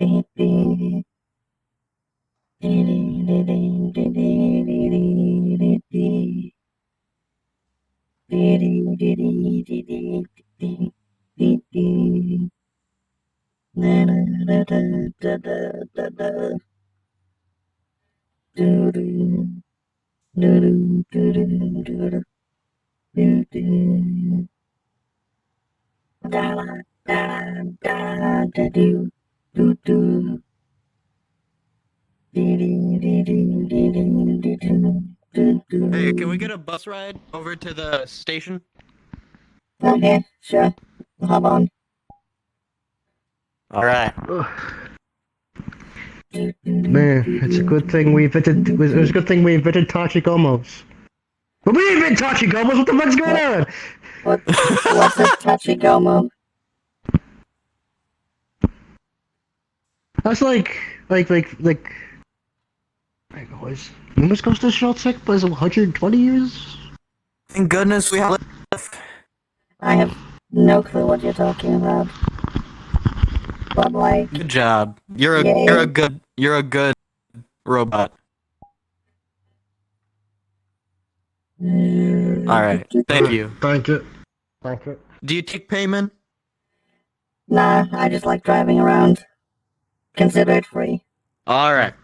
Hey, can we get a bus ride over to the station? Okay, sure. Hop on. Alright. Man, it's a good thing we invented. It was a good thing we invented Tachigomos. But we invented Tachigomos. What the fuck's going on? What's a touchy-gomo? That's like. I was. When was Ghost of Shotzick? Was it 120 years? Thank goodness we have. I have no clue what you're talking about. But like, Good job. You're yay. a good robot. Alright. Thank you. Thank you. Thank you. Do you take payment? Nah, I just like driving around. Consider it free. Alright.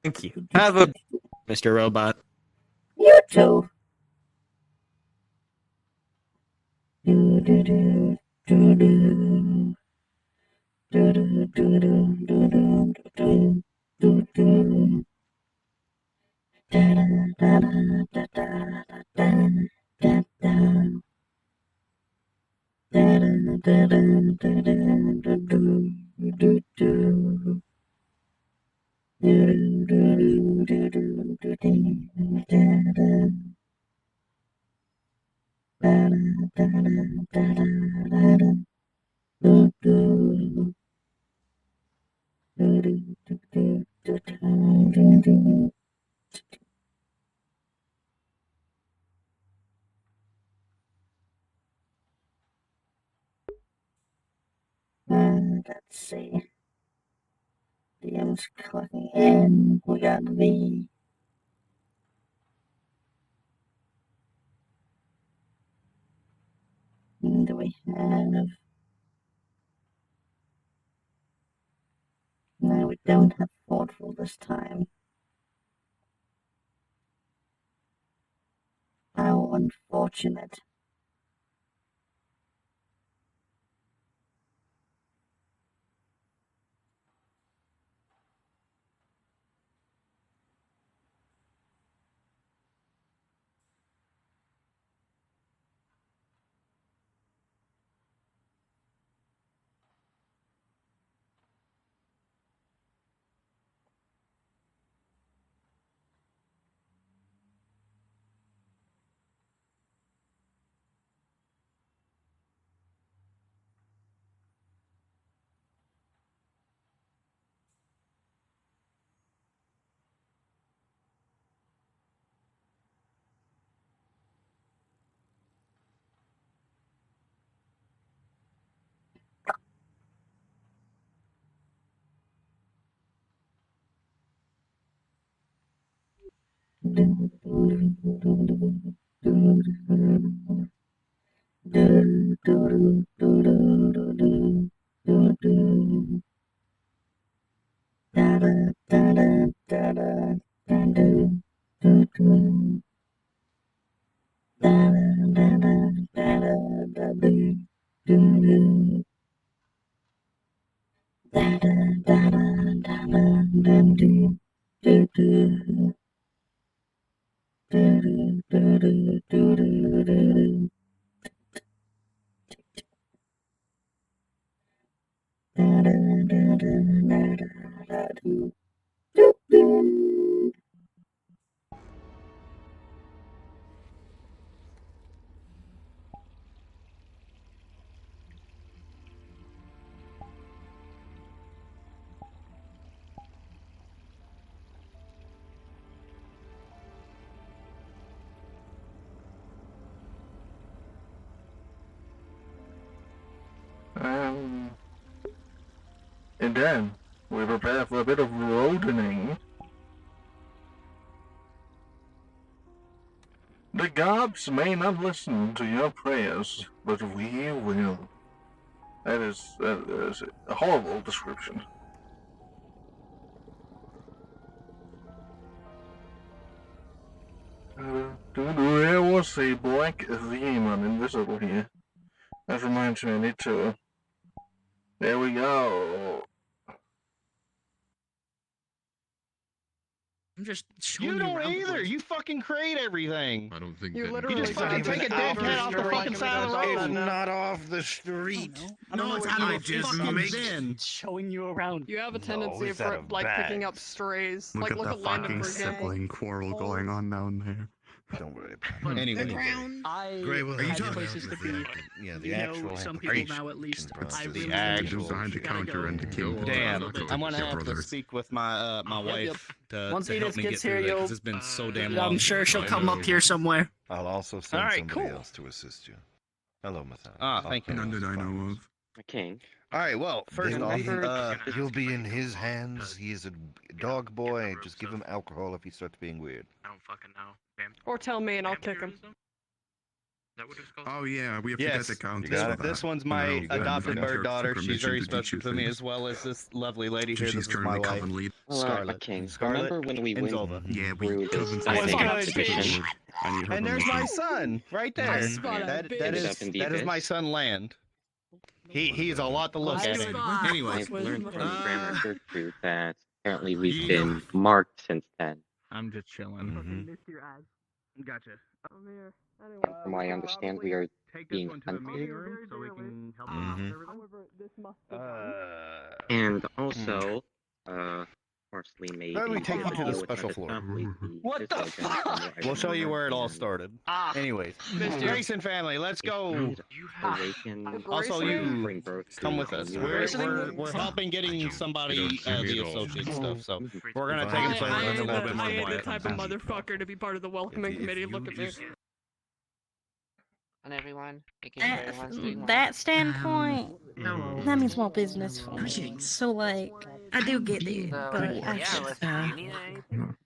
Thank you. Have a Mr. Robot. You too. Let's see. DM's clocking in. We got the. Do we have? No, we don't have thoughtful this time. How unfortunate. And then we prepare for a bit of rodening. The gods may not listen to your prayers, but we will. That is a horrible description. There was a black demon invisible here. That reminds me, I need to. There we go. I'm just showing You don't around the either. place. You fucking create everything. I don't think You that literally You just Not fucking even take a dead cat off the fucking side of the road. not off the street. No, it's out I of just fucking make- bin. showing you around. You have a No, tendency it's of out of like picking up bags. strays. Look like at look the at Landon, fucking for example. sibling quarrel going on down there. Don't worry about it. Anyway. I Gray will Are you had talking places to be. Yeah, the You actual know, some people application now at least. versus I the really actual behind the gotta counter go. and the king. Damn, Go I'm gonna to have to brothers. speak with my my wife to Once help Edith me gets get here, through that, 'cause you'll- it's been so damn long. I'm sure she'll come up here somewhere. I'll also send Alright, somebody cool. else to assist you. Hello, Matthias. Ah, thank you. None that I know of. King. Alright, well, first Then off, remember- you'll be in his hands. He is a dog boy. Just give him alcohol if he starts being weird. I don't fucking know. Or tell me and I'll kick him. That what it's called? Oh yeah, we have Yes, to get the count. you got it. This one's my You got it. adopted You got bird daughter. She's permission very to teach special you to me, things. as well as this lovely lady So here. she's This is my currently wife. coven lead. Scarlet. King. Scarlet Remember when we and went Zolva. Yeah, we through coven this Oh, it's diving good. expedition? I need her And there's my permission. son right there. I spot a That bitch. Ended up in the is my abyss. son Land. He's a lot to look I at. spot- Anyways, I've learned from Uh, Grammar Gertrude that apparently we've been marked since then. I'm just chilling. Mhm. Gotcha. From what I understand, we are being hunted. so we can help Mhm. However, this must be And also, partially maybe. Why don't we take you to the deal with special how floor? complete the What the disorganization fuck? that We'll show you where it all and started. Ah, Anyways, Mr. Grayson family, let's go. awaken Also, Grayson? you bring birth to come with us. a new We're helping getting somebody the associate stuff. So we're gonna take I, him somewhere I that's a ain't little the, bit more I ain't the quiet. type of motherfucker to be part of the welcoming If committee. you Look at me. just- On everyone, making sure everyone's doing well. That standpoint, that means more business for me. So, like, I do get it, So, but I yeah, should, let's, you need anything?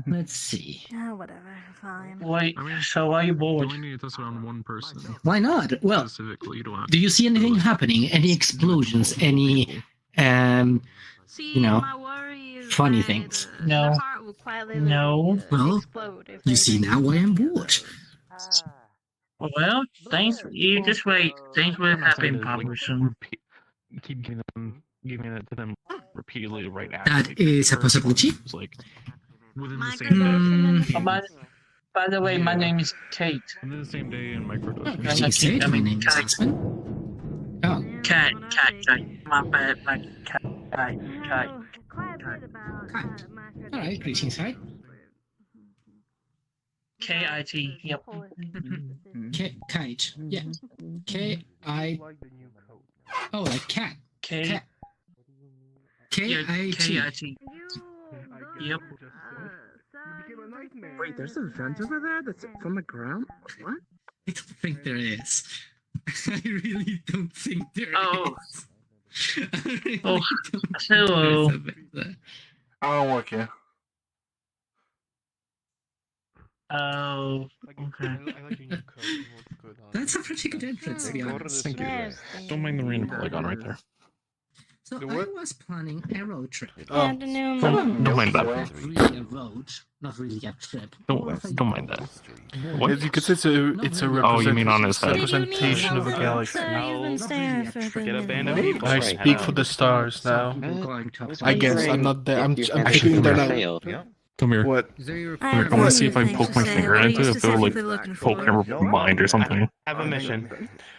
Let's see. whatever, fine. Why? I mean, So why are you you bored? only need to test around one person. Why not? Well, Specifically, you don't have do you see anything happening? Any explosions? Any See, you know, my worry is funny that, things? the No. heart will quietly, No. Well, explode if you there's see any- now why I'm bored. Well, things you just wait. Things will happen probably soon. Keep giving it to them repeatedly right after. That is a possibility. It's like within the Mm. same day. By the way, my name is Kate. Within the same day in microdosing. She said my name is X-Men. Oh, Cat. My bad, my cat. Oh, quite a bit about, Cat. my Alright, greetings, hi. K-I-T, yep. Kite, yeah. K-I... Oh, like cat. Cat. K-I-T. Yep. Wait, there's a vent over there that's from the ground? What? I don't think there is. I really don't think there is. Oh. I really Oh, don't think hello. there's a vent there. I don't work here. Oh, okay. That's a pretty good entrance, to be honest. Thank you. Yes, Don't mind the random polygon right there. So I was planning a road trip. Afternoon. Don't mind that. Not really a road, not really a trip. Don't mind that. What? Because it's a Oh, you mean on his head? representation of a galaxy. You've been staring for Get a band minute. of people. I speak for the stars now. I guess I'm not there. I'm shooting there now. Come here. What? I want to see if I can poke my finger into it, if it'll like poke their mind or something. Have a mission.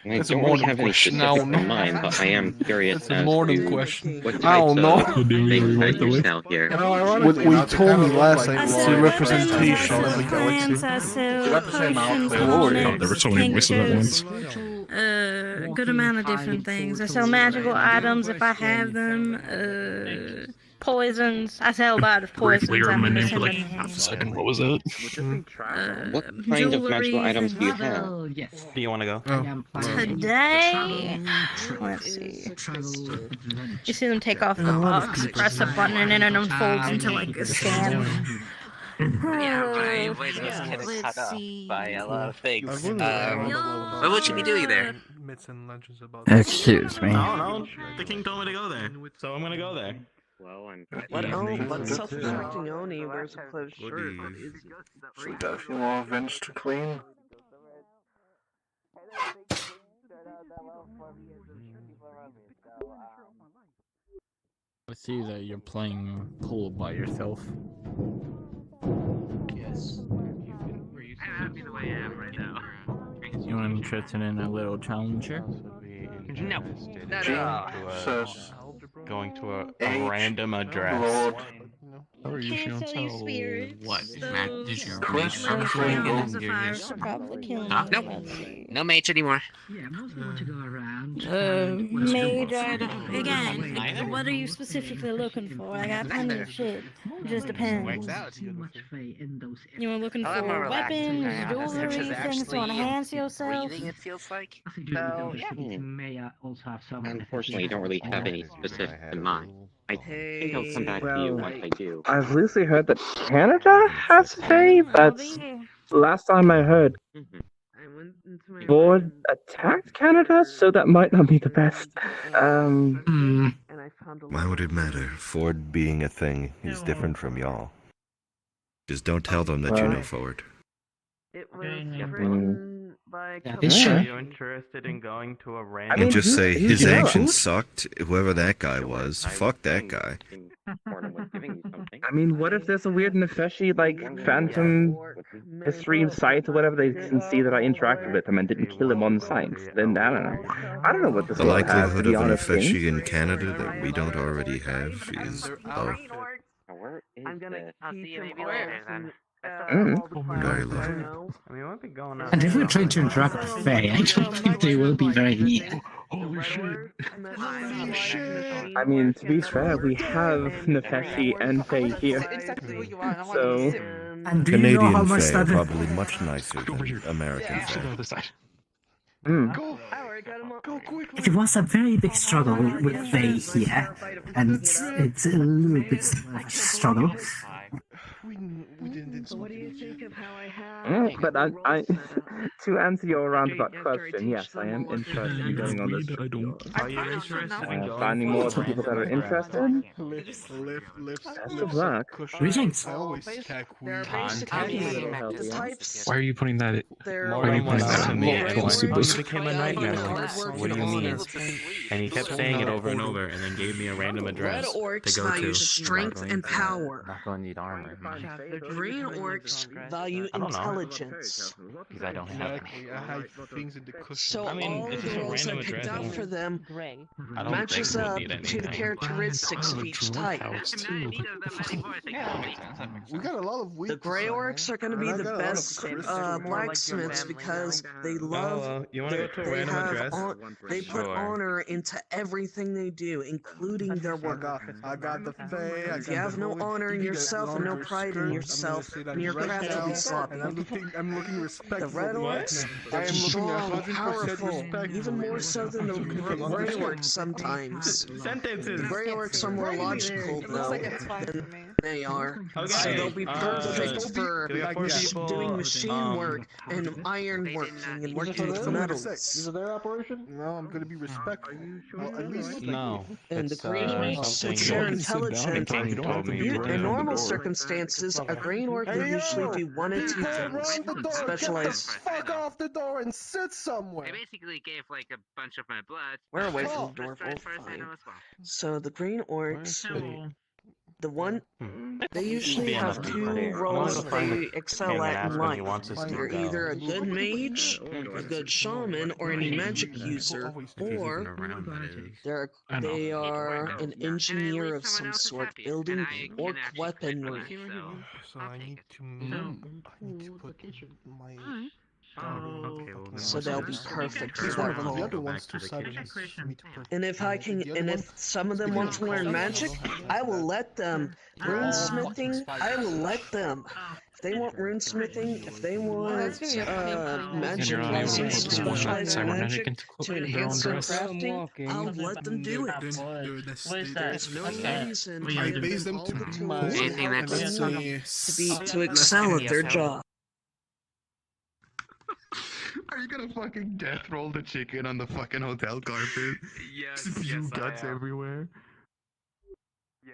I That's a don't more really than have any question. specifics No, in mind, but I am curious That's a as more than to question. what I types don't know. of things that you sell here. What we told me last time was a representation of a Plans galaxy. are so That's the same potions outfit. on Oh, there were so many voices at once. a good amount of different things. I sell magical items if I have them. Poisons. I sell a lot of poisons. Briefly, I'm my name gonna for send like in half a hands. second. What was that? What kind of magical Jewelry, items do you things. have? Do you want to go? Today, let's see. You see them take off the box, press a button, and then it unfolds into like a scan. Let's see. By a lot of things. What would you be doing there? Excuse me. I don't know. The king told me to go there, so I'm gonna go there. Well, I'm What's self-respecting Oni wears a closed shirt? Got a few more events to clean. I see that you're playing pool by yourself. Yes. I'm happy the way I am right now. You interested in a little challenger? No. Going to a random address. How are you feeling? What? So, Matt, did you there's a fire to probably kill me. Nope. Let's see. No mage anymore. Mage item. Again, what are you specifically looking for? I got plenty of shit. Just depends. Works out. You were looking I'll have more for relaxed weapons, time. jewelry, Which is things to actually enhance yourself? breathing, it feels like. So, unfortunately, I don't really have any specific in mind. I think I'll come back to you once I do. I've loosely heard that Canada has Fae. That's the last time I heard. Ford attacked Canada, so that might not be the best. Why would it matter? Ford being a thing is different from y'all. Just don't tell them that you know Ford. It was written by Sure. Are you interested in going to a random? And just say who his you know? actions sucked. Whoever that guy was, fuck that guy. I mean, what if there's a weird Nefeshi, like, phantom history site or whatever, they can see that I interacted with him and didn't kill him on site? Then, I don't know. I don't know what this The world has, to likelihood be of an honest. Nefeshi in Canada that we don't already have is low. I'm gonna I'll see teach you him maybe all later then. Very low. I mean, we'll be going out. And if we're trying to interact with Faye, I don't think they will be very Holy shit! Holy shit! I mean, to be fair, we have Nefeshi and Faye here. So, And do you know how Canadian much Fae are that probably much nicer than American Fae. it was a very big struggle with Faye here, and it's a little bit like struggle. what do you think of how I have? But I to answer your roundabout question, yes, I am interested in going on this. Are you interested in going Finding more people that are interested. Best of luck. Greetings. Why are you putting that? More than one to me. It became a nightmare. What do you mean? And he kept saying it over and over, and then gave me a random address to go to. Strength and power. Not going to need armor. The green orcs value intelligence. Because I don't have So I mean, all it's the just a roles I random picked address. out for them I don't matches think we'll up need to the anything. characteristics of each type. We got a lot of weak. The gray orcs are going to be the best blacksmiths because they love. You want to go to a They random have address? they put honor into everything they do, including their work. I got the Fae. If you have no honor in yourself and no pride in yourself, then your craft will be sloppy. I'm looking respectful. The red orcs are strong, powerful, even more so than the gray orcs sometimes. The gray orcs are more logical though than they are, so they'll be perfect for doing machine work and iron working and working with metals. Is it their operation? No, I'm gonna be respectful. Well, at least. No. And the green orcs, which are intelligent, in normal circumstances, a green orc will usually do one of two things. Specialize. Fuck off the door and sit somewhere. I basically gave like a bunch of my blood. We're away from the door. So the green orcs, the one they usually have two roles they excel at in life. They're either a good mage, a good shaman, or any magic user, or they are an engineer of some sort, building orc weaponry. So I need to put my So they'll be perfect for that role. The other ones too silent for me to play. And if some of them want to learn magic, I will let them. Runesmithing, I will let them. If they want runesmithing, if they want magic lessons to specialize in magic to enhance their crafting, I'll let them do it. There's no reason I base them all the tools to to excel at their job. Are you gonna fucking death roll the chicken on the fucking hotel carpet? Yes, Spew guts I am. everywhere. Yes.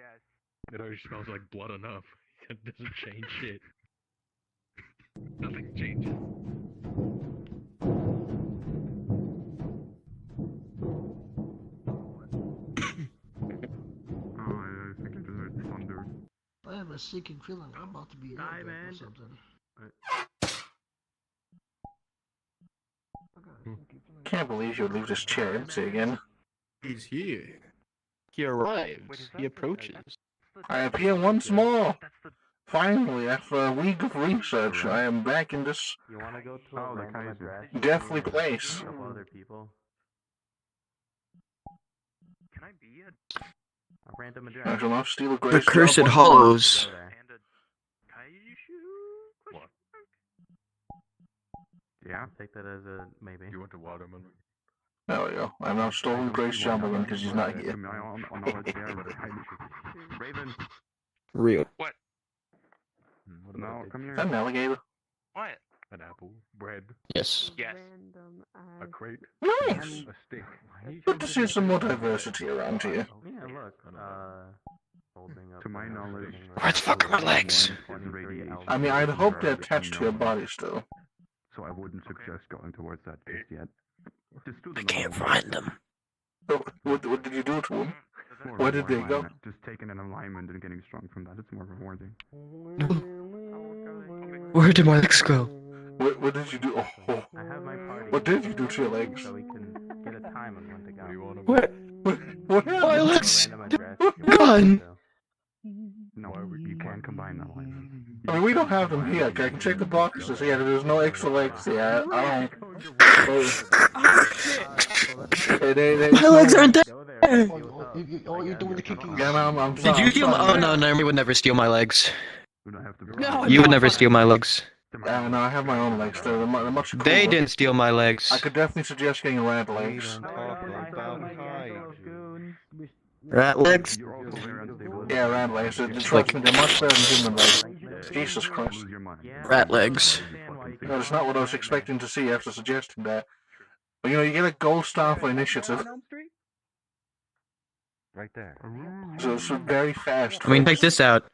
It already smells like blood enough. It doesn't change shit. Nothing changes. I think I just heard thunder. I have a sinking feeling I'm about to be or something. Can't believe you would leave this chair empty again. He's here. He arrives. He approaches. I appear once more. Finally, after a week of research, I am back in this You want to go to a random address? deathly place. A couple other people. Can I be a random address? I shall not steal a The grace Cursed jump. Hollows. What? Yeah, take that as a maybe. You want the watermelon? There we go. I'm not stolen Grace Jumbleman because he's not here. Raven. Real. What? No, come Is here. that an alligator? What? An apple. Bread. Yes. Yes. A crate. Nice! A stick. Good to see some more diversity around here. Yeah, look. Holding up. To my knowledge. Where the fuck are my legs? I mean, I'd hope they're attached to your body still. So I wouldn't suggest going towards that just yet. I can't find them. What did you do to them? Where did they go? Just taking an alignment and getting strong from that. It's more rewarding. Where did my legs go? What did you do? Oh. I have my party. What did you do to your legs? So we can get a time on when to go. What My happened? legs Random address. gone. No, you can't combine that alignment. I mean, we don't have them here. I can check the boxes. Yeah, there's no extra legs here. I don't. My legs aren't there. Oh, you're doing the kicking. Yeah, no, I'm Did sorry. you steal my? Oh no, you would never steal my legs. We don't have to. No, You would never steal my legs. No, I have my own legs. They're much cooler. They didn't steal my legs. I could definitely suggest getting red legs. Rat legs? Yeah, red legs. Trust me, they're much better than human legs. Jesus Christ. Rat legs. That's not what I was expecting to see after suggesting that. But you know, you get a gold star for initiative. Right there. So it's very fast. I mean, check this out.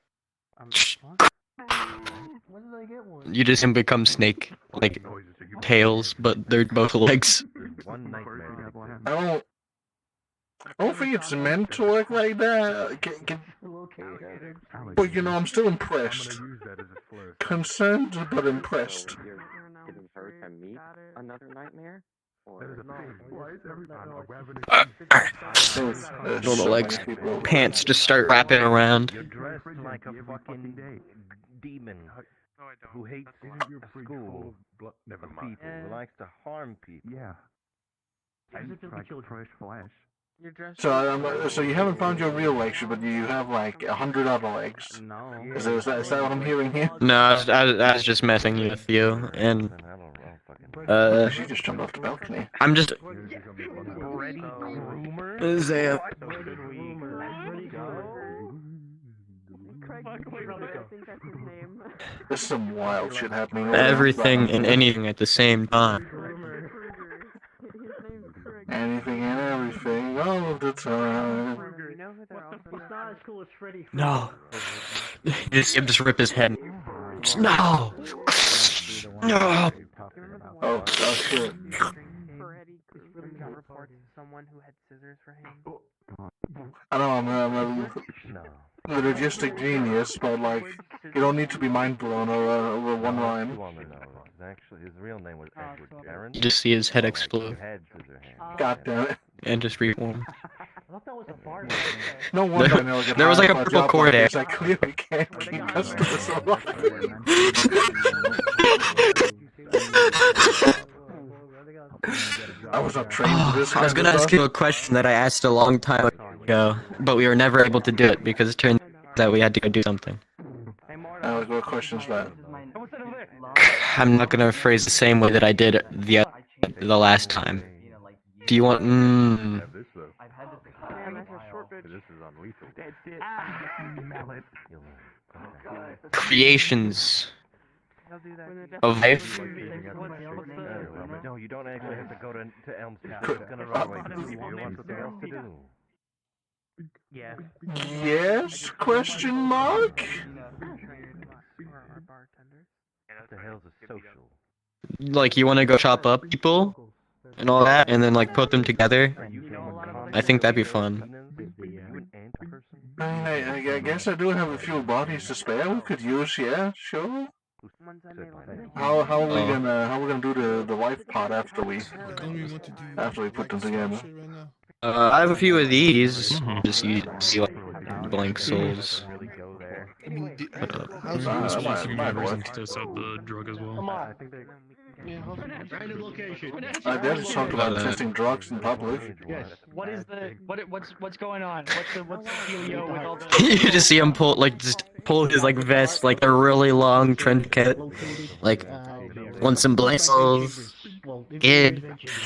You just can become snake, like tails, but they're both legs. I don't think it's meant to work like that. But you know, I'm still impressed. Concerned, but impressed. Getting hurt by me? Another nightmare? Normal legs. Pants just start wrapping around. You're dressed like a fucking demon who hates school, people, who likes to harm people. Yeah. Fresh flesh. So you haven't found your real legs, but you have like 100 other legs. No. Is that what I'm hearing here? No, I was just messing with you, and She just jumped off the balcony. I'm just. Ready, Zaya. There's some wild shit happening. Everything and anything at the same time. Anything and everything all of the time. No. Just rip his head. No. No. Oh shit. Someone who had scissors for him. I know I'm a logistic genius, but like, you don't need to be mind blown over one rhyme. Actually, his real name was Edward Aaron. You just see his head explode. God damn it. And just reform. No wonder I never get There was like a hired for purple job cord like there. this. I clearly can't keep customers alive. I was not trained for this. I was gonna ask you a question that I asked a long time ago, but we were never able to do it because it turned out we had to go do something. What question's that? I'm not gonna phrase the same way that I did the last time. Do you want? Creations of life. No, you don't actually have to go to Elm Street. It's gonna run away from you. You want something else to do? Yes? Question mark? What the hell's a social? Like, you want to go chop up people and all that, and then like put them together? I think that'd be fun. I guess I do have a few bodies to spare. We could use, yeah, sure. How are we gonna do the life part after we put them together? I have a few of these. Just see like blank souls. How's the response you reason to test out the drug as well? Random location. I did talk about testing drugs in public. Yes. What is the what's going on? What's the dealio with all the? You just see him pull his like vest, like a really long trench coat. Like, want some blank souls? Kid.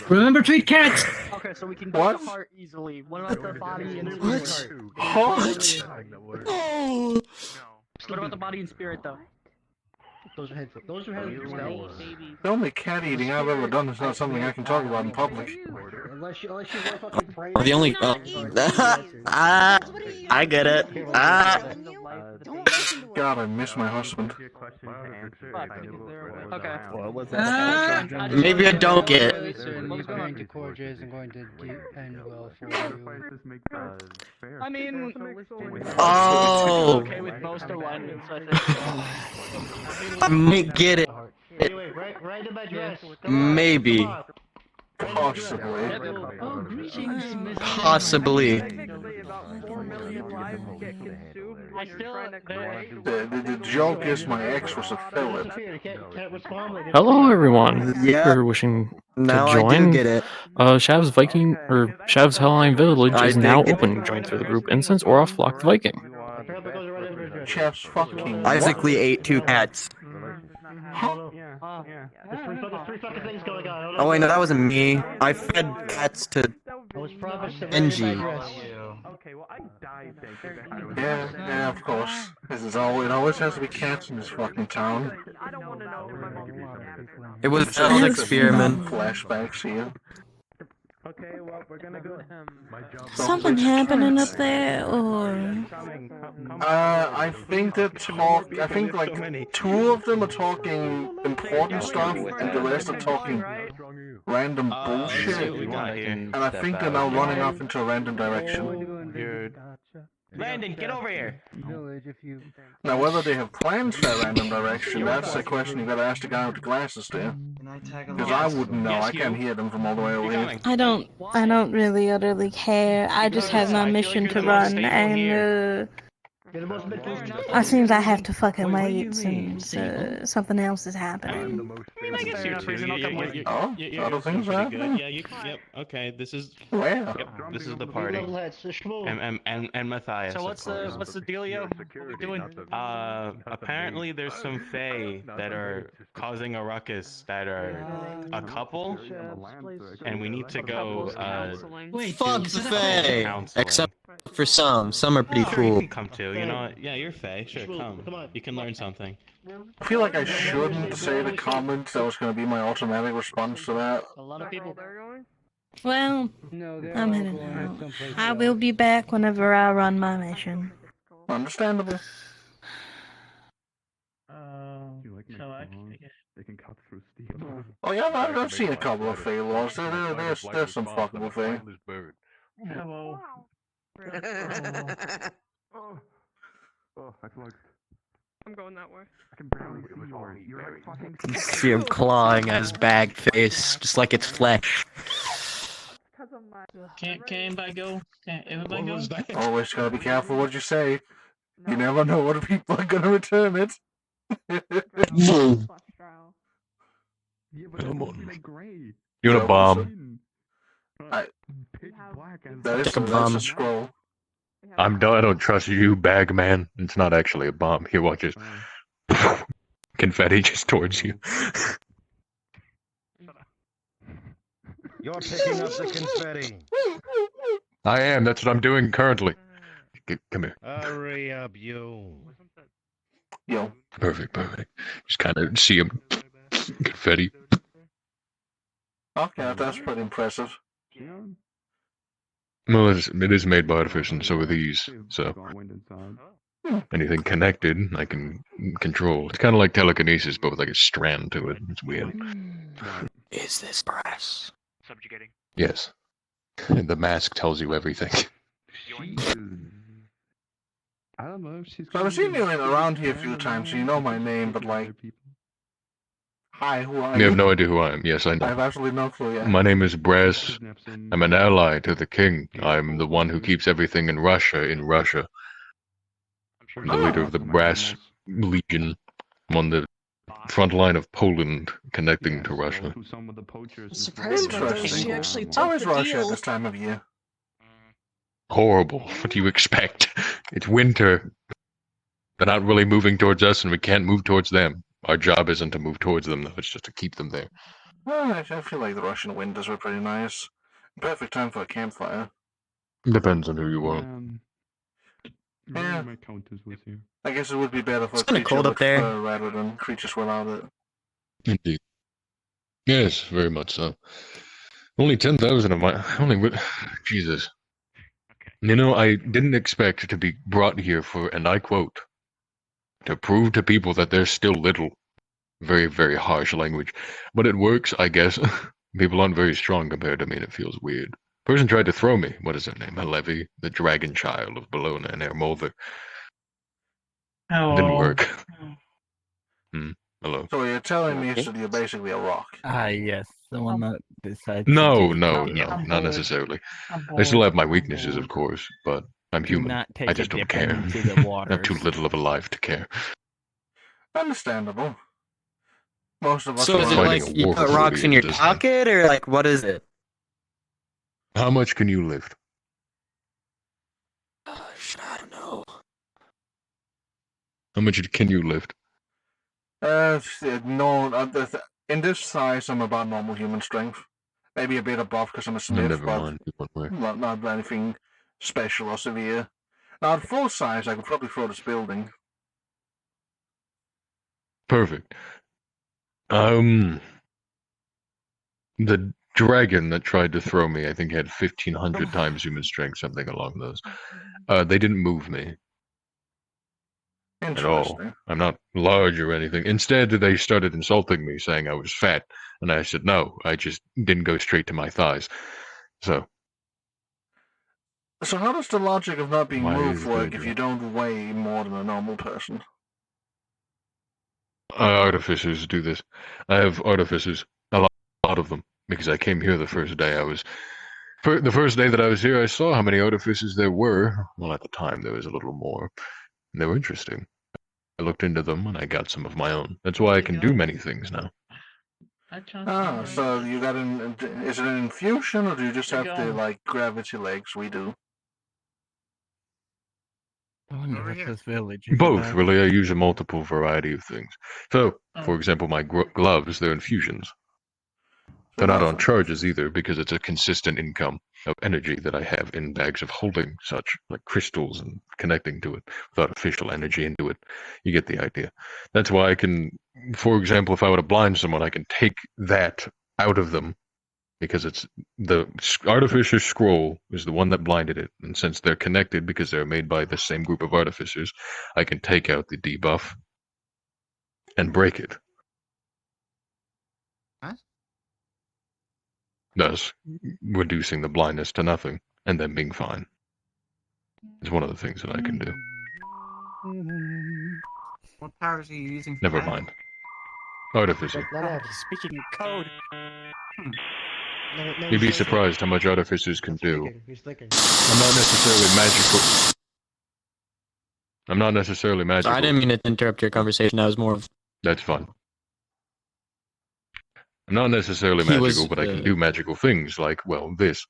Remember to eat carrots. Okay, so we can go apart easily. What about the body and spirit? What? What about the body and spirit though? Those are heads. Those are heads. The only cat eating I've ever done is not something I can talk about in public. Unless you fucking pray. The only I get it. God, I miss my husband. Okay. Maybe I don't get it. I mean, oh. Okay with most of London, so I might get it. Maybe. Possibly. The joke is my ex was a Philip. Hello, everyone. Yeah. You're wishing to Now join. I do get it. Shav's Viking or Shav's Hellline Village is now open. Join through the group instance or off Flock the Viking. Chef's fucking. Isaac Lee ate 2 cats. Oh wait, no, that wasn't me. I fed cats to Benji. Yeah, of course. It always has to be cats in this fucking town. It was an experiment. Flashbacks here. Okay, well, we're gonna go. Something happening up there, or? I think like 2 of them are talking important stuff, and the rest are talking random bullshit. And I think they're now running off into a random direction. Landon, get over here. Now, whether they have plans for a random direction, that's a question you gotta ask the guy with the glasses there. Because I wouldn't know, I can't hear them from all the way over here. I don't really utterly care. I just have my mission to run, and it seems I have to fucking wait since something else is happening. I guess you're too. Oh, other things are happening? Yeah, yep, okay, this is... Where? Yep, this is the party. And Matthias, So what's the dealio? What are we doing? Apparently there's some fae that are causing a ruckus that are a couple, and we need to go, Fuck the fae! Except for some are pretty Sure, you cool. can come too, you know what? Yeah, you're fae, sure, come. You can learn something. I feel like I shouldn't say the comment. That was going to be my automatic response to that. A lot of people. Well, I'm heading out. I will be back whenever I run my mission. Understandable. They can cut through steel. Oh yeah, I've seen a couple of failures. There's some fuckable thing. Hello. Oh, that's like. I'm going that way. I can barely see you. You're like fucking. You see him clawing at his bag face, just like it's flesh. Can anybody go? Can everybody go? Always gotta be careful what you say. You never know what people are gonna return it. Come on. You want a bomb? That Take a that's bomb. a scroll. I don't trust you, bag man. It's not actually a bomb. Here, watch this. Confetti just towards you. You're picking up the confetti. I am. That's what I'm doing currently. Come here. Hurry up, you. Yo. Perfect. Just kind of see him. Confetti. Okay, that's pretty impressive. Well, it is made by artifice, and so are these. So anything connected, I can control. It's kind of like telekinesis, but with like a strand to it. It's weird. Is this brass? Subjugating. Yes. The mask tells you everything. I don't know if she's. So I've seen you around here a few times, so you know my name, but like, hi, who are you? You have no idea who I am. Yes, I know. I have absolutely no clue yet. My name is Brass. I'm an ally to the king. I'm the one who keeps everything in Russia. I'm the leader of the Brass Legion. I'm on the front line of Poland, connecting to Russia. I'm surprised by that. She actually took How is the Russia at deal. this time of year? Horrible. What do you expect? It's winter. They're not really moving towards us, and we can't move towards them. Our job isn't to move towards them, though. It's just to keep them there. Well, I feel like the Russian winters were pretty nice. Perfect time for a campfire. Depends on who you are. Yeah. My countess was here. I guess it would be better for It's a kinda creature cold up with there. fur rather than creatures without it. Indeed. Yes, very much so. Only 10,000 of my... Jesus. You know, I didn't expect to be brought here for, and I quote, to prove to people that they're still little. Very, very harsh language. But it works, I guess. People aren't very strong compared to me, and it feels weird. Person tried to throw me. What is her name? Halevi, the dragon child of Bologna and Ermolver. Didn't work. Hello. So you're telling me that you're basically a rock? Yes, the one that decides. No, not necessarily. I still have my weaknesses, of course, but I'm human. not take I a just don't dip care. into the I have too waters. little of a life to care. Understandable. Most of us So is it Fighting like a you war put for rocks in your 40 years, isn't it? pocket, or like what is it? How much can you lift? I don't know. How much can you lift? No, in this size, I'm about normal human strength. Maybe a bit above because I'm a smith, Never but mind. You won't work. not anything special or severe. Now, at full size, I could probably throw this building. Perfect. The dragon that tried to throw me, I think, had 1,500 times human strength, something along those. They didn't move me at all. Interesting. I'm not large or anything. Instead, they started insulting me, saying I was fat, and I said no. I just didn't go straight to my thighs. So So how does the logic of not being Why moved is work that, if you don't weigh more than a normal person? artificers do this. I have artificers, a lot of them, because I came here the first day the first day that I was here, I saw how many artificers there were. Well, at the time, there was a little more. They were interesting. I looked into them, and I got some of my own. That's why I can do many things now. Ah, so you got is it an infusion, or do you just have the, like, gravity legs we do? I wonder what this village is Both, about. really. I use a multiple variety of things. So, for example, my gloves, they're infusions. They're not on charges either, because it's a consistent income of energy that I have in bags of holding such, like crystals and connecting to it, with artificial energy into it. You get the idea. That's why I can, for example, if I were to blind someone, I can take that out of them, because it's the artificer scroll is the one that blinded it, and since they're connected because they're made by the same group of artificers, I can take out the debuff and break it. What? Thus reducing the blindness to nothing and then being fine. It's one of the things that I can do. What powers are you using for Never that? mind. Artificer. Speaking in code. You'd be surprised how much artificers can do. I'm not necessarily magical. I'm not necessarily magical. Sorry, I didn't mean to interrupt your conversation. That was more of... That's fun. I'm not necessarily He magical, was, but I can do magical things like, well, this.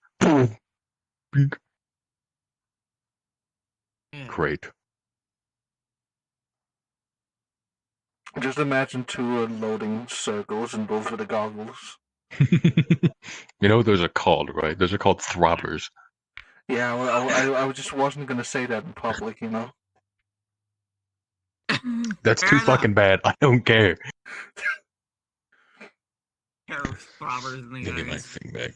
Great. Just imagine two loading circles and both with the goggles. You know what those are called, right? Those are called throbbers. Yeah, I just wasn't gonna say that in public, you know. That's too fucking bad. I don't care. Robbers in the Give me my eyes. thing back.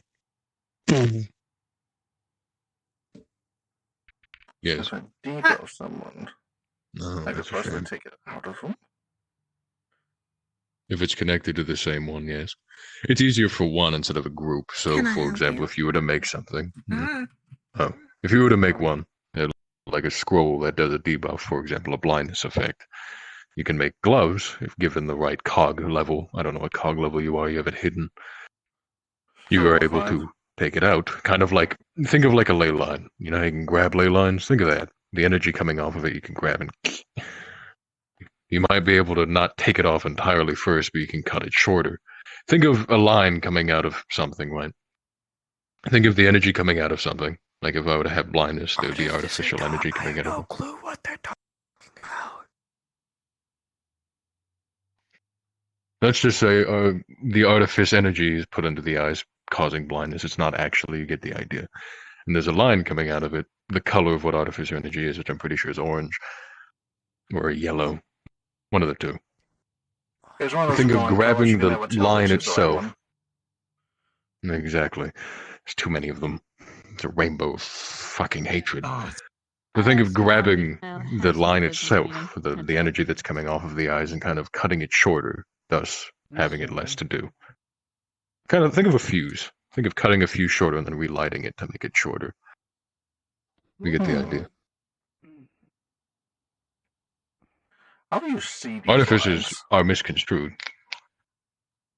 Yes. If I debuff someone, No, I could that's a possibly shame. take it out of them. If it's connected to the same one, yes. It's easier for one instead of a group. So, Can I for help example, you? if you were to make something, if you were to make one, like a scroll that does a debuff, for example, a blindness effect, you can make gloves if given the right cog level. I don't know what cog level you are. You have it hidden. You are able to take it out. Kind of like, think of like a ley line. You know how you can grab ley lines? Think of that. The energy coming off of it, you can grab and you might be able to not take it off entirely first, but you can cut it shorter. Think of a line coming out of something, right? Think of the energy coming out of something. Like if I were to have blindness, there would be artificial energy coming out of it. No clue what they're talking about. Let's just say the artifice energy is put into the eyes, causing blindness. It's not actually, you get the idea. And there's a line coming out of it, the color of what artificial energy is, which I'm pretty sure is orange or yellow. One of the two. Think of grabbing the line itself. Exactly. There's too many of them. It's a rainbow of fucking hatred. So think of grabbing the line itself, the energy that's coming off of the eyes, and kind of cutting it shorter, thus having it less to do. Kind of think of a fuse. Think of cutting a fuse shorter and then relighting it to make it shorter. You get the idea. How do you see these Artificers lines? are misconstrued.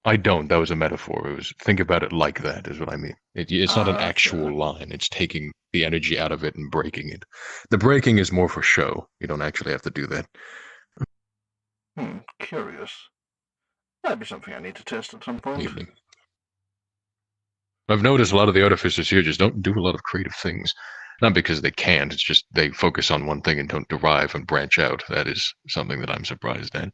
I don't. That was a metaphor. It was think about it like that. Is what I mean. It's not an actual line. It's taking the energy out of it and breaking it. The breaking is more for show. You don't actually have to do that. Curious. That'd be something I need to test at some point. Evening. I've noticed a lot of the artificers here just don't do a lot of creative things. Not because they can't. It's just they focus on one thing and don't derive and branch out. That is something that I'm surprised at.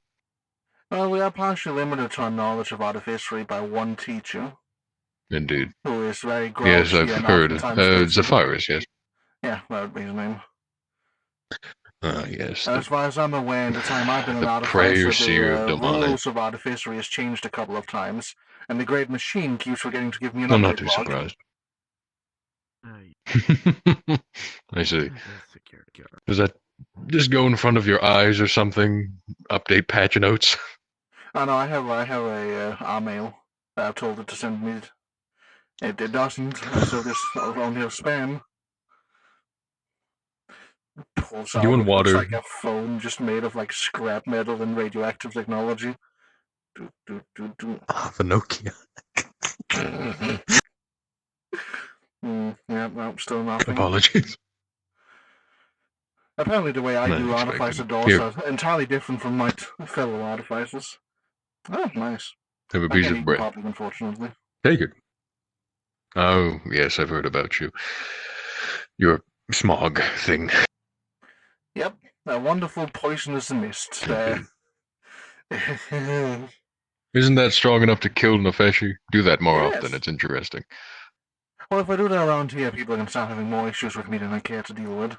Well, we are partially limited to our knowledge of artificery by one teacher. Indeed. Who is very grouchy. Yes, I've heard. Zephyrus, yes. Yeah, that would be his name. Yes. As far as I'm aware, in the time I've been an prayer artificer, seer of the Domane. rules of artificery has changed a couple of times, and the great machine keeps forgetting to give me an I'm not update too log. surprised. I see. Does that just go in front of your eyes or something? Update patch notes? Oh no, I have a mail that I've told it to send me. It doesn't, so this only have spam. Pulls out You and what looks water. like a phone just made of like scrap metal and radioactive technology. The Nokia. Yeah, well, still nothing. Apologies. Apparently the way I Not do expected. artificer doors Here. are entirely different from my fellow artificers. Oh, nice. Have a I piece can't of eat bread. public, unfortunately. Take it. Oh, yes, I've heard about you. Your smog thing. Yep, a wonderful poisonous mist there. Isn't that strong enough to kill Nefeshi? Do that more Yes. often, it's interesting. Well, if I do that around here, people are going to start having more issues with me than I care to deal with.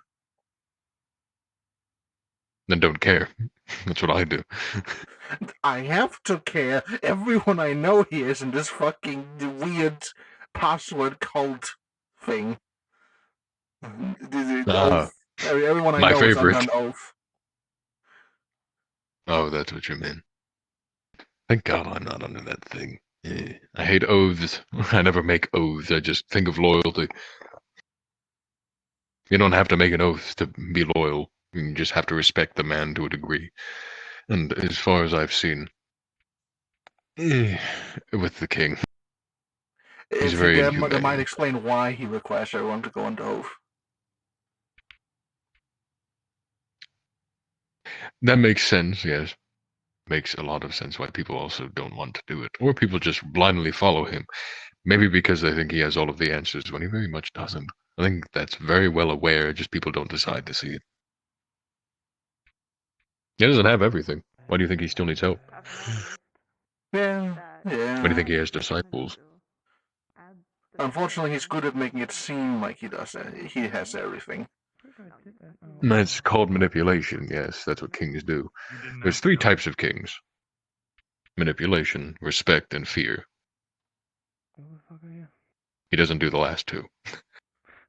Then don't care. That's what I do. I have to care. Everyone I know here is in this fucking weird password cult thing. Oath. Everyone I my know favorite. is under an oath. Oh, that's what you mean. Thank God I'm not under that thing. Yeah. I hate oaths. I never make oaths. I just think of loyalty. You don't have to make an oath to be loyal. You just have to respect the man to a degree. And as far as I've seen, with the king, he's very That inhumane. might explain why he requires everyone to go under oath. That makes sense, yes. makes a lot of sense why people also don't want to do it. Or people just blindly follow him. Maybe because they think he has all of the answers when he very much doesn't. I think that's very well aware, just people don't decide to see it. He doesn't have everything. Why do you think he still needs help? Yeah. Why do you think he has disciples? Unfortunately, he's good at making it seem like he does. He has everything. That's called manipulation, yes, that's what kings do. There's 3 types of kings. Manipulation, respect, and fear. He doesn't do the last 2.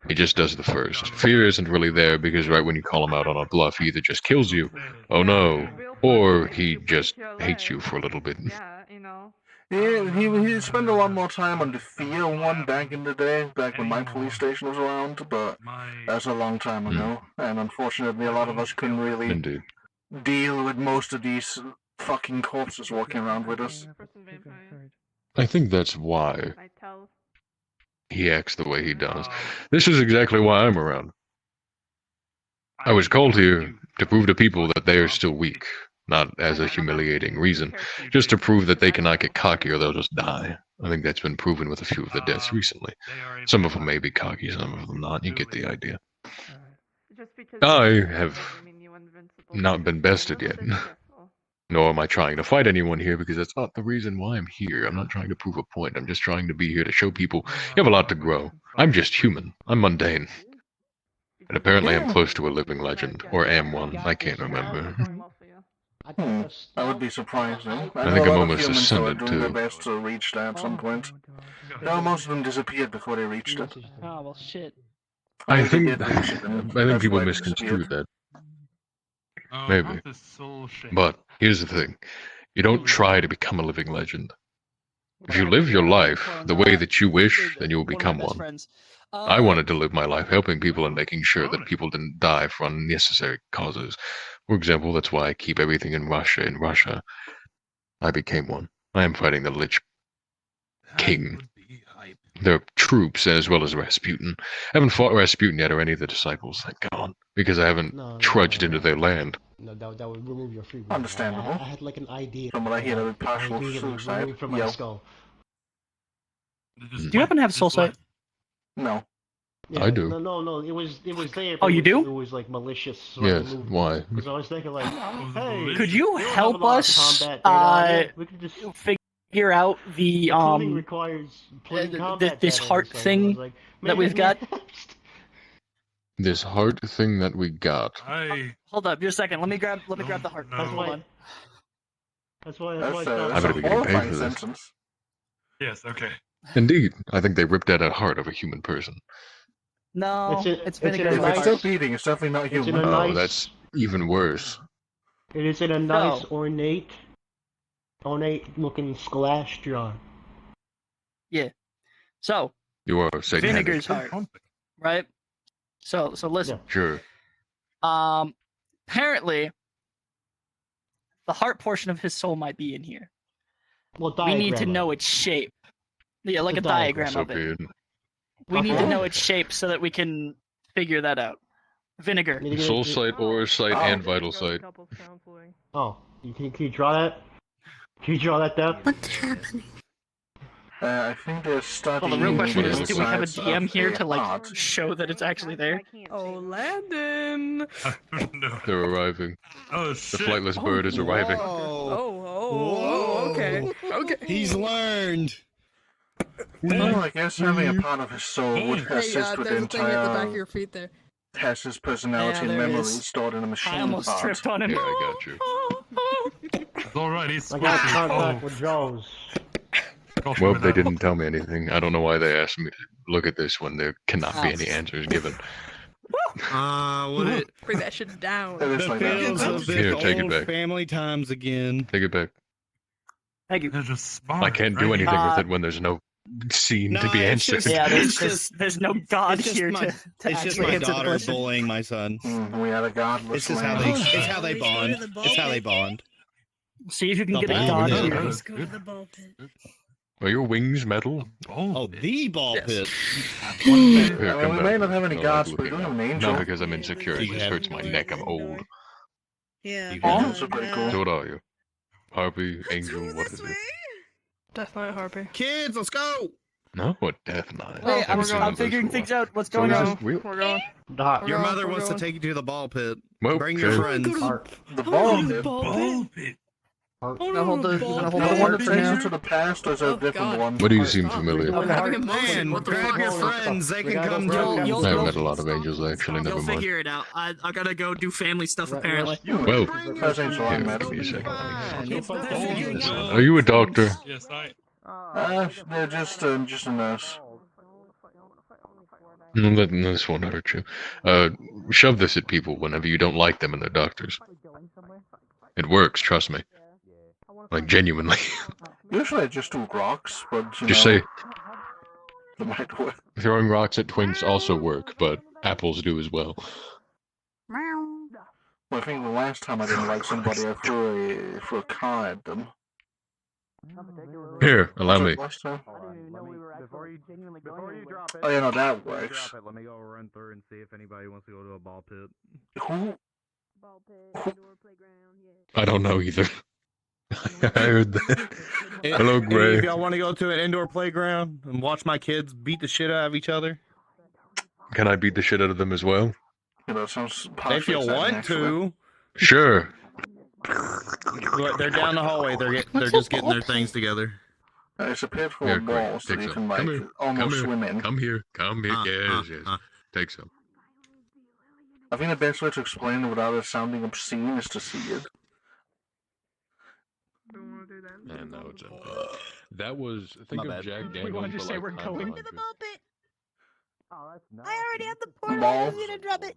He just does the first. Fear isn't really there because right when you call him out on a bluff, he either just kills you, oh no, or he just hates you for a little bit. Yeah, he spent a lot more time on the fear one back in the day, back when my police station was around, but that's a long time ago, and unfortunately a lot of us couldn't really deal with most of these fucking corpses walking around with us. I think that's why he acts the way he does. This is exactly why I'm around. I was called here to prove to people that they are still weak, not as a humiliating reason, just to prove that they cannot get cocky or they'll just die. I think that's been proven with a few of the deaths recently. Some of them may be cocky, some of them not. You get the idea. I have not been bested yet. Nor am I trying to fight anyone here because that's not the reason why I'm here. I'm not trying to prove a point. I'm just trying to be here to show people you have a lot to grow. I'm just human. I'm mundane. And apparently I'm close to a living legend. Or am one. I can't remember. I would be surprised, though. I think I'm a lot of almost humans who are ascended, doing their too. best to reach that at some point. No, most of them disappeared before they reached it. Oh, well, shit. I think they did reach it, and that's people why they misconstrued disappeared. that. Maybe. But here's the thing. You don't try to become a living legend. If you live your life the way that you wish, then you will become one. I wanted to live my life helping people and making sure that people didn't die for unnecessary causes. For example, that's why I keep everything in Russia. In Russia, I became one. I am fighting the Lich King. Their troops, as well as Rasputin. I haven't fought Rasputin yet or any of the disciples, thank God, because I haven't trudged into their land. No, that would remove your free will. Understandable. I had like an idea. From what I hear, that would partial suicide. From my skull. Do you happen to have soul sight? No. Yeah, I do. No. It was there. Oh, you do? It was like malicious. Yes. Why? Because I was thinking like, hey, Could you help us we could just figure out the cloning requires combat this patterns, heart so I thing was like, that we've got? This heart thing that we got. Hold up, just a second. Let me grab the heart. Hold on. That's why. I better be getting paid for this. Yes, okay. Indeed, I think they ripped out a heart of a human person. No, it's Vinegar's heart. It's still beating. It's definitely not human. Oh, that's even worse. It is in a nice, ornate looking splash jar. Yeah. So. You are satanic. Vinegar's heart, right? So listen. Sure. Apparently, the heart portion of his soul might be in here. Well, we need to know its shape. Yeah, like a diagram of it. We need to know its shape so that we can figure that out. Vinegar. Soul sight, aura sight, and vital sight. Oh, can you draw that? Can you draw that down? What's happening? I think they're studying. Well, the real question is, do we have a DM here to like show that it's actually there? Oh, Landon! They're arriving. Oh The shit! flightless bird is arriving. Okay. He's learned. Well, I guess having a part of his soul would assist with the there's a thing at the back of entire. your feet there. Has his personality and there it memory is. stored in a machine. I almost part. tripped on him. Yeah, I got you. It's alright, he's I got squishy. contact with Joe's. Gosh, Well, with they that. didn't tell me anything. I don't know why they asked me to look at this when there cannot be any answers given. What? Bring that shit down. It is The like feels that. of Here, take it old back. family times again. Take it back. Thank you. They're just smart, I can't do right? anything with it when there's no scene No, to be it's answered. just- Yeah, It's there's no god It's just here my, to it's just actually my answer the daughter question. bullying my son. We had a godless It's just how land. it's how they bond. It's how they bond. See if you can The get a ball god pit. here. Let's go to the ball pit. Are your wings metal? Oh, the ball pit. Here, I mean, come we back. may not have any No, gods, like but we do have an angel. Not because I'm insecure, it You just have- hurts my neck. I'm old. Yeah. Angels are pretty cool. So what are you? Harpy, Angel, what is it? Death Knight Harpy. Kids, let's go! No, what Death Knight? Wait, I'm figuring things out. What's going on? We're going. Your mother wants to take you to the ball pit. Well, Bring your friends. The ball pit. I'll hold the one that takes you to the past, or is there a different one? What do you seem familiar? Man, grab your friends. They can come too. I haven't met a lot of angels, actually. Never You'll mind. figure it out. I gotta go do family stuff apparently. Well, yeah, give me a second. Are you a doctor? Yes, I. They're just a nurse. This won't hurt you. Shove this at people whenever you don't like them and their doctors. It works, trust me. Like, genuinely. Usually I just do rocks, but Just say, it might work. throwing rocks at twins also work, but apples do as well. Well, I think the last time I didn't like somebody, I threw a car at them. Here, allow me. Last time? Before you drop it. Oh yeah, no, that works. Drop it. Let me go run through and see if anybody wants to go to a ball pit. Who? I don't know either. I heard that. Hello, Gray. If y'all want to go to an indoor playground and watch my kids beat the shit out of each other, Can I beat the shit out of them as well? You know, sounds if you want to. Sure. They're down the hallway. They're just getting their things together. It's a pit full Here, of Gray, balls that take you some. can Come like here. almost swim in. Come here. Come here. Yes, yes. Take some. I think the best way to explain it without it sounding obscene is to see it. And now it's that was, think of Jack Daniels. We wanted to say we're going. To the ball pit. I already have the portal. Ball. I'm gonna drop it.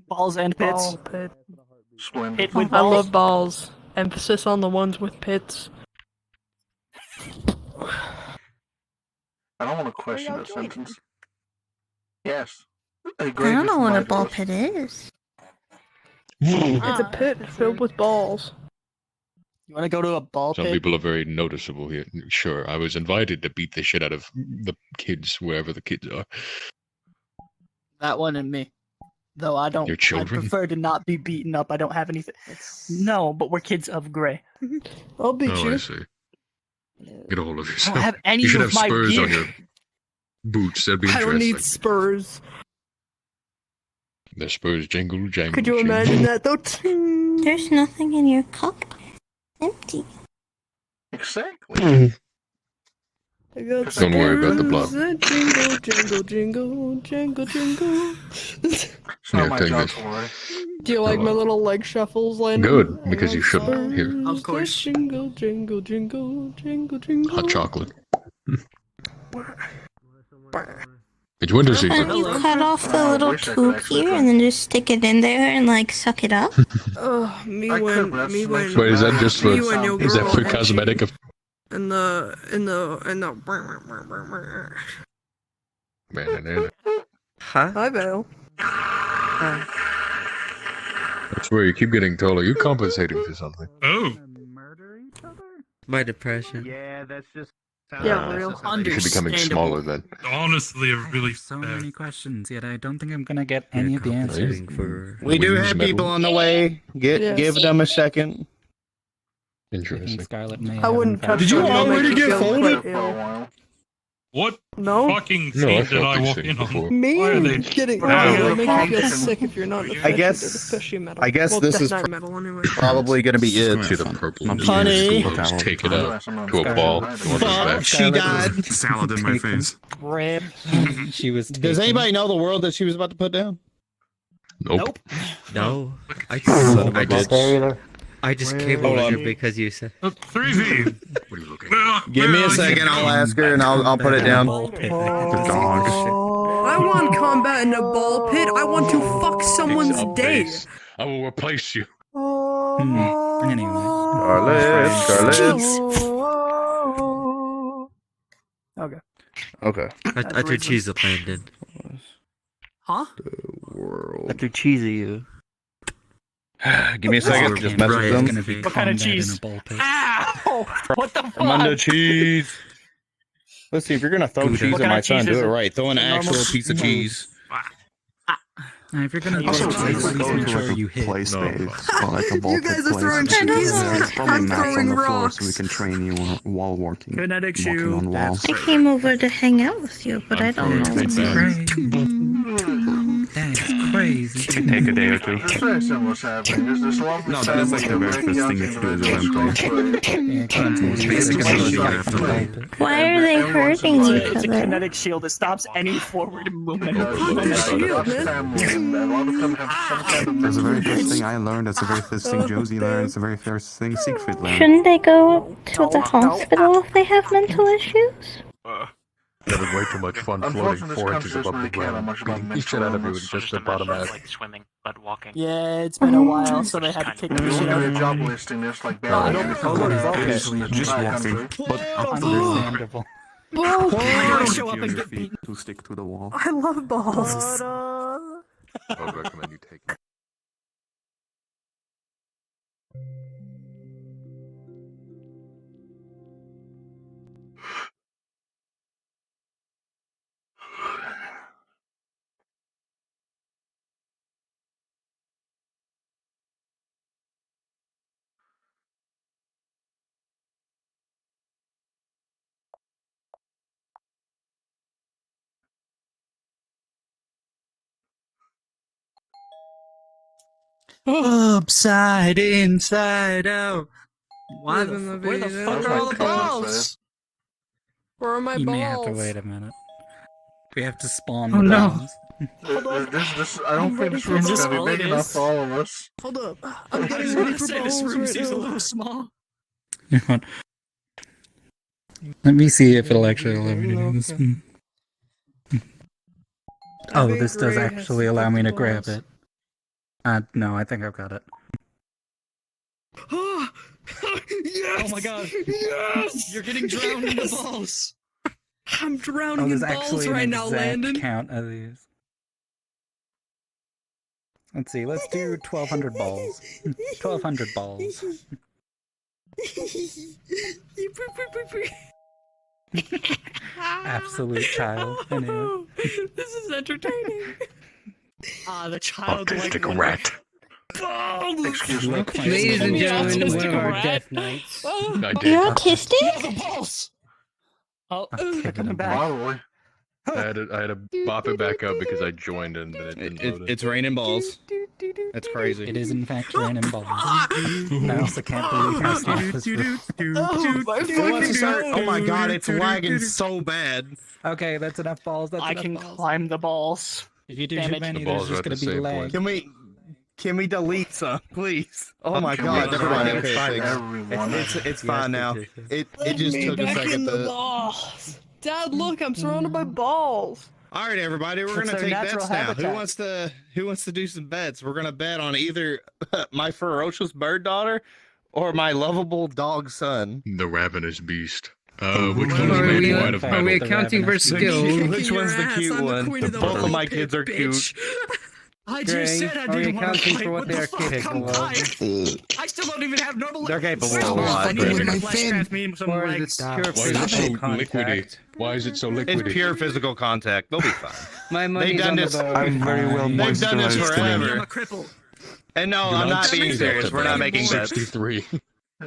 Balls and pits. Ball pit. Splendid. Pit with I balls. love balls. Emphasis on the ones with pits. I don't want to question that sentence. Yes. I don't know what a ball pit is. It's a pit filled with balls. You want to go to a ball Some pit? people are very noticeable here. Sure, I was invited to beat the shit out of the kids, wherever the kids are. That one and me. Though I don't. Your children? I prefer to not be beaten up. I don't have anything. No, but we're kids of gray. I'll beat Oh, you. I see. Get a hold of I yourself. don't have any You should of have my spurs gear. on your boots. That'd be I don't interesting. need spurs. The spurs jingle jangle. Could you jingle. imagine that though? There's nothing in your cup. Empty. Exactly. I got Don't worry about the blood. spurs that jingle, jingle, jingle, jingle, jingle. It's not Here, my take job this. to worry. Do you like my little leg shuffles, Landon? Good, because you shouldn't. Here, Spurs Of course. that Jingle, jingle, jingle, jingle, jingle. hot chocolate. It's winter Why season. don't you cut off the little tube here and then just stick it in there and like suck it up? Ugh, me I when, could, but me that's- when. Wait, is that just for? Me when your Is that girl for and cosmetic? in the. Man, Huh? Hi, Vale. I swear you keep getting taller. You're compensating for something. Oh. My depression. Yeah, that's just. Yeah, that's real. just how they- You're becoming smaller then. Honestly, really. So many questions, yet I don't think I'm gonna get any of the answers. answers. For We do Wings have metal. people on the way. Yes. Give them a second. Interesting. Scarlet may I wouldn't touch Did you them, they'll already make you get feel folded? quite ill. What No? fucking No, scene I've did felt I these walk things in on? before. Me Why are they- getting Wow. it'll make you feel Pumpkin. sick if you're not a I guess- the fishy metal. I guess well, this Death is Knight metal anyway. Probably gonna be it. See the purple. Honey. Just take it out to a ball. and order it Fuck, back. she died. Salad in my face. Rip. she was. Does anybody know the world that she was about to put down? Nope. No, I I just, did. I just came Hold over on. here because you said. 3v. What are you looking? Give me a second. I'll ask her and I'll put it down. I want combat in a ball pit. I want to fuck someone's Up day. base. I will replace you. Anyway. Okay. Okay. I threw cheese at Landon. Huh? I threw cheese at you. Give me a second. Just message them. Gonna be What kind of combat in cheese? a ball pit. Ow! What the fuck? Armando cheese. Let's see, if you're gonna throw Gouda. cheese What at kind my of son, cheese do is it it? right. Throw an Normal- actual piece of cheese. If you're gonna Also, play, it's please like make sure a you hit. play space or like a ball You guys pit are place. throwing cheese. There's probably I'm mats on throwing the floor rocks. so we can train you while walking. Kinetic walking shoe. on walls. I came over to hang out with you, but I don't know what's That's crazy. It can take a day or two. This very similar happening. There's this lovely No, that is like the very first thing you have to do as a vampire. Why are they hurting each It's a other? kinetic shield that stops any forward movement. That's the very first thing I learned. That's the very first thing Josie learned. It's the very first thing Siegfried learned. Shouldn't they go to the hospital if they have mental issues? That was way too much fun floating 4 inches above the ground, beating the shit out of you with just the bottom half. Like swimming, but walking. Yeah, it's been a while, so they had to kick the shit out of job listing this like Just walking. But Understandable. Balls! show up and get beaten to stick to the wall. I love balls. I would recommend you take it. Upside, inside out. Why Where the fuck are all the balls? Where are my You balls? may have to wait a minute. We have to spawn Oh, the no. balls. I don't think this room's gonna be big enough for all of us. Hold up. I'm getting ready for balls right now. small. Let me see if it'll actually allow me to do this. Oh, this does actually allow me to grab it. No, I think I've got it. Yes! Oh my god. Yes! You're getting drowned in the balls. I'm drowning Oh, in there's balls actually right an now, exact Landon. count of these. Let's see, let's do 1,200 balls. 1,200 balls. Absolute child. Anyway. This is entertaining. The child Autistic rat. balls. Excuse me. Ladies and gentlemen, Autistic one of our rat. death knights. I did. You're autistic? The balls. Oh, they're coming back. Probably. I had to bop it back up because I joined and then it didn't load it. It's raining balls. That's crazy. It is in fact raining balls. I also can't believe how small this room. Oh my god, it's lagging so bad. Okay, that's enough balls. That's I enough can balls. climb the balls. If you do Damn too it. many, The there's balls are just at gonna the be same lag. point. Can we delete some, please? Oh my god, never mind. It's fine now. It's fine now. It just took a second to. balls. Dad, look, I'm surrounded by balls. All right, everybody, we're It's gonna their take natural bets now. habitat. Who wants to do some bets? We're gonna bet on either my ferocious bird daughter or my lovable dog son. The ravenous beast. Which Are one is we- made wide of are we metal? accounting for skill? Which one's the cute one? Both of my kids are cute. I Gray, just said I are we didn't want to accounting fight. for what they are capable of? I still don't even have normal. They're capable First of of a all, lot. I need to My flashcraft me some Or is legs. it pure Why is it so physical liquidy? contact? Why is it so It's liquidy? pure physical contact. They'll be fine. My money's done on the this- boat. I'm very well They've done this moisturized I'm forever. a cripple. And no, I'm not being serious. We're not making bets. 63.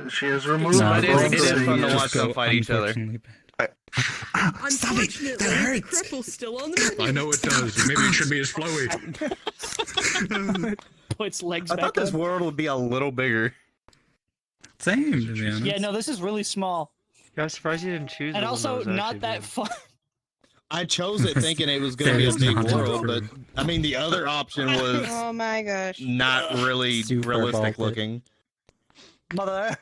She has removed No, my But balls. it is fun to Just watch them go fight each other. unfortunately bad. Unfortunately, the cripple's still on the I know it does. Maybe it should be as flowy. Puts legs I back thought this up. world would be a little bigger. Same, to be honest. Yeah, no, this is really small. I'm surprised you didn't choose. And the one also was not actually that big. fun. I chose it thinking it was going to That be a is big not world, but true. I mean the other option was Oh my gosh. not really Super realistic vaulted. looking. Mother,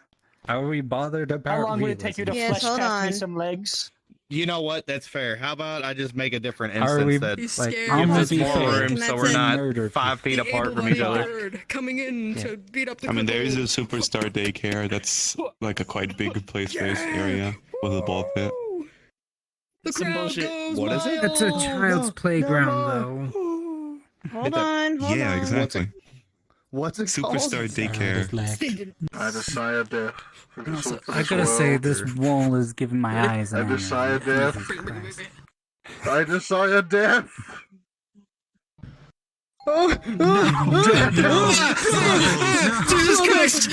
Are we bothered about How long would it take you to Yes, hold flashcraft me on. some legs? you know what? That's fair. How about I just make a different Are we instance that He's like scared. I'm gives gonna us be more fair. room so we're not 5 feet The apart from each able-bodied other? bird coming in to beat up the I mean, there is a cripple. superstar daycare that's like a quite big play space area with a ball pit. The Some crowd bullshit. goes What is it? wild. It's a child's playground, though. Hold on, hold Yeah, on. exactly. What's it called? Superstar daycare. I desire death. For this- for I this gotta say, world. this wall is giving my eyes I an desire angle. death. Jesus Christ. I desire death. Jesus Christ!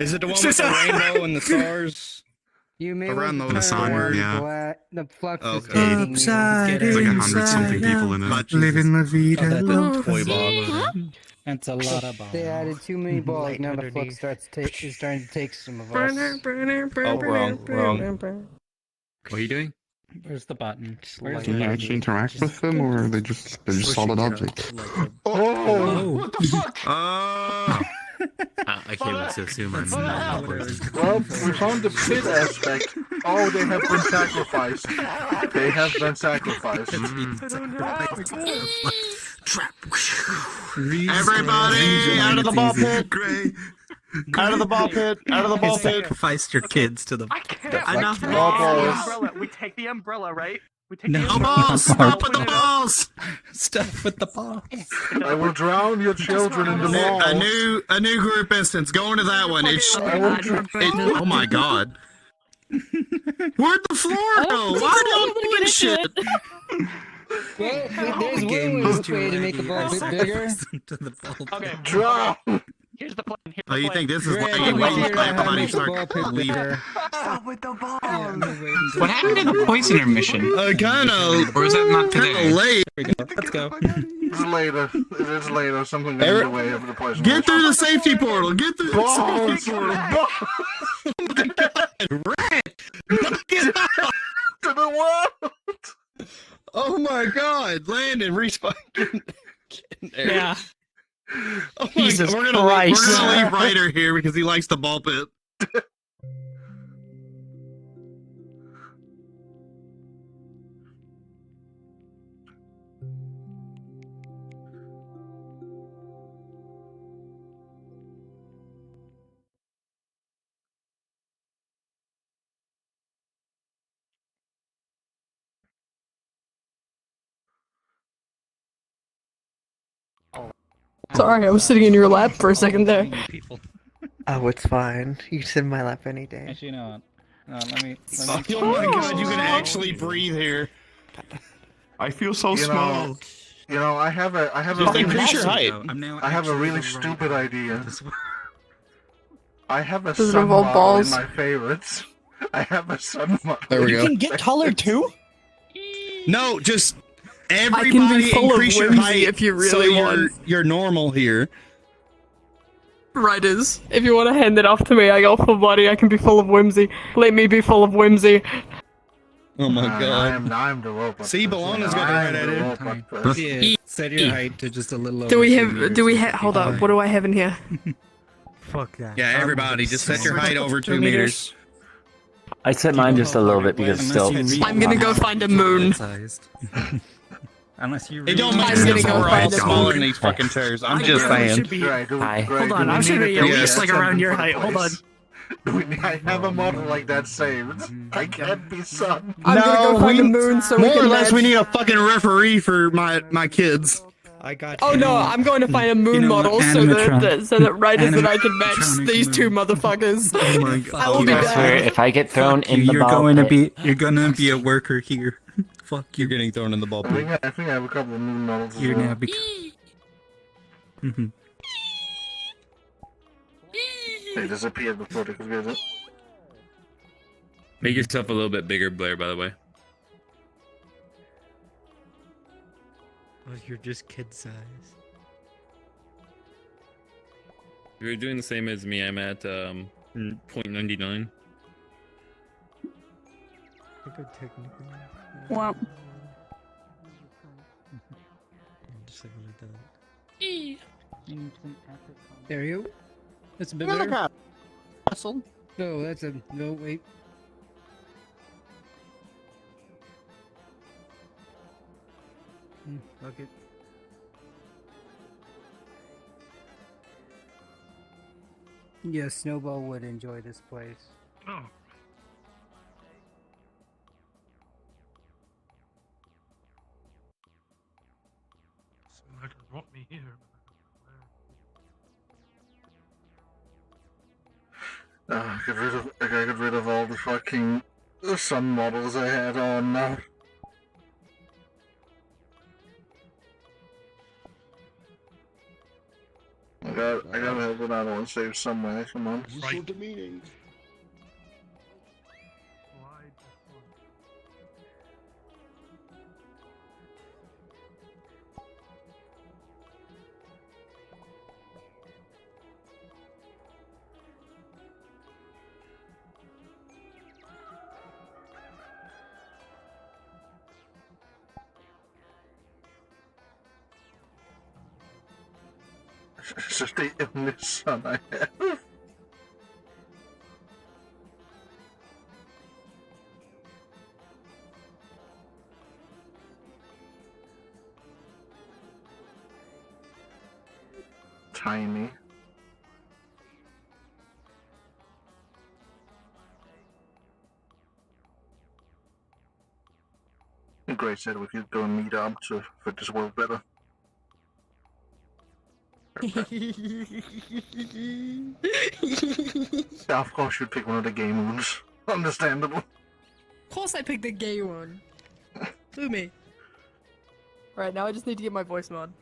Is it the one with the rainbow and the stars? You may around want the sun, yeah. The flux is Okay. taking you. Upside There's like 100-something people in it. Living la vida loca. Toy box. That's a lot of balls. They added too many balls. Now the flux is starting to take some of us. Oh, wrong. What are you doing? Where's the button? Where's Can the you button? actually interact with them, or are they're just solid objects? Oh! What the fuck? I came in to assume I'm not poisoned. Well, we found the pit aspect. Oh, they have been sacrificed. They have been sacrificed. Trap. Everybody out of the ball pit! Out of the ball pit! Out of the ball pit! Sacrificed your kids to the. Enough. Umbrella. We take the umbrella, right? We take the No umbrella. Stop with the balls! Stuff with the balls. I will drown your children in the mall. A new group instance. Go into that one. Oh my god. Where'd the floor go? Why don't you do shit? Well, there's one way to make the ball a bit bigger. Okay. Drop! Here's the plan. Oh, you think this is like everybody start leaving? Stop with the balls. What happened to the poisoner mission? Kinda. Or is that not today? Late. Let's go. It's later. It is later. Something got in the way of the poison. Get through the safety portal. Get through the Balls! safety portal. Rat! Get out To the world! Oh my god. Landon, respawn. Get in there. Yeah. Oh my Jesus God. We're Christ. gonna leave Ryder here because he likes the ball pit. Sorry, I was sitting in your lap for a second there. Oh, it's fine. You sit in my lap any day. Actually, you know what? Let me. Oh my god, you can actually breathe here. I feel so You small. know, you know, I have a Just increase your height. I have a really stupid idea. I have a Does it sun involve model balls? in my favorites. I have a sun model. There we You go. can get taller too? No, just I can be everybody full of increase your whimsy height if you really so want. you're normal here. Riders, if you want to hand it off to me, I got full body, I can be full of whimsy. Let me be full of whimsy. Oh my god. I'm the robot. See, Bologna's got the right idea. Yeah, set your height to just a little over. Do we 2 have, meters. hold up, what do I have in here? Fuck that. Yeah, everybody, just set your height over 2 meters. I set mine just a little bit because still. I'm gonna go find a moon. Unless you. It don't I'm make gonna sense go we're all find a smaller moon. than these fucking chairs. I'm just saying. Hold on, I'm gonna be at least like around your height. Hold on. I have a model like that saved. I can't be sun. I'm gonna go find a moon so we more can or less match. we need a fucking referee for my kids. I got. Oh no, I'm going to find a moon know what? model Animatron. so that Riders and I can match Animatronic these two moon. motherfuckers. Oh my god. I will be I swear, back. if I get thrown in the You're ball going to pit, be. You're gonna be a worker here. Fuck you. You're getting thrown in the ball I pit. think I have a couple of moon models. as You're well. now They disappeared before they could get it. Make yourself a little bit bigger, Blair, by the way. Oh, you're just kid size. If you're doing the same as me, I'm at 0.99. Wow. There you go. That's a bit better. No, that's a no. Wait. Fuck it. Yeah, Snowball would enjoy this place. Oh. Somebody brought me here. I got rid of all the fucking sun models I had on now. gotta have another one saved somewhere. Come on. Right. It's just the illness son I have. Tiny. Great said we could go and meet up to fit this world better. Yeah, of course you'd pick one of the gay ones. Understandable. Of course I picked the gay one. Who me? Right, now I just need to get my voice mod.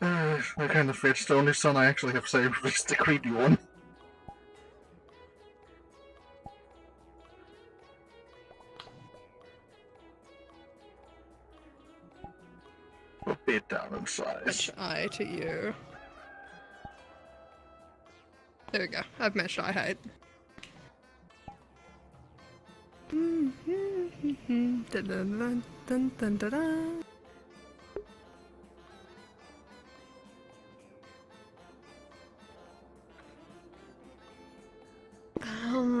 That kind of fits. The only son I actually have saved is the creepy one. A bit down in size. Match eye to you. There we go. I've matched eye height. Dun, dun, dun, dun, dun, dun, dun.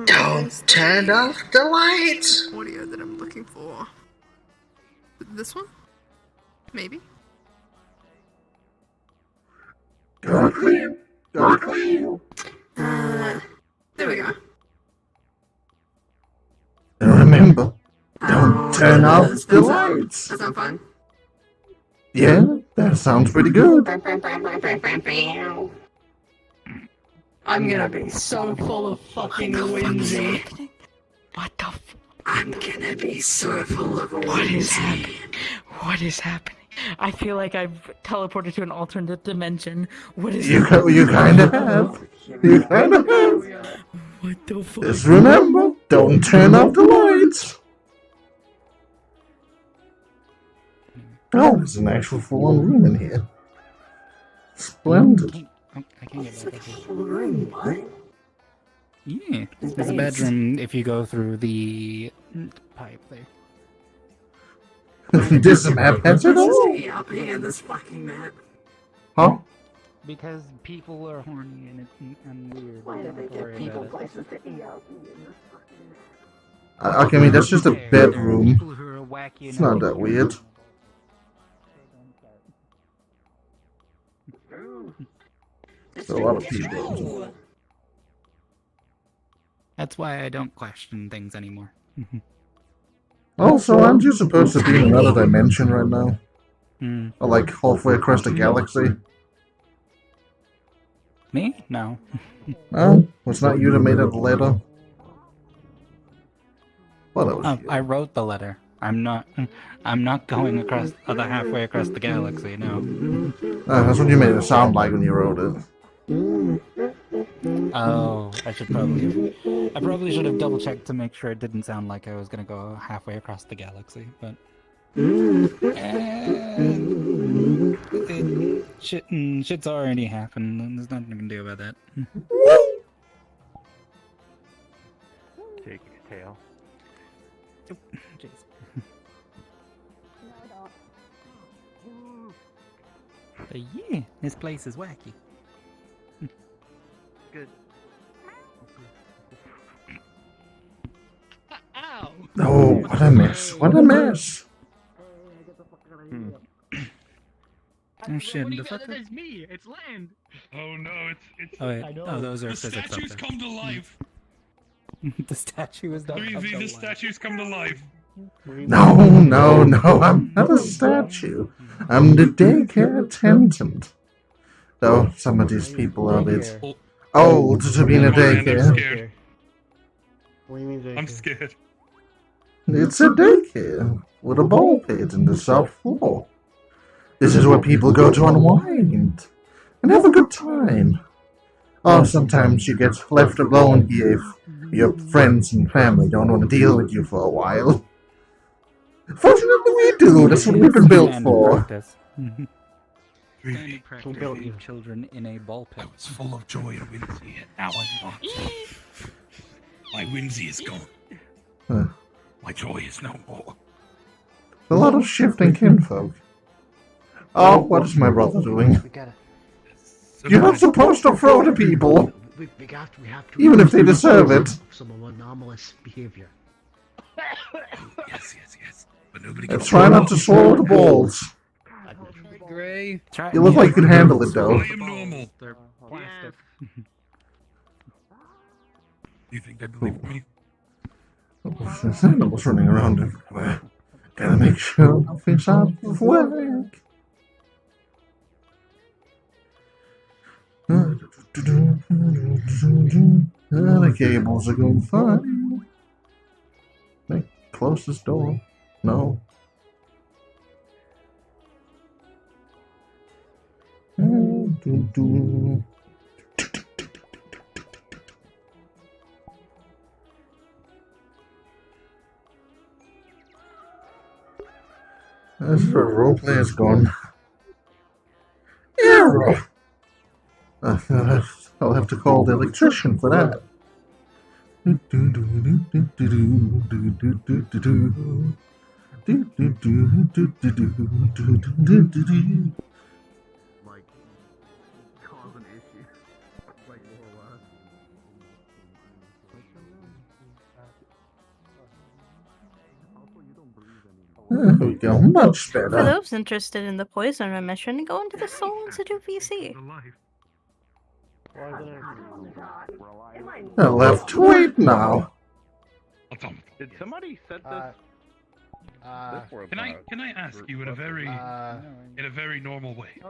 Don't turn off the lights! Audio that I'm looking for. This one? Maybe? There we go. Remember, don't turn off the lights. That sound fun? Yeah, that sounds pretty good. I'm gonna be so full of fucking whimsy. What the f- I'm gonna be so full of What is happening? What is happening? I feel like I've teleported to an alternate dimension. What is You kind of have. You kind of have. What the fuck? Just remember, don't turn off the lights. Oh, there's an actual full-on room in here. Splendid. I can't get back up. Yeah, there's a bedroom if you go through the pipe there. This map has it all. Up here, this fucking map. Huh? Because people are horny and weird. Why do they get people places to eat out in this fucking map? Okay, I mean, that's just a bedroom. People who are wacky It's not that weird. There's a lot of people. That's why I don't question things anymore. Also, aren't you supposed to be in another dimension right now? Or like halfway across the galaxy? Me? No. Oh, was not you that made that letter? Well, that was I wrote the letter. I'm not going across other halfway across the galaxy. No. That's what you made it sound like when you wrote it. Oh, I probably should have double checked to make sure it didn't sound like I was gonna go halfway across the galaxy, but shit's already happened, and there's nothing I can do about that. Take his tail. Jeez. But yeah, this place is wacky. Good. Ow! Oh, what a mess! What a mess! Oh shit! What do The you fuck? It's me. It's land. Oh no, it's. Oh wait. Oh, those are The physics. statues come to life. The statue is not. The statues come to life. No, I'm not a statue. I'm the daycare attendant. Though some of these people are a bit old to be in a daycare. I'm scared. I'm scared. It's a daycare with a ball pit and a soft floor. This is where people go to unwind and have a good time. Oh, sometimes you get left alone here if your friends and family don't want to deal with you for a while. Fortunately, we do. That's what we've been built for. Who built you children in a ball pit? I was full of joy and whimsy, and now I'm not. My whimsy is gone. My joy is no more. A lot of shifting kinfolk. Oh, what is my brother doing? You're not supposed to throw to people, We have to even if they deserve it. Some anomalous behavior. Yes. But nobody And try not to swallow the balls. Gray. You look like you can handle it, though. I am normal. They're plastic. You think they believe me? There's animals running around everywhere. Gotta make sure nothing's out of whack. The cables are going fine. Hey, close this door. No. That's where roleplay is gone. Error! I'll have to call the electrician for that. Like, cause an issue. Like, There we go, much For better. those interested in the poison remission, go into the Soul Institute VC. I left to wait now. Did somebody set this? Can I ask you in a very normal way?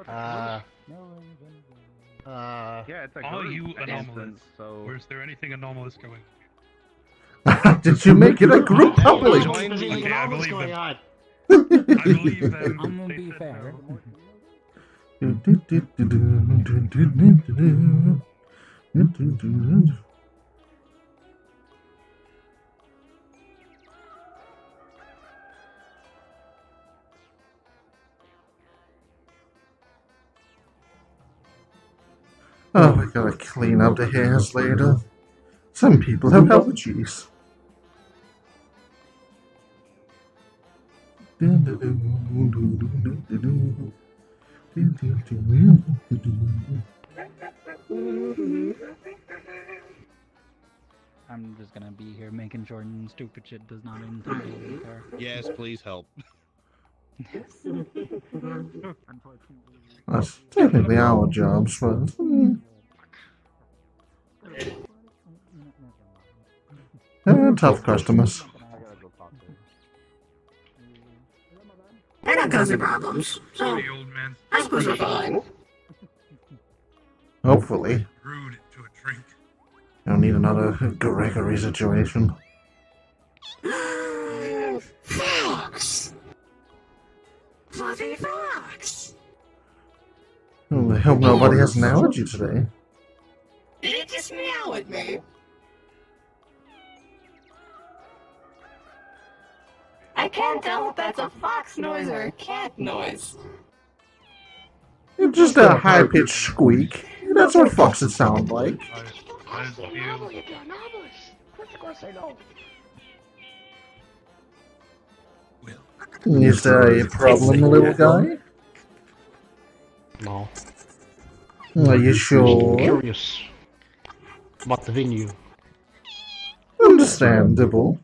Yeah, it's a Are group you anomalous? instance, so Or is there anything anomalous going on? Did you make it a group public? Okay, I believe them. I believe them. I'm gonna be fair. Oh, we gotta clean up the hairs later. Some people have allergies. I'm just gonna be here making sure stupid shit does not entirely occur. Yes, please help. That's technically our jobs, but... tough customers. They're not causing problems, so I suppose we're fine. Hopefully. Rude to a drink. Don't need another Gregory situation. Fox! Fluffy Fox! Oh, I hope nobody has an allergy today. Did it just meow at me? I can't tell if that's a fox noise or a cat noise. It's just a high-pitched squeak. That's what foxes sound like. Is there a problem, little guy? No. Are you sure? Curious about the venue. Understandable.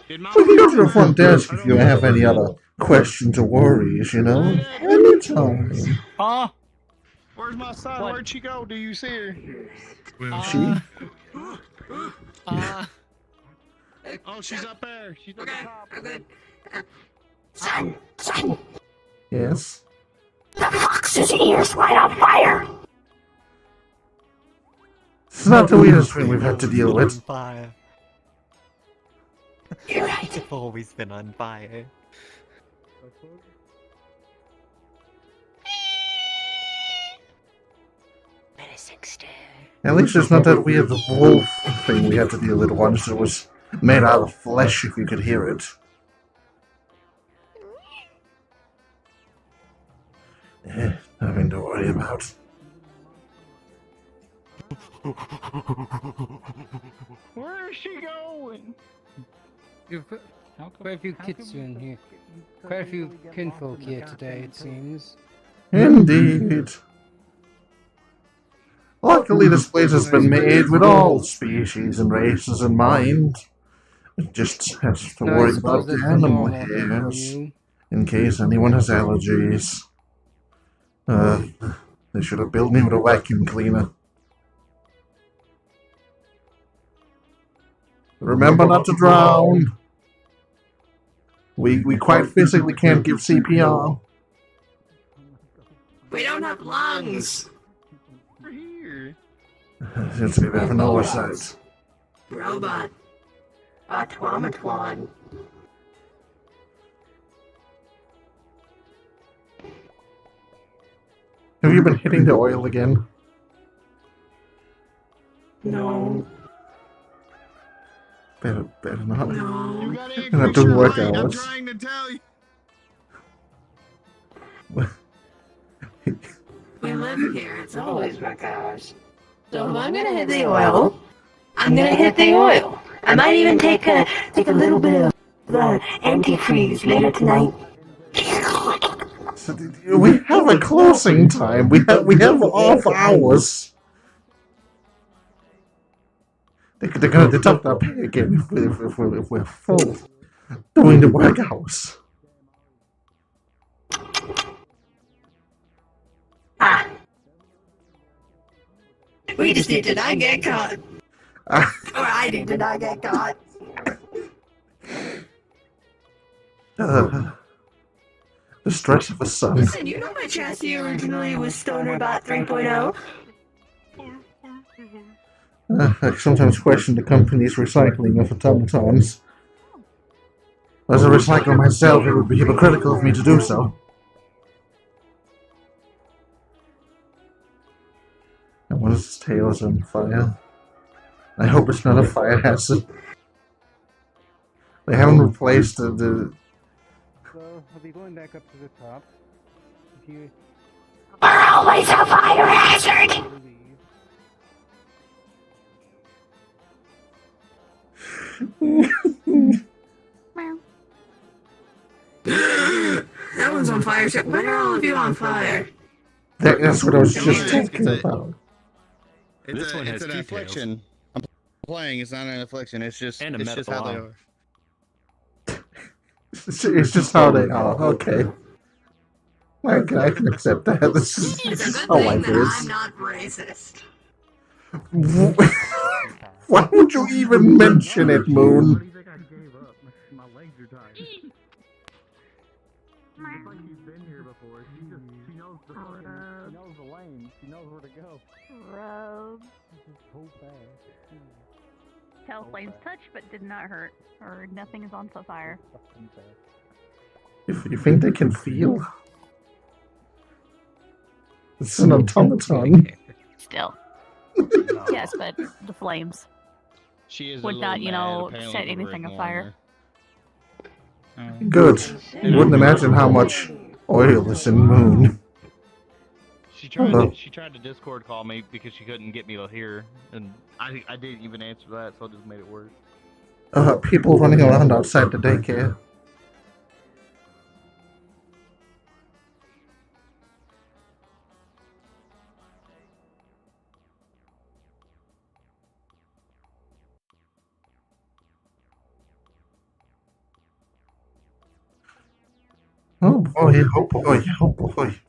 We can go to the front desk if you have any other questions or worries, you know? Anytime. Huh? Where's my son? Where'd she go? Do you see her? She? Oh, she's up there. She's at the top. Son! Yes? The fox's ears light on fire! It's not the weirdest thing we've had to deal with. You're right. I've always been on fire. At least it's not that weird wolf thing we had to deal with once. It was made out of flesh if you could hear it. Nothing to worry about. Where is she going? Quite a few kids in here. Quite a few kinfolk here today, it seems. Indeed. Luckily, this place has been made with all species and races in mind. It just has to worry about the animal hairs in case anyone has allergies. They should have built me with a vacuum cleaner. Remember not to drown. We quite physically can't give CPR. We don't have lungs. We're here. Seems to be a bit of an oversight. Robot. Automaton. Have you been hitting the oil again? No. Better not. No. You gotta That increase didn't your work light. I'm out. trying to tell you. We live here. It's always work hours. So if I'm gonna hit the oil, I'm gonna hit the oil. I might even take a little bit of antifreeze later tonight. So, we have a closing time. We have off hours. They're gonna deduct our pay again if we're full doing the work hours. We just need to not get caught. Or I need to not get caught. The stress of a son. Listen, you know my chassis originally was StonerBot 3.0? I sometimes question the company's recycling of automatons. As a recycler myself, it would be hypocritical of me to do so. And what is this tail's on fire? I hope it's not a fire hazard. They haven't replaced the So, I'll be going back up to the top. If you... We're always a fire hazard! That one's on fire. So when are all of you on fire? That's what I was just talking about. It's an affliction. I'm playing. It's not an affliction. It's just how they are. It's just how they are. Okay. I can accept that. This is how life is. I'm not racist. Why would you even mention it, Moon? My legs are tired. It's like she's been here before. She knows the fucking, she knows the lane. She knows where to go. Rub. Tell flames touch, but did not hurt, or nothing is on fire. If you think they can feel, it's an automaton. Still. Yes, but the flames She is would not, set anything afire. Good. You wouldn't imagine how much oil is in Moon. She tried to Discord call me because she couldn't get me to hear, and I didn't even answer that, so it just made it worse. People running around outside the daycare. Oh boy, oh boy, oh boy.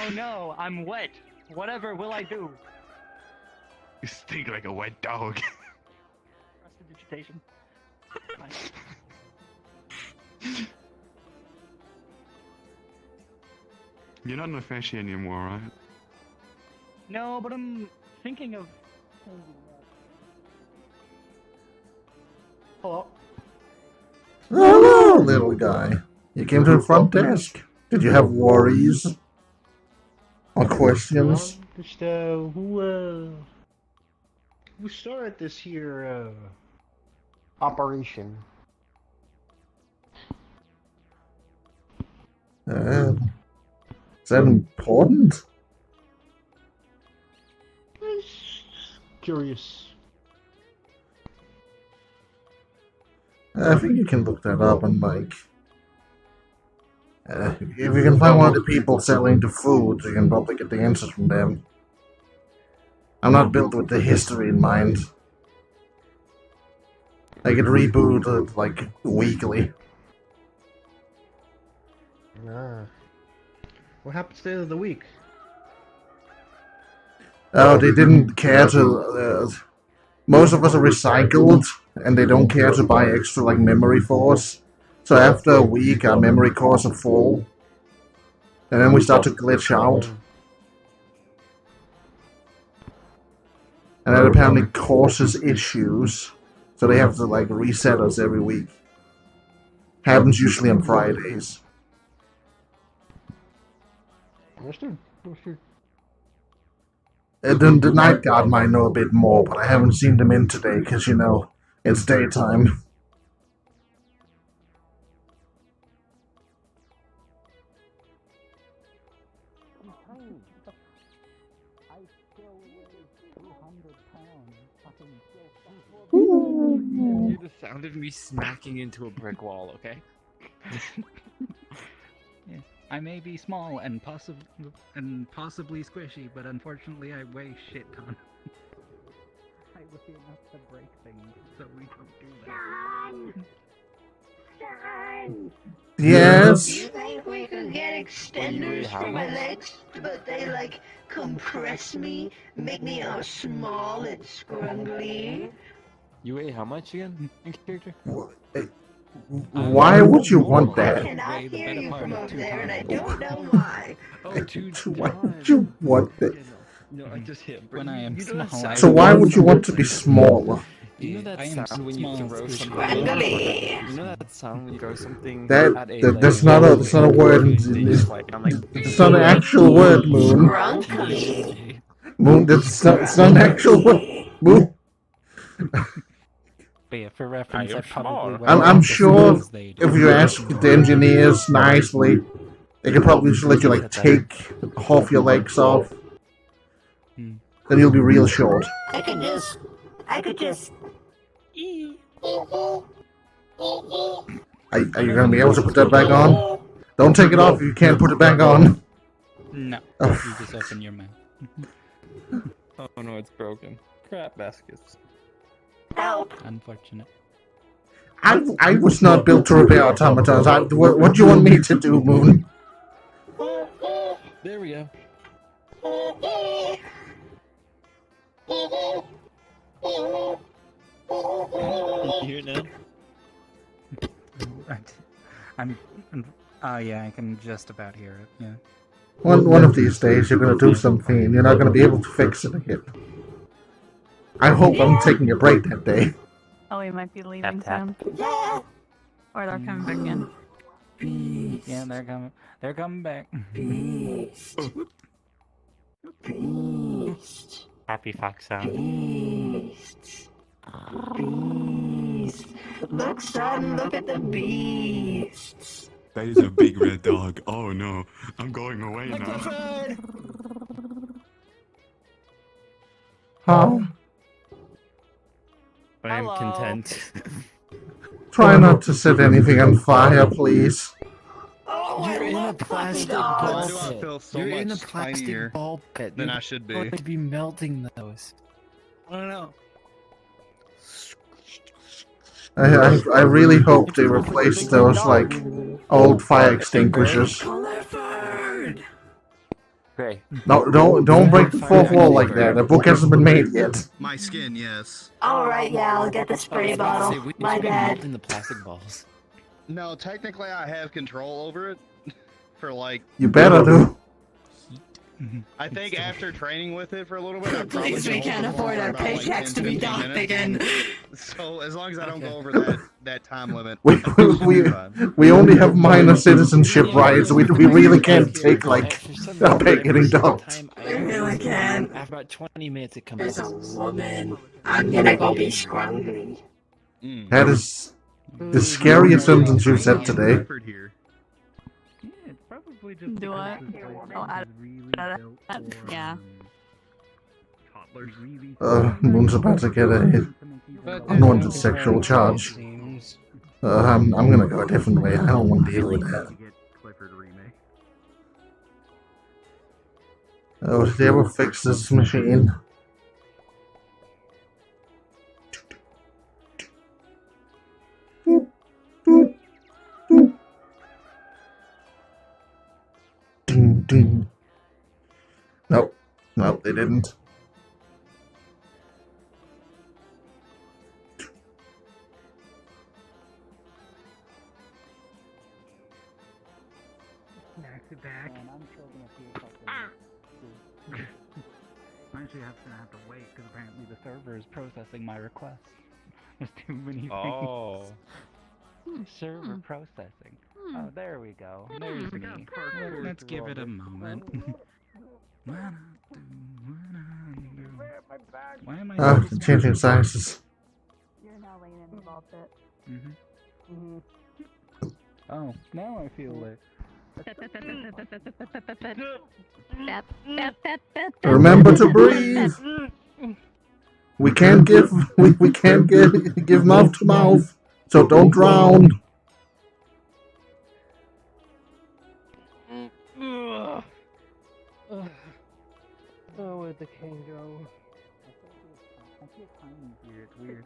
Oh no, I'm wet. Whatever will I do? You stink like a wet dog. Prestidigitation. You're not no fishy anymore, right? No, but I'm thinking of. Hello. Hello, little guy. You came to the front desk. Did you have worries or questions? Just who started this here operation? Is that important? Curious. I think you can look that up and like, if you can find one of the people selling the food, you can probably get the answers from them. I'm not built with the history in mind. I get rebooted like weekly. What happens to the end of the week? Oh, they didn't care to. Most of us are recycled, and they don't care to buy extra like memory cores. So after a week, our memory cores are full, and then we start to glitch out. And that apparently causes issues, so they have to like reset us every week. Happens usually on Fridays. Understood. The night guard might know a bit more, but I haven't seen them in today because, you know, it's daytime. You hear the sound of me smacking into a brick wall, okay? Yeah. I may be small and possibly squishy, but unfortunately I weigh shit ton. I weigh enough to break things, so we don't do that. Yes. Do you think we could get extenders for my legs, but they like compress me, make me all small and scrungly? You weigh how much again, in character? Why would you want I that? cannot hear you from up there, and I don't know why. Why would you want that? No, I just hit. When I am small. So why would you want to be smaller? You know that sound when you throw something? Scrungly. You know that sound when you throw something That's not a word. It's not an actual word, Moon. Scrunkly. Moon, it's not an actual word. Moon. But yeah, for reference, I probably I'm sure if you ask the engineers nicely, they can probably just let you like take half your legs off. Then you'll be real short. I could just. Are you gonna be able to put that back on? Don't take it off if you can't put it back on. No, Oh. you just open your mouth. Oh no, it's broken. Crap baskets. Help! Unfortunate. I was not built to repair automatons. What do you want me to do, Moon? There we go. Can you hear it now? Yeah, I can just about hear it, yeah. One of these days you're gonna do something and you're not gonna be able to fix it again. I hope I'm taking a break that day. Oh, we might be leaving soon. Or they're coming back in. Beast. Yeah, they're coming back. Beast. Beast. Happy fox sound. Beast. Beast. Look, son, look at the beasts. That is a big red dog. Oh no, I'm going away now. Huh? I am content. Try not to set anything on fire, please. You're in a plastic ball pit. You're in a plastic ball pit than I should be. You're going to be melting those. I don't know. I really hope they replace those like old fire extinguishers. Gray. No, don't break the fourth wall like that. The book hasn't been made yet. My skin, yes. Alright, yeah, I'll get the spray bottle. My bad. In the plastic balls. No, technically I have control over it. For like... You better do. I think after training with it for a little bit, I probably Please, we can't afford our paychecks to be docked again. So as long as I don't go over that time limit, We only have minor citizenship rights. We really can't take like our pay getting docked. We really can. After about 20 minutes, it comes As a woman, I'm gonna go be scrumpy. That is the scariest sentence you've said today. Do I? Oh, yeah. Moon's about to get a unwanted sexual charge. I'm gonna go a different way. I don't want to deal with that. Oh, did they ever fix this machine? Ding, ding. Nope. Nope, they didn't. Back. I'm actually gonna have to wait because apparently the server is processing my request. There's too many things. Oh. Server processing. Oh, there we go. There's me. Let's give it a moment. Why am I changing sizes. You're now laying in the ball pit. Oh, now I feel it. Remember to breathe. We can't give give mouth to mouth, so don't drown. Oh, where'd the king go? I feel tiny here. It's weird.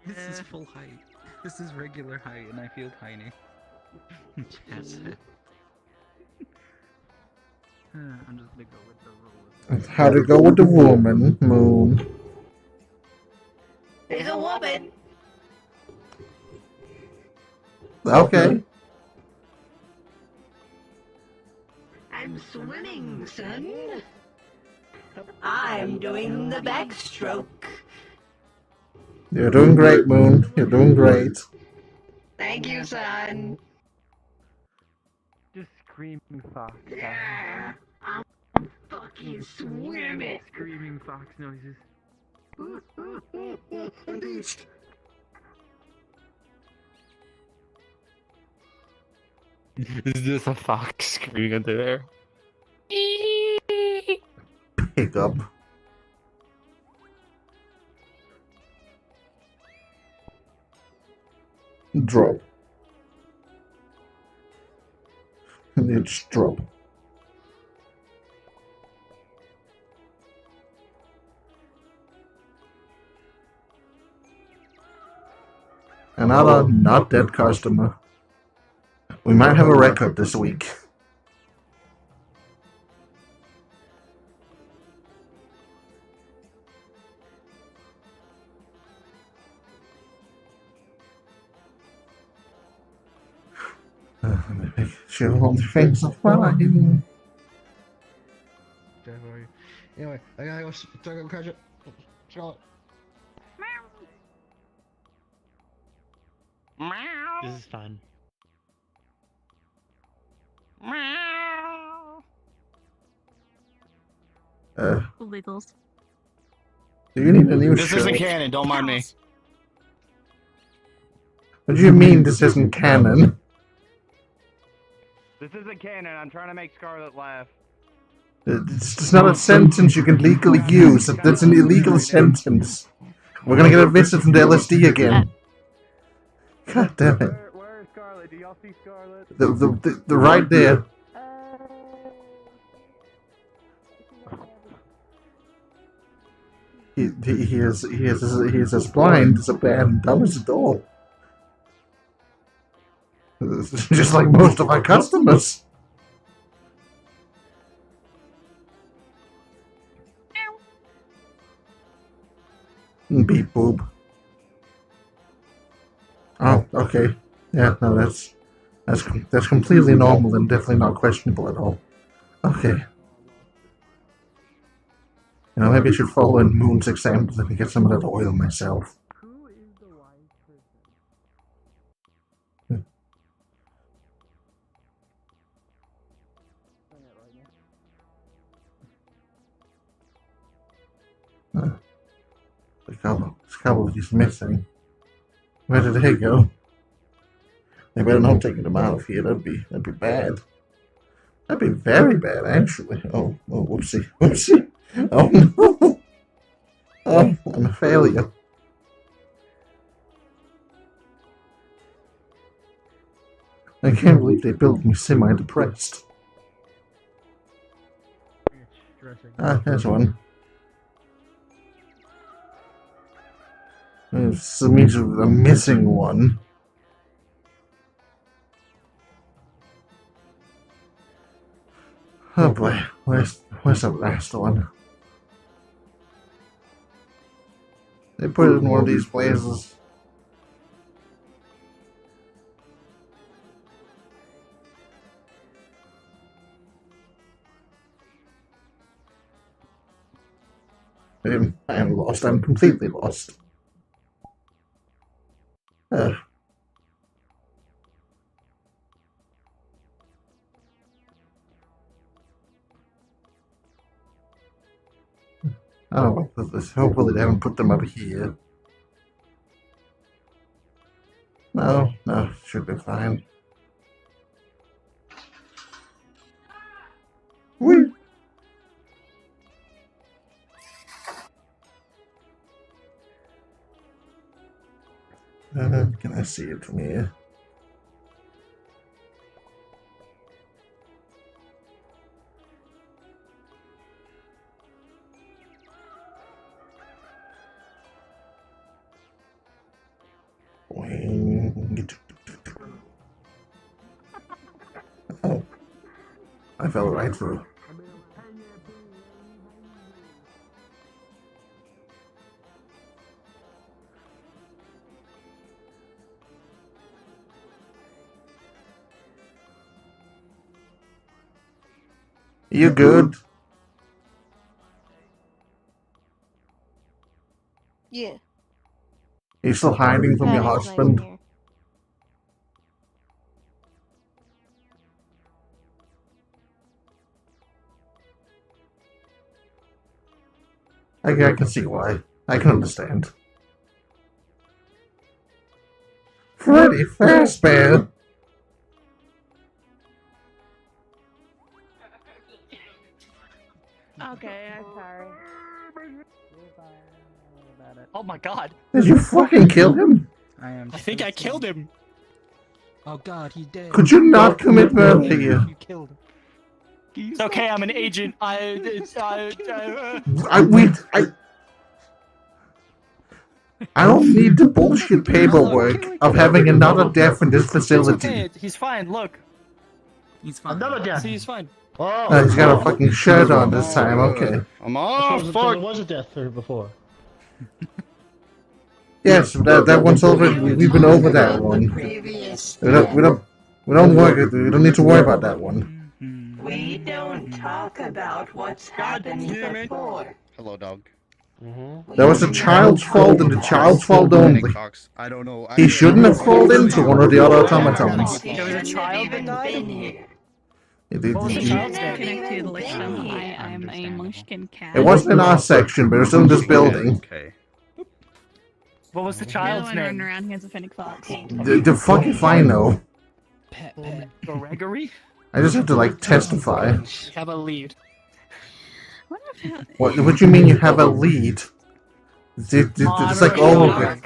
This is full height. This is regular height, and I feel tiny. Yes. I'm just gonna go with the rule. How to go with the woman, Moon. There's a woman. Okay. I'm swimming, son. I'm doing the backstroke. You're doing great, Moon. You're doing great. Thank you, son. Just screaming fox. Yeah, I'm fucking swimming. Screaming fox noises. Is this a fox screaming into there? Pick up. Drop. And it's drop. Another not dead customer. We might have a record this week. Make sure all the things are fine. Anyway, I gotta go check out Cratchit. Charlotte. This is fun. Illegals. Do you need a new This shirt? isn't canon, don't mind me. What do you mean this isn't canon? This isn't canon, I'm trying to make Scarlet laugh. It's not a sentence you can legally use. That's an illegal sentence. We're gonna get a visit from the LSD again. God damn it. Where is Scarlet? Do y'all see Scarlet? The right there. He is as blind as a bat and dumb as a doll. Just like most of our customers. Beep boop. Oh, okay. Yeah, no, that's completely normal and definitely not questionable at all. Okay. You know, maybe I should follow in Moon's example and get some of that oil myself. The couple is missing. Where did they go? They better not take them out of here. That'd be bad. That'd be very bad, actually. Oh, whoopsie. Oh no! Oh, I'm a failure. I can't believe they built me semi-depressed. Ah, there's one. This means a missing one. Oh boy, where's the last one? They put it in one of these places. I'm lost. I'm completely lost. Oh, hopefully they haven't put them up here. No, should be fine. Whee! Can I see it from here? Oh, I fell right through. You good? Yeah. Are you still hiding from your husband? I can see why. I can understand. Freddy Fazbear! Okay, I'm sorry. Oh my god. Did you fucking kill him? I think I killed him. Oh god, he's dead. Could you not commit murder here? You killed him. It's okay, I'm an agent. I don't need the bullshit paperwork of having another death in this facility. He's fine, look. He's fine. Another death. See, he's fine. Oh, He's got a fucking shirt on this time, okay. I'm off. There was a death there before. Yes, that one's over. We've been over that one. We don't need to worry about that one. We don't talk about what's happened before. Hello, dog. That was the child's fault and the child's fault only. I don't know. He shouldn't have fallen into one of the other automatons. There was a child that died? What was the child's name? Connect to the Lichen. I am a munchkin cat. It wasn't in our section, but it was still in this building. Okay. What was the child's Running name? around, he has a fennec fox. The fuck if I know. Gregory? I just have to, like, testify. Have a lead. What do you mean you have a lead? It's like all of it.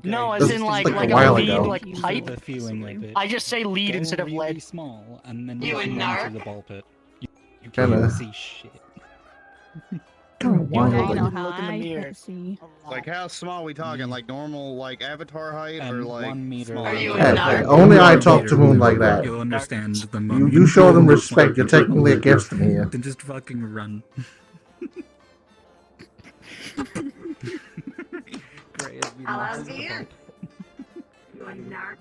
No, as in like a a while lead, ago. like pipe. The feeling of it. I just say lead Go instead of really lead. small, and then You a into narc? the ball pit. You Kinda. can't see shit. Kinda wild. I know Look how in the I mirror. can see. Like, how small we talking? Like normal, like avatar height, or like 1 meter. smaller? Hey, only I talk to Moon like that. You'll understand the moment. You show them respect. You're technically a guest in here. Then just fucking run. I'll ask again. You a narc?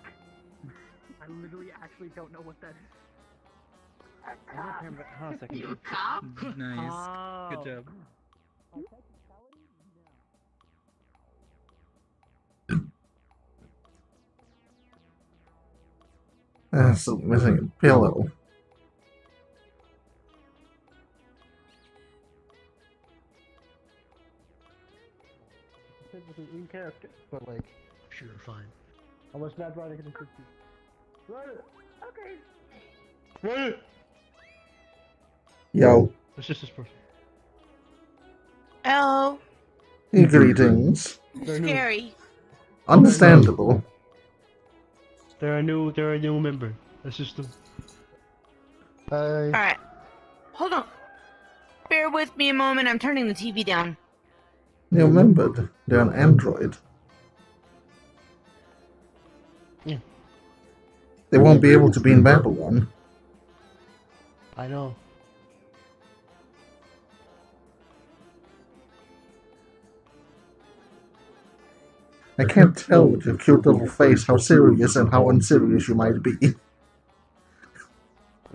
I literally actually don't know what that is. Hold on a second. You a cop? Nice. Good job. Still missing a pillow. In character, but like, sure, fine. How much Mad Rider can assist you? Run it! Okay. Run it! Yo. It's just this person. Hello. Greetings. Scary. Understandable. They're a new member. That's just them. Alright. Hold on. Bear with me a moment. I'm turning the TV down. You remembered, they're an android. Yeah. They won't be able to be in Babylon. I know. I can't tell with your cute little face how serious and how unserious you might be.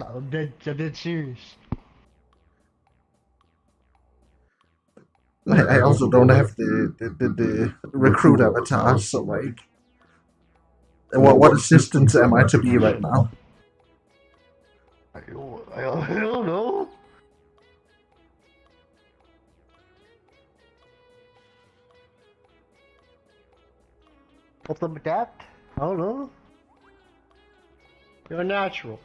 I'm dead serious. I also don't have the recruit avatar, so like, what assistance am I to be right now? I don't know. Let them adapt? I don't know. You're natural.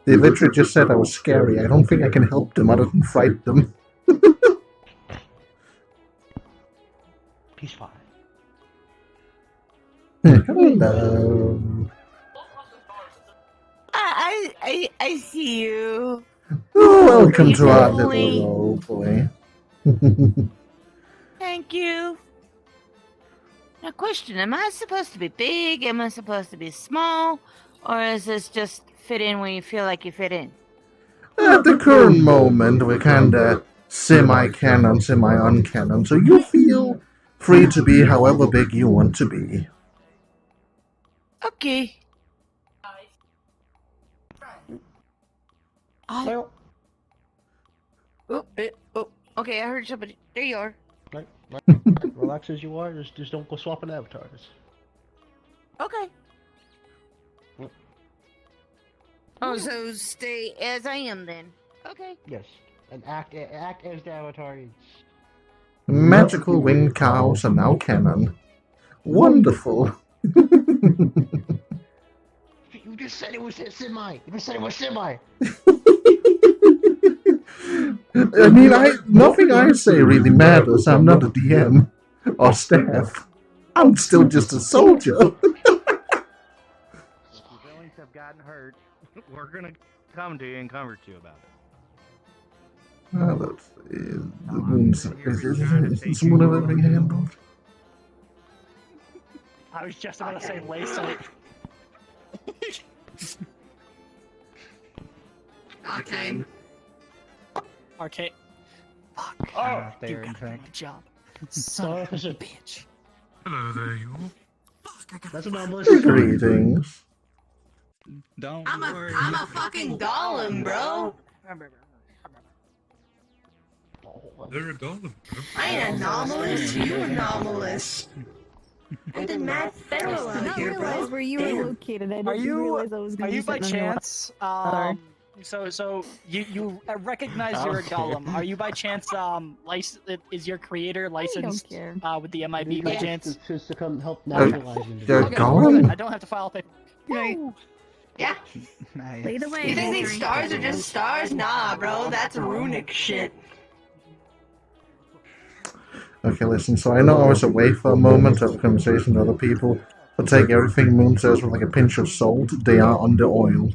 They literally just said I was scary. I don't think I can help them other than fright them. Peace fine. Hello. I see you. Oh, welcome to our little roleplay. Thank you. Now, question: am I supposed to be big? Am I supposed to be small? Or is this just fit in when you feel like you fit in? At the current moment, we're kinda semi-canon, semi-uncanon, so you feel free to be however big you want to be. Okay. Well. Okay, I heard somebody. There you are. Relax as you are, just don't go swapping avatars. Okay. Oh, so stay as I am then. Okay. Yes, and act as the avatar is. Magical winged cows are now canon. Wonderful. You just said it was semi. You just said it was semi. I mean, nothing I say really matters. I'm not a DM or staff. I'm still just a soldier. Your feelings have gotten hurt. We're gonna come to you and comfort you about it. Let's see. The wounds. Is someone ever being handled? I was just about to say lace up. Arcane. Arcane. Fuck. Oh, you there, in got a fact. good job. Son of a bitch. Hello there, you. That's an anomalous. Greetings. Don't worry. I'm a fucking golem, bro. They're a golem. I ain't anomalous, you anomalous. I did mad federal out here, bro. Where you were located, I didn't realize I was Are gonna you be by sitting on the chance? So you recognize you're a golem. Are you by chance is your creator licensed with the MIB by chance? Just to come help naturalize you. You're a Okay, golem? I don't have to file paper. Yeah. Nice. Lead the way. You think these stars are just stars? Nah, bro, that's runic shit. Okay, listen, so I know I was away for a moment of conversation with other people, but take everything Moon says with like a pinch of salt. They are under oil.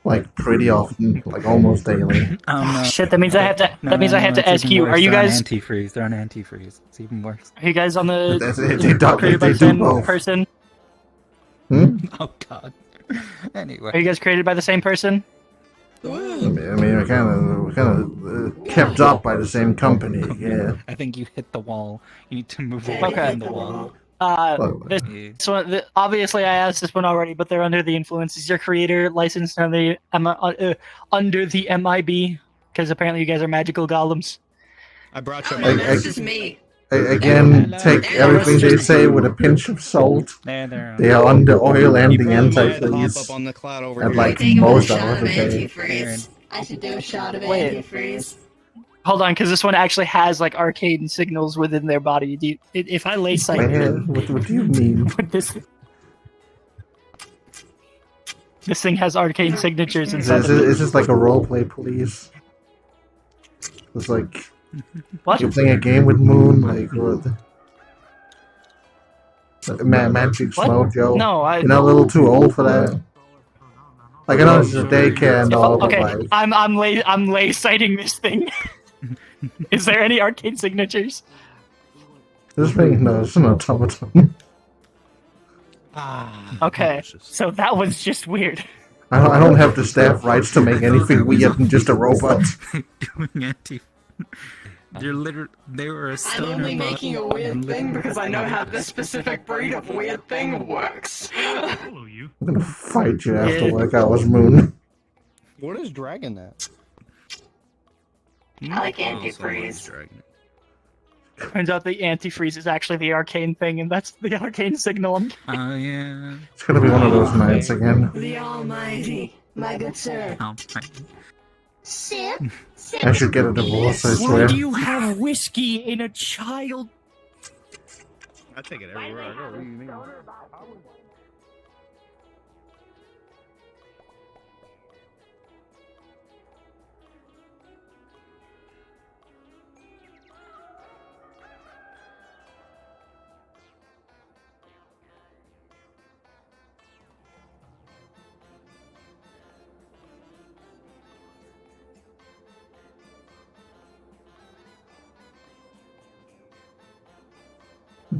Like, pretty often, like almost daily. Shit, that means I have to. That means I have to ask you. Are you guys? Antifreeze. They're on antifreeze. It's even worse. Are you guys on the? They do same both. person? Hmm? Oh God. Anyway. Are you guys created by the same person? we're kind of kept up by the same company. Yeah. I think you hit the wall. You need to move away from the wall. This one, obviously I asked this one already, but they're under the influence. Is your creator licensed under the MIB? Because apparently you guys are magical golems. I brought you. That's just me. Again, take everything they say with a pinch of salt. They are under oil and the antifreeze. And like most of the day. I should do a shot of antifreeze. Hold on, because this one actually has like arcane signals within their body. If I lay sight, What do you mean? This thing has arcane signatures inside. It's just like a roleplay, please. It's like what? You're playing a game with Moon, like what? Magic Smoke, Joe. No, you're not a little too old for that. Like I know it's a daycare and all, okay, but like, I'm lay sighting this thing. Is there any arcane signatures? this thing, no, it's an automaton. Okay, so that was just weird. I don't have the staff rights to make anything weird than just a robot. Doing anti. They were a stoner. I'm only making a weird thing because I know how this specific breed of weird thing works. I'm gonna fight you after work hours, Moon. What is dragging that? I like antifreeze. Turns out the antifreeze is actually the arcane thing, and that's the arcane signal. Oh yeah. It's gonna be one of those nights again. The Almighty, my good sir. Sip. I should get a divorce, I swear. Why do you have whiskey in a child? I take it everywhere I go. What do you mean?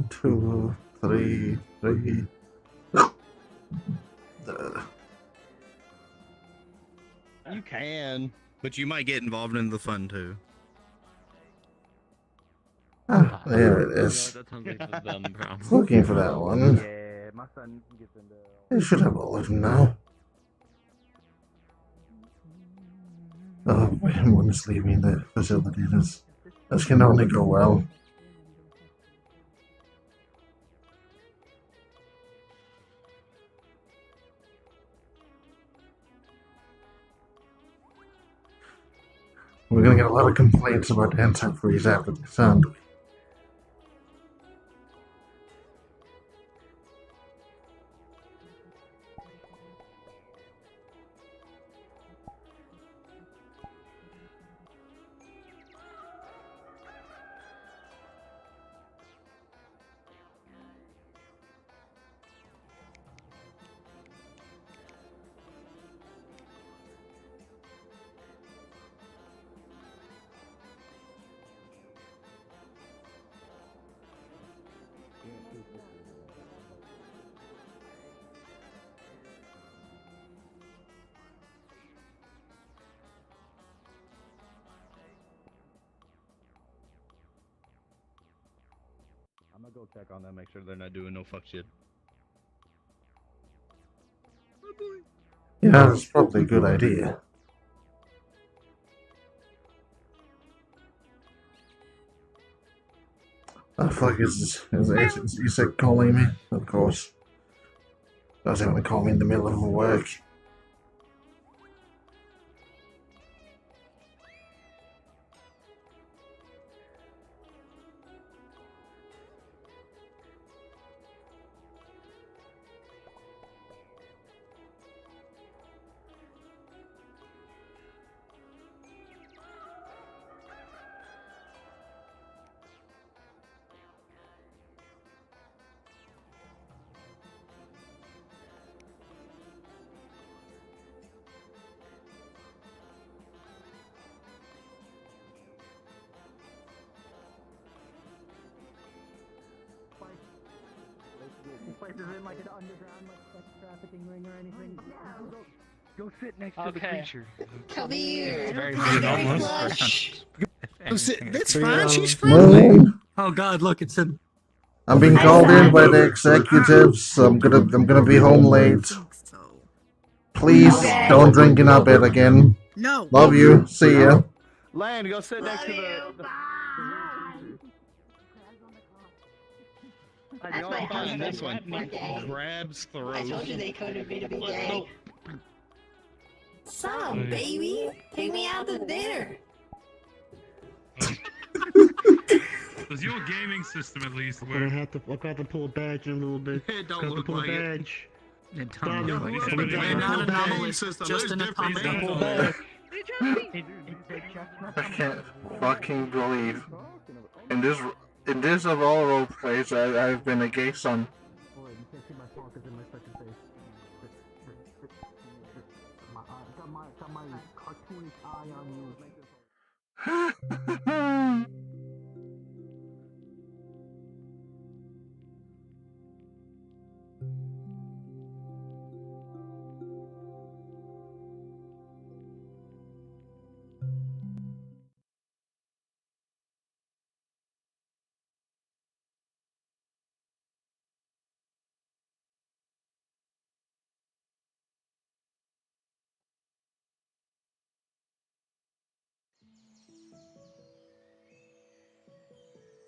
Two, three. You can, but you might get involved in the fun too. Ah, there it is. Looking for that one. Yeah, my son gets into. I should have all of them now. Oh, one is leaving the facility. This can only go well. We're gonna get a lot of complaints about antifreeze after this, aren't we? I'm gonna go check on them, make sure they're not doing no fuck shit. Yeah, that's probably a good idea. Oh fuck, is Isaac calling me? Of course. Doesn't want to call me in the middle of work. This place isn't like an underground like sex trafficking ring or anything. Go sit next to the creature. Come here. Very That's fine. She's friendly. Oh God, look, it's him. I'm being called in by the executives. I'm gonna be home late. Please don't drink in our bed again. No. Love you. See ya. Land, go sit next to the That's my husband. this one. Gay. Grabs throat. I told you they coded me to be gay. Some baby, take me out to dinner. Does your gaming system at least I'm work? gonna have to. I got to pull a badge in a little bit. It don't Got to look pull like a it. badge. And Tommy, Tommy, We're not an anomalous, just an atomic. I can't fucking believe in this of all role plays I've been a gay son.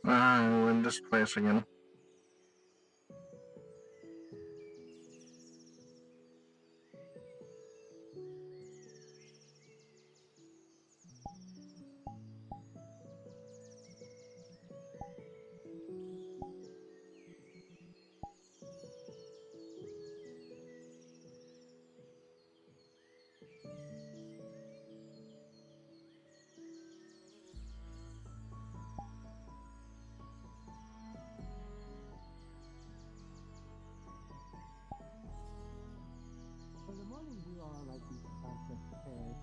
We're in this place again. In the morning we are like these concepts,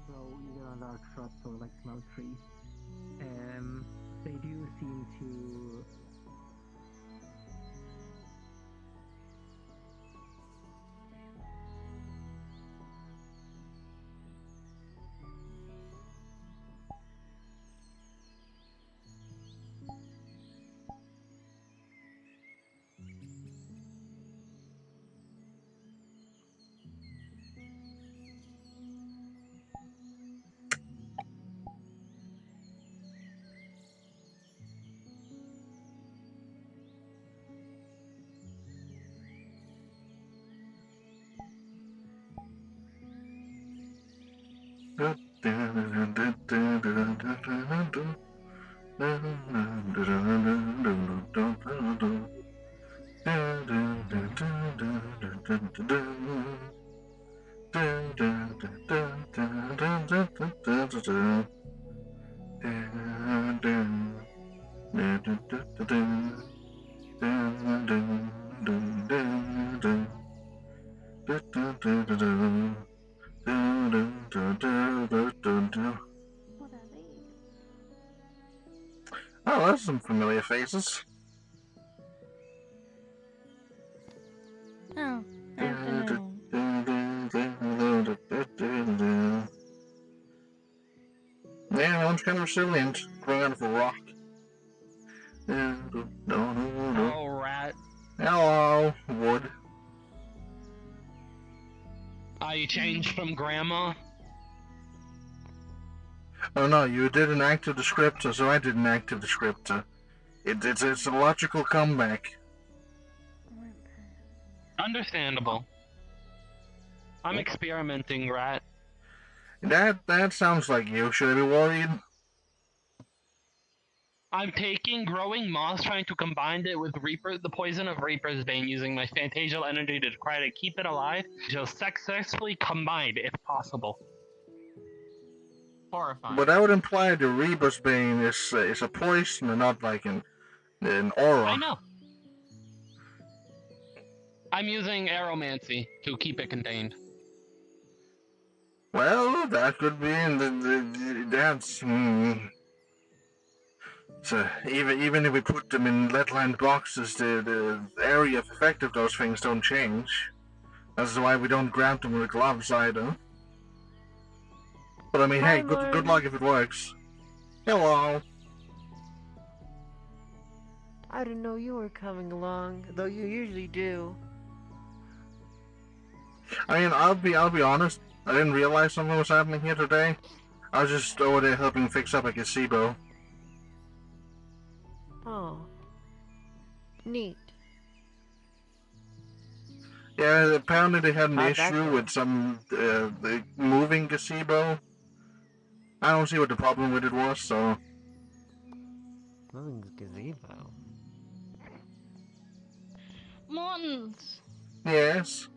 so you get on dark shots or like small trees. They do seem to Oh, there's some familiar faces. Oh, afternoon. Yeah, one's kind of resilient, growing out of a rock. Oh, rat. Hello, wood. You changed from grandma? Oh no, you did an active descriptor, so I did an active descriptor. It's a logical comeback. Understandable. I'm experimenting, rat. That sounds like you. Should I be worried? I'm taking growing moss, trying to combine it with the poison of Reaper's Bane, using my Fantasial energy to try to keep it alive. She'll successfully combine if possible. Horrifying. But that would imply the Reaper's Bane is a poison and not like an aura. I know. I'm using Aeromancy to keep it contained. Well, that could be that's. So even if we put them in lead-lined boxes, the area of effect of those things don't change. That's why we don't grab them with gloves either. But I mean, hey, good luck if it works. Hello. I didn't know you were coming along, though you usually do. I mean, I'll be honest. I didn't realize something was happening here today. I was just over there helping fix up a gazebo. Oh. Neat. Yeah, apparently they had an How'd that issue go? with some the moving gazebo. I don't see what the problem with it was, so. Moving gazebo. Mortons, Yes.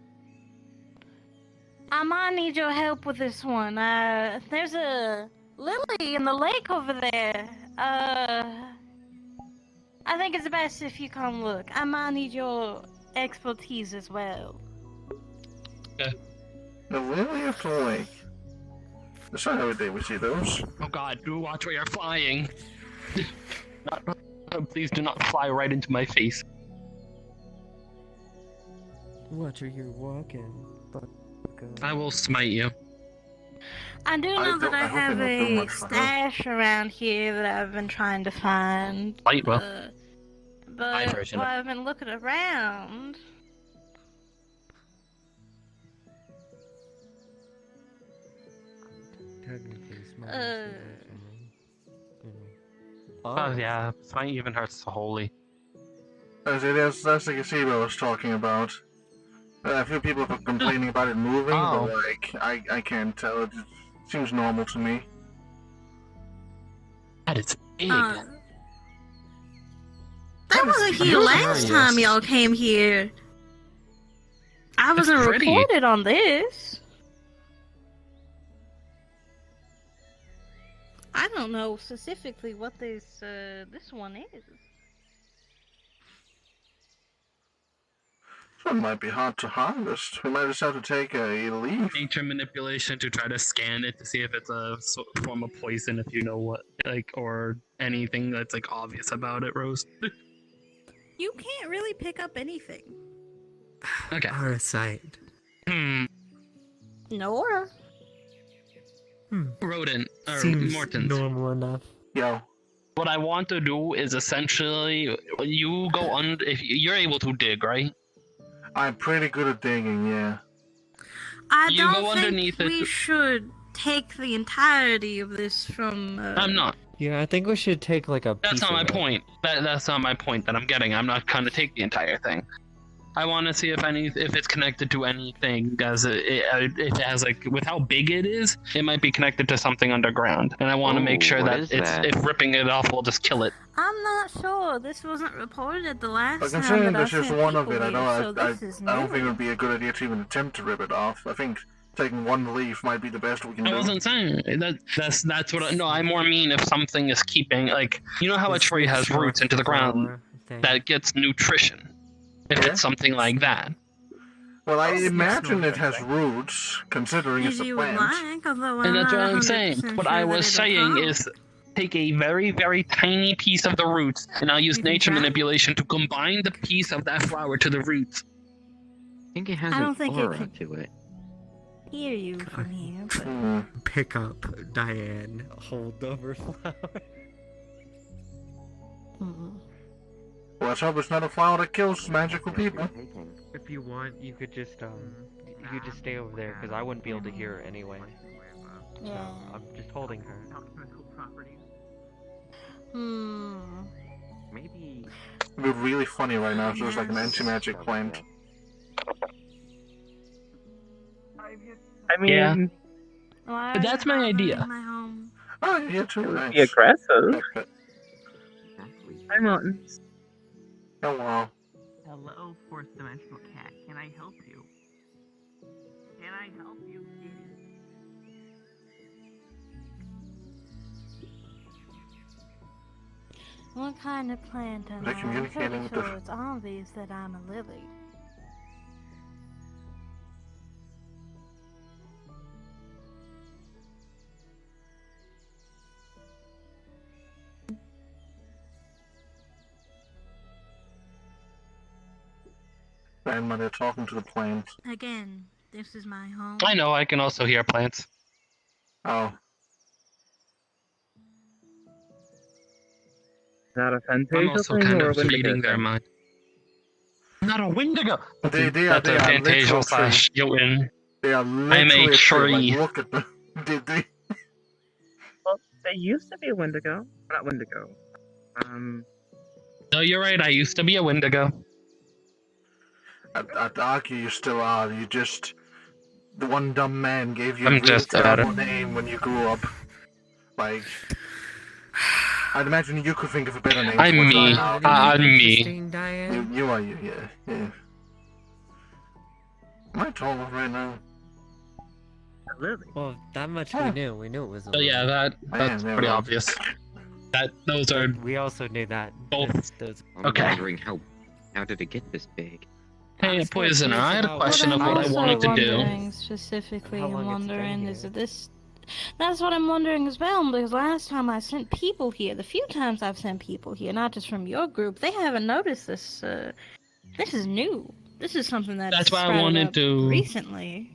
I might need your help with this one. There's a lily in the lake over there. I think it's best if you come look. I might need your expertise as well. Okay. The lily of the lake. It's not every day we see those. Oh god, do watch where you're flying. Please do not fly right into my face. Watch where you're walking. I will smite you. I do know that I hope have they don't do a much for her. stash around here that I've been trying to find. Light will. But version while of- I've been looking around, Oh yeah, smite even hurts holy. That's the gazebo I was talking about. A few people are complaining about it moving, Oh. but like, I can't tell. It seems normal to me. That is big. that wasn't here last time y'all came here. I wasn't pretty. reported on this. I don't know specifically what this one is. This one might be hard to harvest. We might just have to take a leaf. Nature manipulation to try to scan it to see if it's a form of poison, if you know what, like, or anything that's like obvious about it, Rose. You can't really pick up anything. Okay. Parasite. Nora. Rodent or Seems Mortons. normal enough. Yo. What I want to do is essentially you go under. If you're able to dig, right? I'm pretty good at digging, yeah. I You don't go think underneath it we to- should take the entirety of this from. I'm not. Yeah, I think we should take like a That's piece not of my it. point. That's not my point that I'm getting. I'm not going to take the entire thing. I want to see if it's connected to anything, because if it has like with how big it is, it might be connected to something underground, and I want to make sure what that is it's that? if ripping it off will just kill it. I'm not sure. This wasn't reported the last But time considering that I there's just sent one of people it, I here, so don't this is think it new. would be a good idea to even attempt to rip it off. I think taking one leaf might be the best we can I do. wasn't saying that's what. No, I more mean if something is keeping like you know how a tree has roots into the ground that gets nutrition. If it's something like that. Well, I imagine it has roots, considering it's If a you would plant. like, although And I'm that's not what I'm 100% saying. What sure I that was it'll saying come. is take a very, very tiny piece of the roots, and I'll use You can nature try. manipulation to combine the piece of that flower to the roots. I think it has I don't think it aura could- to it. Hear you from here, but Pick up Diane, hold over flower. Well, let's hope it's not a flower that kills magical people. If you want, you could just stay over there, because I wouldn't be able to hear her anyway. So yeah. I'm just holding her. It'd Maybe. be really funny right now if it was like an anti-magic plant. I mean, Yeah. Why But that's my idea. my home? Oh, yeah, too nice. be aggressive. Hi, Mountains. Hello. Hello, fourth dimensional cat. Can I help you? Can I help you, kitty? What kind of plant am They're I? I'm communicating pretty with sure the- it's obvious that I'm a lily. Grandma, they're talking to the plants. Again, this is my home. I know I can also hear plants. Oh. Is that a I'm Fantasia also thing kind or a of Wendigo reading their thing? mind. Not a Wendigo! They That's are a Fantasia literal slash Jotun. They are I'm a literally a tree. tree. Like, look at them. Did they? Well, they used to be a Wendigo. Not Wendigo. No, you're right. I used to be a Wendigo. I'd argue you still are. You just... The one dumb man gave you a I'm really just at terrible it. name when you grew up. Like... I'd imagine you could think of a better name I'm for it me. right now. I'm me. Interesting, Diane. You are you, yeah. Am I tall right now? Well, that much we knew. We knew it was a So yeah, that's pretty obvious. Those are. We also knew that. Both. I'm Okay. wondering how did it get this big? Hey, Poisoner, I had a question of what I wanted to do. Specifically, How I'm long it's been wondering, here. is it this? That's what I'm wondering as well, because last time I sent people here, the few times I've sent people here, not just from your group, they haven't noticed this. This is new. This is something that's That's why I sprouted wanted up to. recently.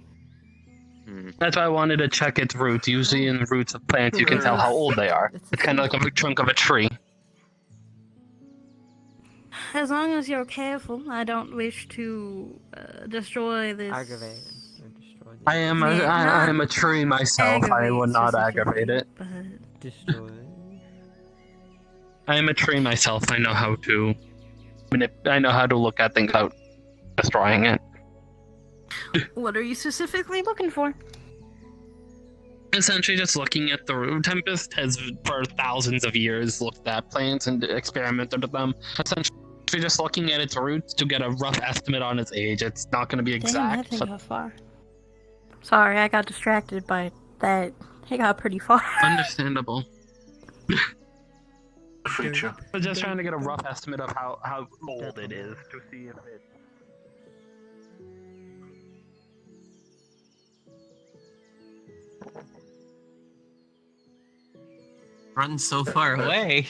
That's why I wanted to check its roots. Usually in roots of plants, you can tell how old they are. It's kind of like a trunk of a tree. As long as you're careful, I don't wish to destroy this. Aggravate. I am a tree myself. I would not aggravate it. Destroy. I am a tree myself. I know how to. I know how to look at things without destroying it. What are you specifically looking for? Essentially, just looking at the root. Tempest has, for thousands of years, looked at plants and experimented with them. Essentially, just looking at its roots to get a rough estimate on its age. It's not going to be Damn, exact. that thing got far. Sorry, I got distracted by that. It got pretty far. Understandable. Creature. But just trying to get a rough estimate of how old it is to see if it. Run so far away.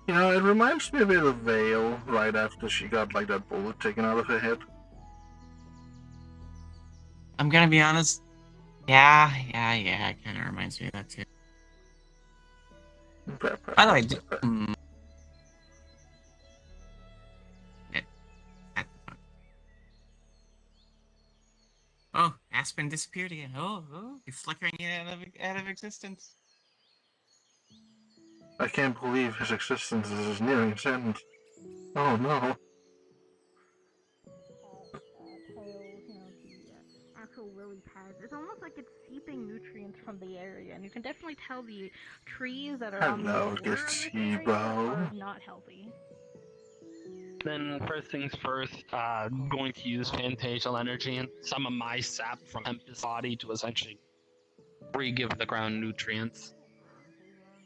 You know, it reminds me a bit of Vale right after she got like that bullet taken out of her head. I'm gonna be honest. Yeah. It kind of reminds me of that too. By the way, oh, Aspen disappeared again. Oh, you're flickering it out of existence. I can't believe his existence is nearing its end. Oh no. Actual lily pads. It's almost like it's seeping nutrients from the area, and you can definitely tell the trees that are on the Hello, border of this area gazebo. are not healthy. Then first things first, going to use Fantasial energy and some of my sap from Tempest's body to essentially re-give the ground nutrients.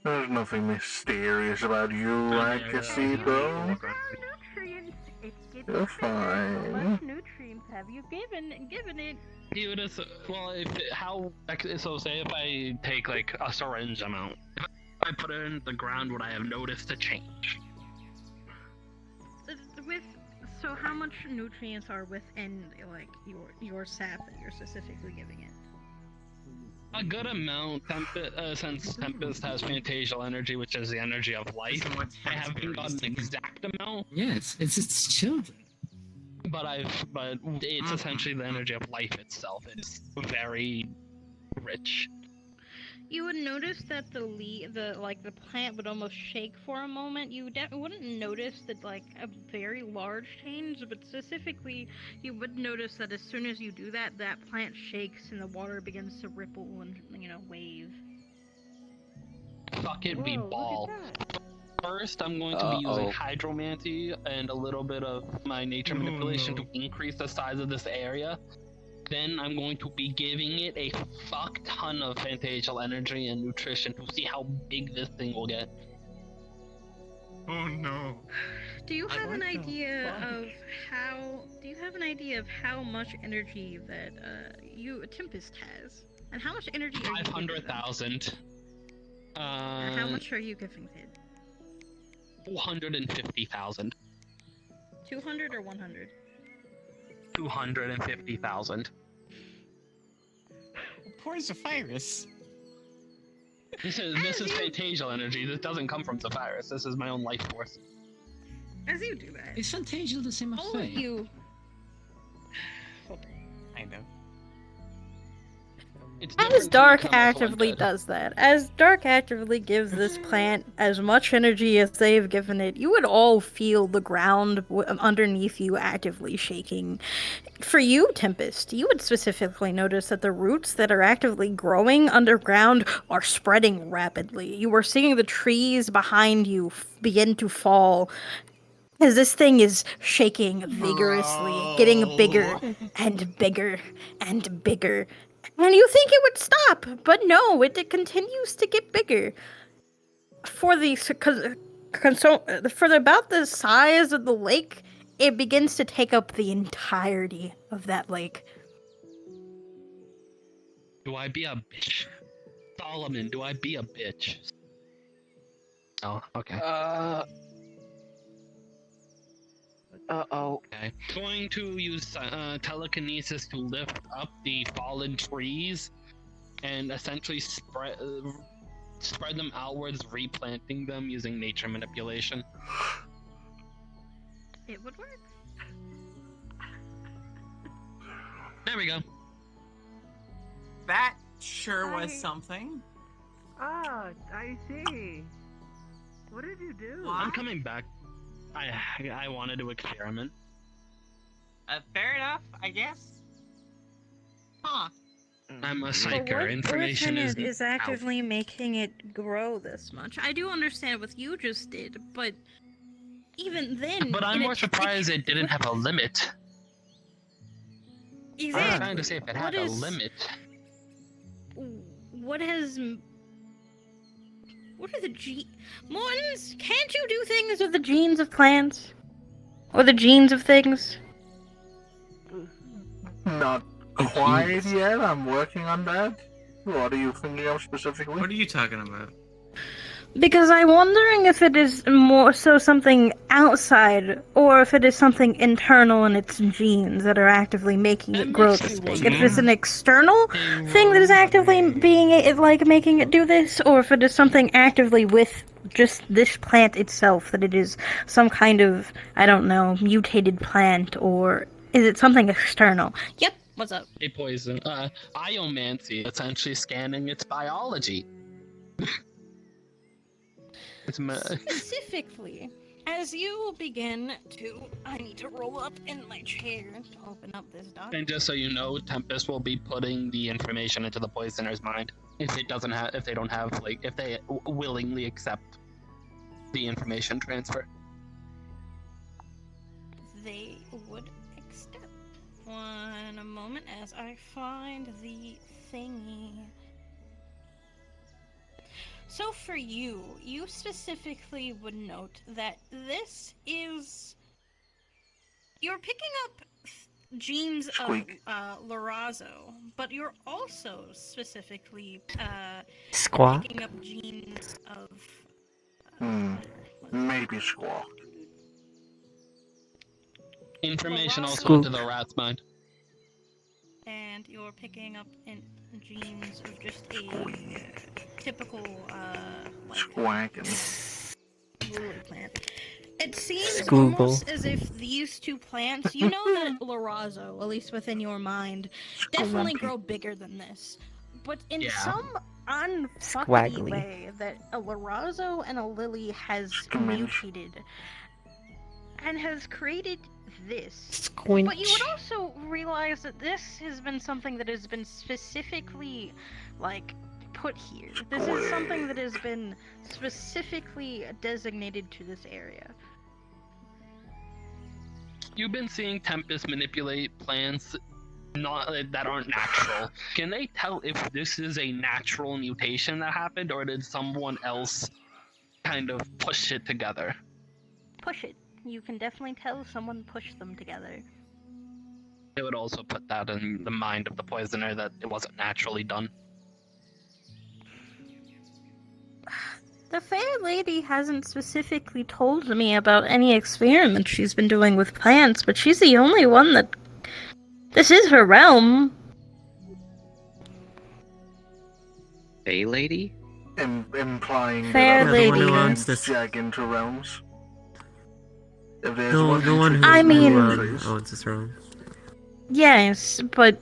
There's nothing mysterious about you, right, gazebo? You're fine. What nutrients have you given it? You would so say if I take like a syringe amount, if I put it in the ground, would I have noticed a change? So how much nutrients are within like your sap that you're specifically giving it? A good amount, since Tempest has Fantasial energy, which is the energy of life. I haven't got an exact amount. Yeah, it's children. But it's essentially the energy of life itself. It's very rich. You would notice that the plant would almost shake for a moment. You wouldn't notice that like a very large change, but specifically you would notice that as soon as you do that, that plant shakes and the water begins to ripple and wave. Fuck it, we ball. First, I'm going to be using hydromancy and a little bit of my nature manipulation to increase the size of this area. Then I'm going to be giving it a fuck ton of Fantasial energy and nutrition to see how big this thing will get. Oh no. Do you have an idea of how much energy that Tempest has? And how much energy are you 500,000. how much are you giving it? 450,000. 200 or 100? 250,000. Poor Zephyrus. This is Fantasial energy. This doesn't come from Zephyrus. This is my own life force. As you do that. Is Fantasial the same as All of Faye? you. I know. As Dark actively does that, as Dark actively gives this plant as much energy as they've given it, you would all feel the ground underneath you actively shaking. For you, Tempest, you would specifically notice that the roots that are actively growing underground are spreading rapidly. You are seeing the trees behind you begin to fall as this thing is shaking vigorously, getting bigger and bigger and bigger. And you think it would stop, but no, it continues to get bigger. For about the size of the lake, it begins to take up the entirety of that lake. Do I be a bitch? Solomon, do I be a bitch? Oh, okay. Okay. Going to use telekinesis to lift up the fallen trees and essentially spread them outwards, replanting them using nature manipulation. It would work. There we go. That sure was something. Ah, I see. What did you do? I'm coming back. I wanted to experiment. Fair enough, I guess. Huh. I'm a psyker. Information is actively making it grow this much. I do understand what you just did, but even then... But I'm more surprised it didn't have a limit. Exactly. I was trying to say if it had a limit. What are the Mortons, can't you do things with the genes of plants? Or the genes of things? Not quite yet, I'm working on that. What are you thinking of specifically? What are you talking about? Because I'm wondering if it is more so something outside, or if it is something internal in its genes that are actively making it grow this big. If it's an external thing that is actively making it do this, or if it is something actively with just this plant itself, that it is some kind of, I don't know, mutated plant, or is it something external? Yep, what's up? A poison. Iomancy, essentially scanning its biology. Specifically, as you begin to... I need to roll up in my chair to open up this document. And just so you know, Tempest will be putting the information into the poisoner's mind if they willingly accept the information transfer. They would accept. One moment as I find the thingy. So for you specifically would note that this is... You're picking up genes of Lorazzo, but you're also specifically Squawk? picking up genes of... Maybe Squawk. Information also Scoop. into the rat's mind. And you're picking up genes of just a typical, lily plant. It seems almost as if these two plants, you know that Lorazzo, at least within your mind, definitely grow bigger than this. But in some unfuckable way, that a Lorazzo and a lily has mutated and has created this. But you would also realize that this has been something that has been specifically, put here. This is something that has been specifically designated to this area. You've been seeing Tempest manipulate plants that aren't natural. Can they tell if this is a natural mutation that happened, or did someone else kind of push it together? Push it. You can definitely tell someone pushed them together. It would also put that in the mind of the poisoner that it wasn't naturally done. The fair lady hasn't specifically told me about any experiments she's been doing with plants, but she's the only one that This is her realm. Fey lady? Implying Fair that lady. other Who ones owns can't jag into realms. If there's The one one who, I mean- owns this realm. Yes, but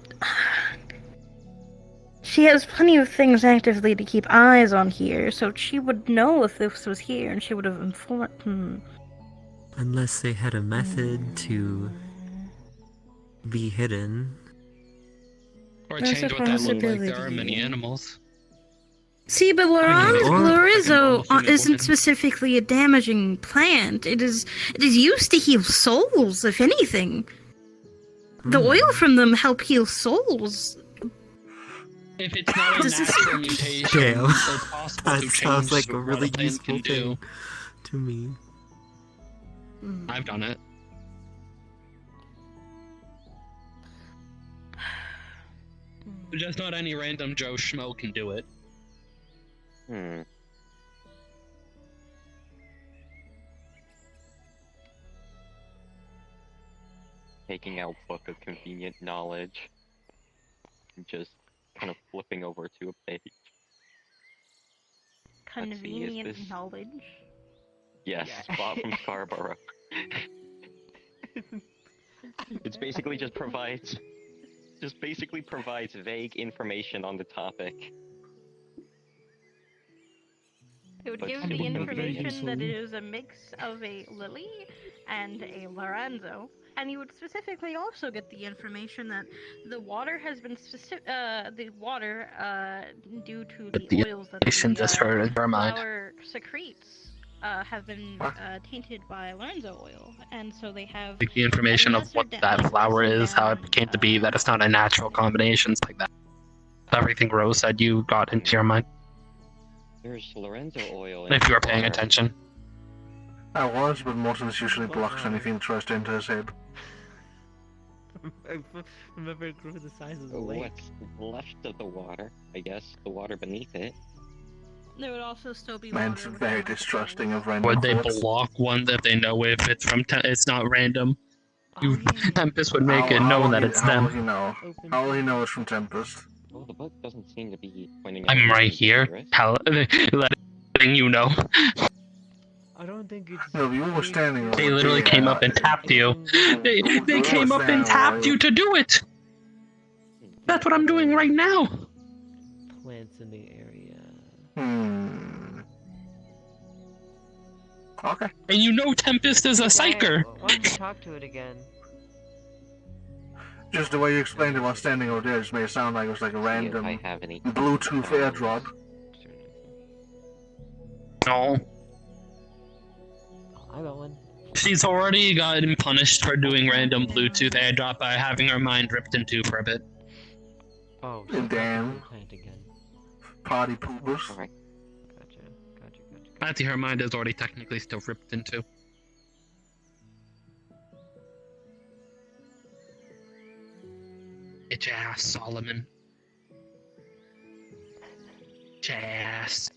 she has plenty of things actively to keep eyes on here, so she would know if this was here, and she would have informed. Unless they had a method to be hidden. Or That's change a what that looked like. There are possibility. many animals. See, but or- Lorenzo Fucking isn't woman. specifically a damaging plant. It is used to heal souls, if anything. The oil from them help heal souls. If it's not a Does this- natural mutation, Damn. it's possible That to sounds change like a what really plant useful can do. thing to me. I've done it. Just not any random Joe Schmo can do it. Taking out Book of Convenient Knowledge. Just kind of flipping over to a page. Convenient this- knowledge. Yes, bought from Scarborough. It's basically basically provides vague information on the topic. It would But give to the be completely information that it is a mix of a lily and a Lorenzo, and you would specifically also get the information that the water has been due to But the the oils that information just heard in her mind. flower secretes have been tainted by Lorenzo oil, and so they have Like the information of what that flower is, how it came to be, that it's not a natural combination, like that. Everything Rose said you got into your mind. There's Lorenzo oil in If you were the paying water. attention. I was, but Mortons usually blocks anything that tries to enter his head. Remember, it grew the size of the lake. What's left of the water? I guess the water beneath it. There would also still be Man's water very within distrusting of random Would they thoughts. block one that they know if it's from it's not random? Tempest would make it known that it's How them. will he know? How will he know it's from Tempest? Well, the book doesn't seem to be pointing out. I'm right anything here, dangerous. letting you know. I don't think it's. No, you were standing over They literally there. came up and tapped you. They came up and tapped you to do it! That's what I'm doing right now! Plants in the area. Okay. And you know Tempest is a psyker! Why don't you talk to it again? Just the way you explained it while standing over there just made it sound like it was like a random I have any. Bluetooth airdrop. No. I got one. She's already gotten punished for doing random Bluetooth airdrop by having her mind ripped in two for a bit. Oh, Damn. plant again. Party poopers. Gotcha. Actually, her mind is already technically still ripped in two. Get your ass, Solomon. Get your ass.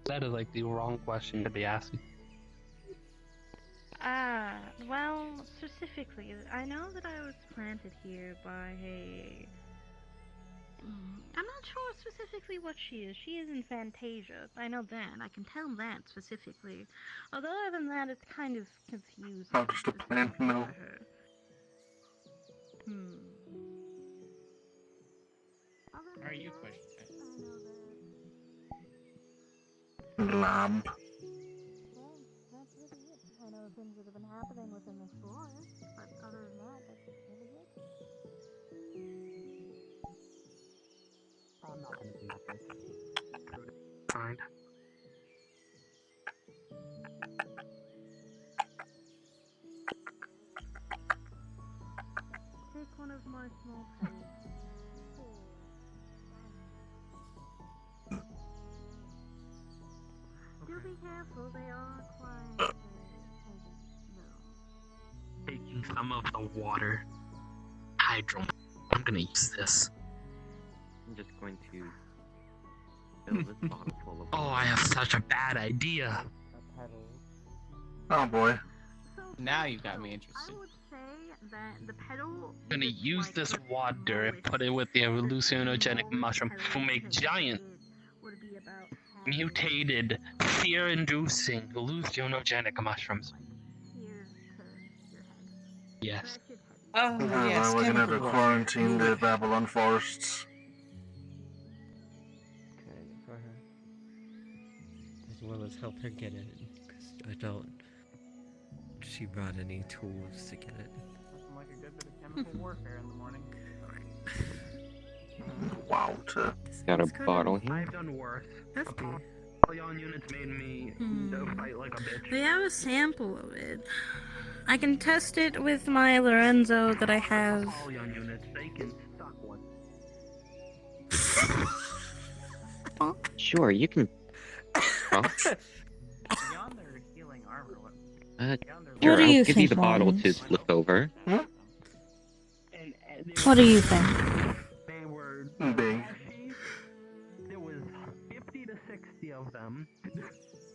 That is like the wrong question to be asking. Well, specifically, I know that I was planted here by a... I'm not sure specifically what she is. She is in Fantasia. I know that. I can tell that specifically. Although other than that, it's kind of confusing. How does the plant know? Are you questioning? Lab. That's really it. I know things that have been happening within this forest, but other than that, that's really it. I'm not gonna do that. Fine. Take one of my small plates. Do be careful, they are quite... Taking some of the water. hydro. I'm gonna use this. I'm just going to fill this bottle full of. Oh, I have such a bad idea. Oh boy. Now you got me interested. I'm gonna use this water and put it with the hallucinogenic mushroom to make giant, mutated, fear-inducing hallucinogenic mushrooms. Yes. Oh, yes, we're gonna have to chemical quarantine the Babylon forests. Okay, go ahead. As well as help her get it, because I don't. She brought any tools to get it. Looking like a good bit of chemical warfare in the morning. Wow. Got a bottle here. I've done worse. Hefty. Polygon units made me fight like a bitch. We have a sample of it. I can test it with my Lorenzo that I have. Polygon units, they can suck one. Sure, you can. Oh. Beyond their healing armor, Sure, do you I'll give you think, the bottle to Mortons? flip over. What do you think? They were big. There was 50 to 60 of them.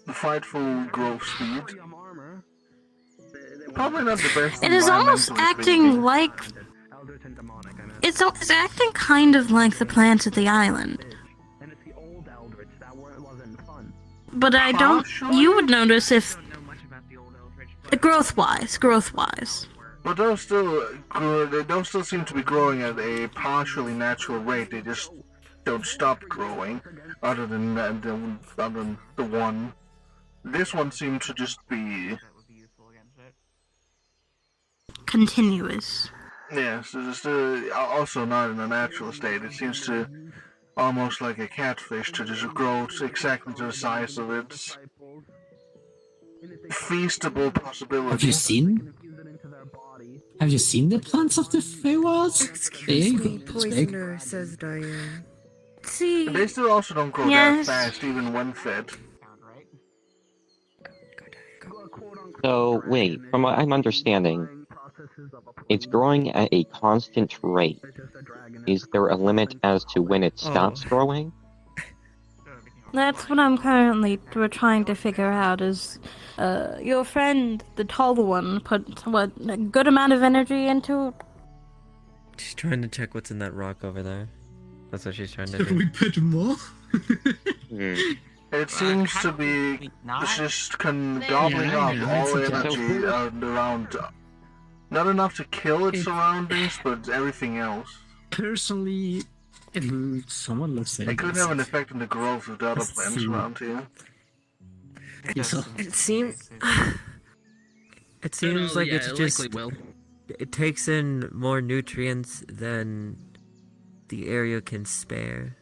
The frightful growth speed. Probably not the best. It is almost environmentally acting speaking. like. It's acting kind of like the plants at the island. But I don't. You would notice if. Growth-wise. But those still seem to be growing at a partially natural rate. They just don't stop growing. Other than the one. This one seemed to just be continuous. Yes, it's also not in a natural state. It seems to almost like a catfish to just grow exactly to the size of its feastable possibility. Have you seen the plants of the Feywild? Excuse me, poisoner, says Diane. See, they still also don't grow yes. that fast, even when fed. So, wait, from what I'm understanding, it's growing at a constant rate. Is there a limit as to when it stops growing? That's what I'm currently trying to figure out. Is your friend, the tall one, put a good amount of energy into it? She's trying to check what's in that rock over there. That's what she's trying to Should do. we put more? It seems to be just gobbling up all energy around. Not enough to kill its surroundings, but everything else. Personally, it somewhat looks like it could have an effect on the growth of the other plants around here. It seems. It seems like it's just. It takes in more nutrients than the area can spare,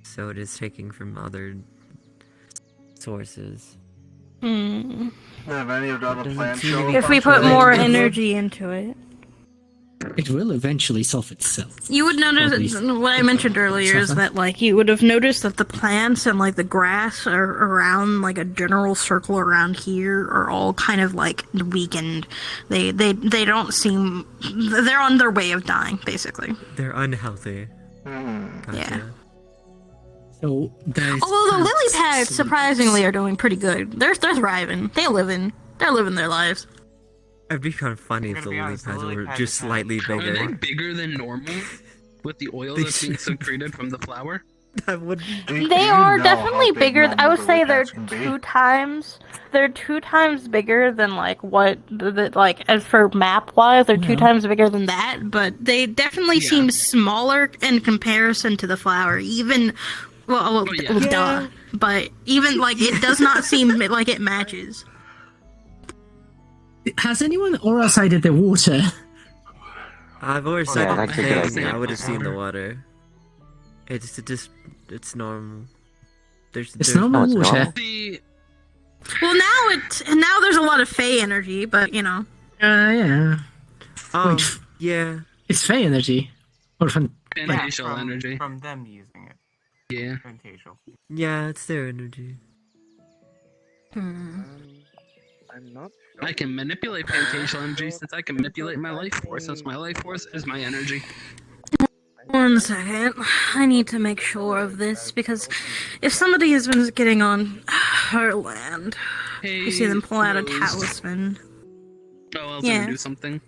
so it is taking from other sources. Have any of the other plants show If we put more energy into it. It will eventually solve itself. You would notice, what I mentioned earlier is that, like, you would have noticed that the plants and, like, the grass are around, like, a general circle around here are all kind of, like, weakened. They don't seem, they're on their way of dying, basically. They're unhealthy. Gotcha. Yeah. So, although the lily pads, surprisingly, are doing pretty good. They're thriving. They're living their lives. It'd be kind of funny if the lily pads were just slightly Are bigger. they bigger than normal with the oil that's being secreted from the flower? That would. They are definitely bigger. I would say they're 2 times. They're 2 times bigger than like what like as for map wise. They're 2 times bigger than that. But they definitely seem smaller in comparison to the flower. Even duh. But even like it does not seem like it matches. Has anyone aura sighted the water? I've always Yeah, said that's a good idea. I would have seen the water. It's normal. There's normal water. Well, now there's a lot of Fey energy, but you know. Yeah. Yeah. It's Fey energy, or from Beneficial energy. From them using it. Yeah. Beneficial. Yeah, it's their energy. I'm not. I can manipulate Fantasia energy since I can manipulate my life force, since my life force is my energy. 1 second. I need to make sure of this because if somebody has been getting on her land, I see them pull out a talisman. Oh, I was gonna do something.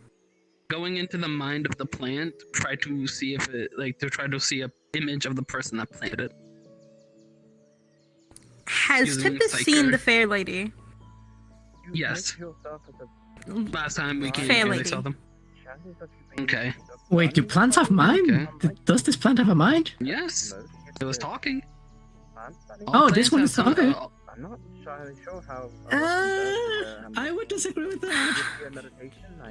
Going into the mind of the plant, try to see if it, try to see a image of the person that planted it. Has Tippus seen the fair lady? Yes. Last time we came Fair here, lady. they saw them. Okay. Wait, do plants have mind? Does this plant have a mind? Yes. It was talking. Oh, this one is okay. I'm not entirely sure how. I would disagree with that.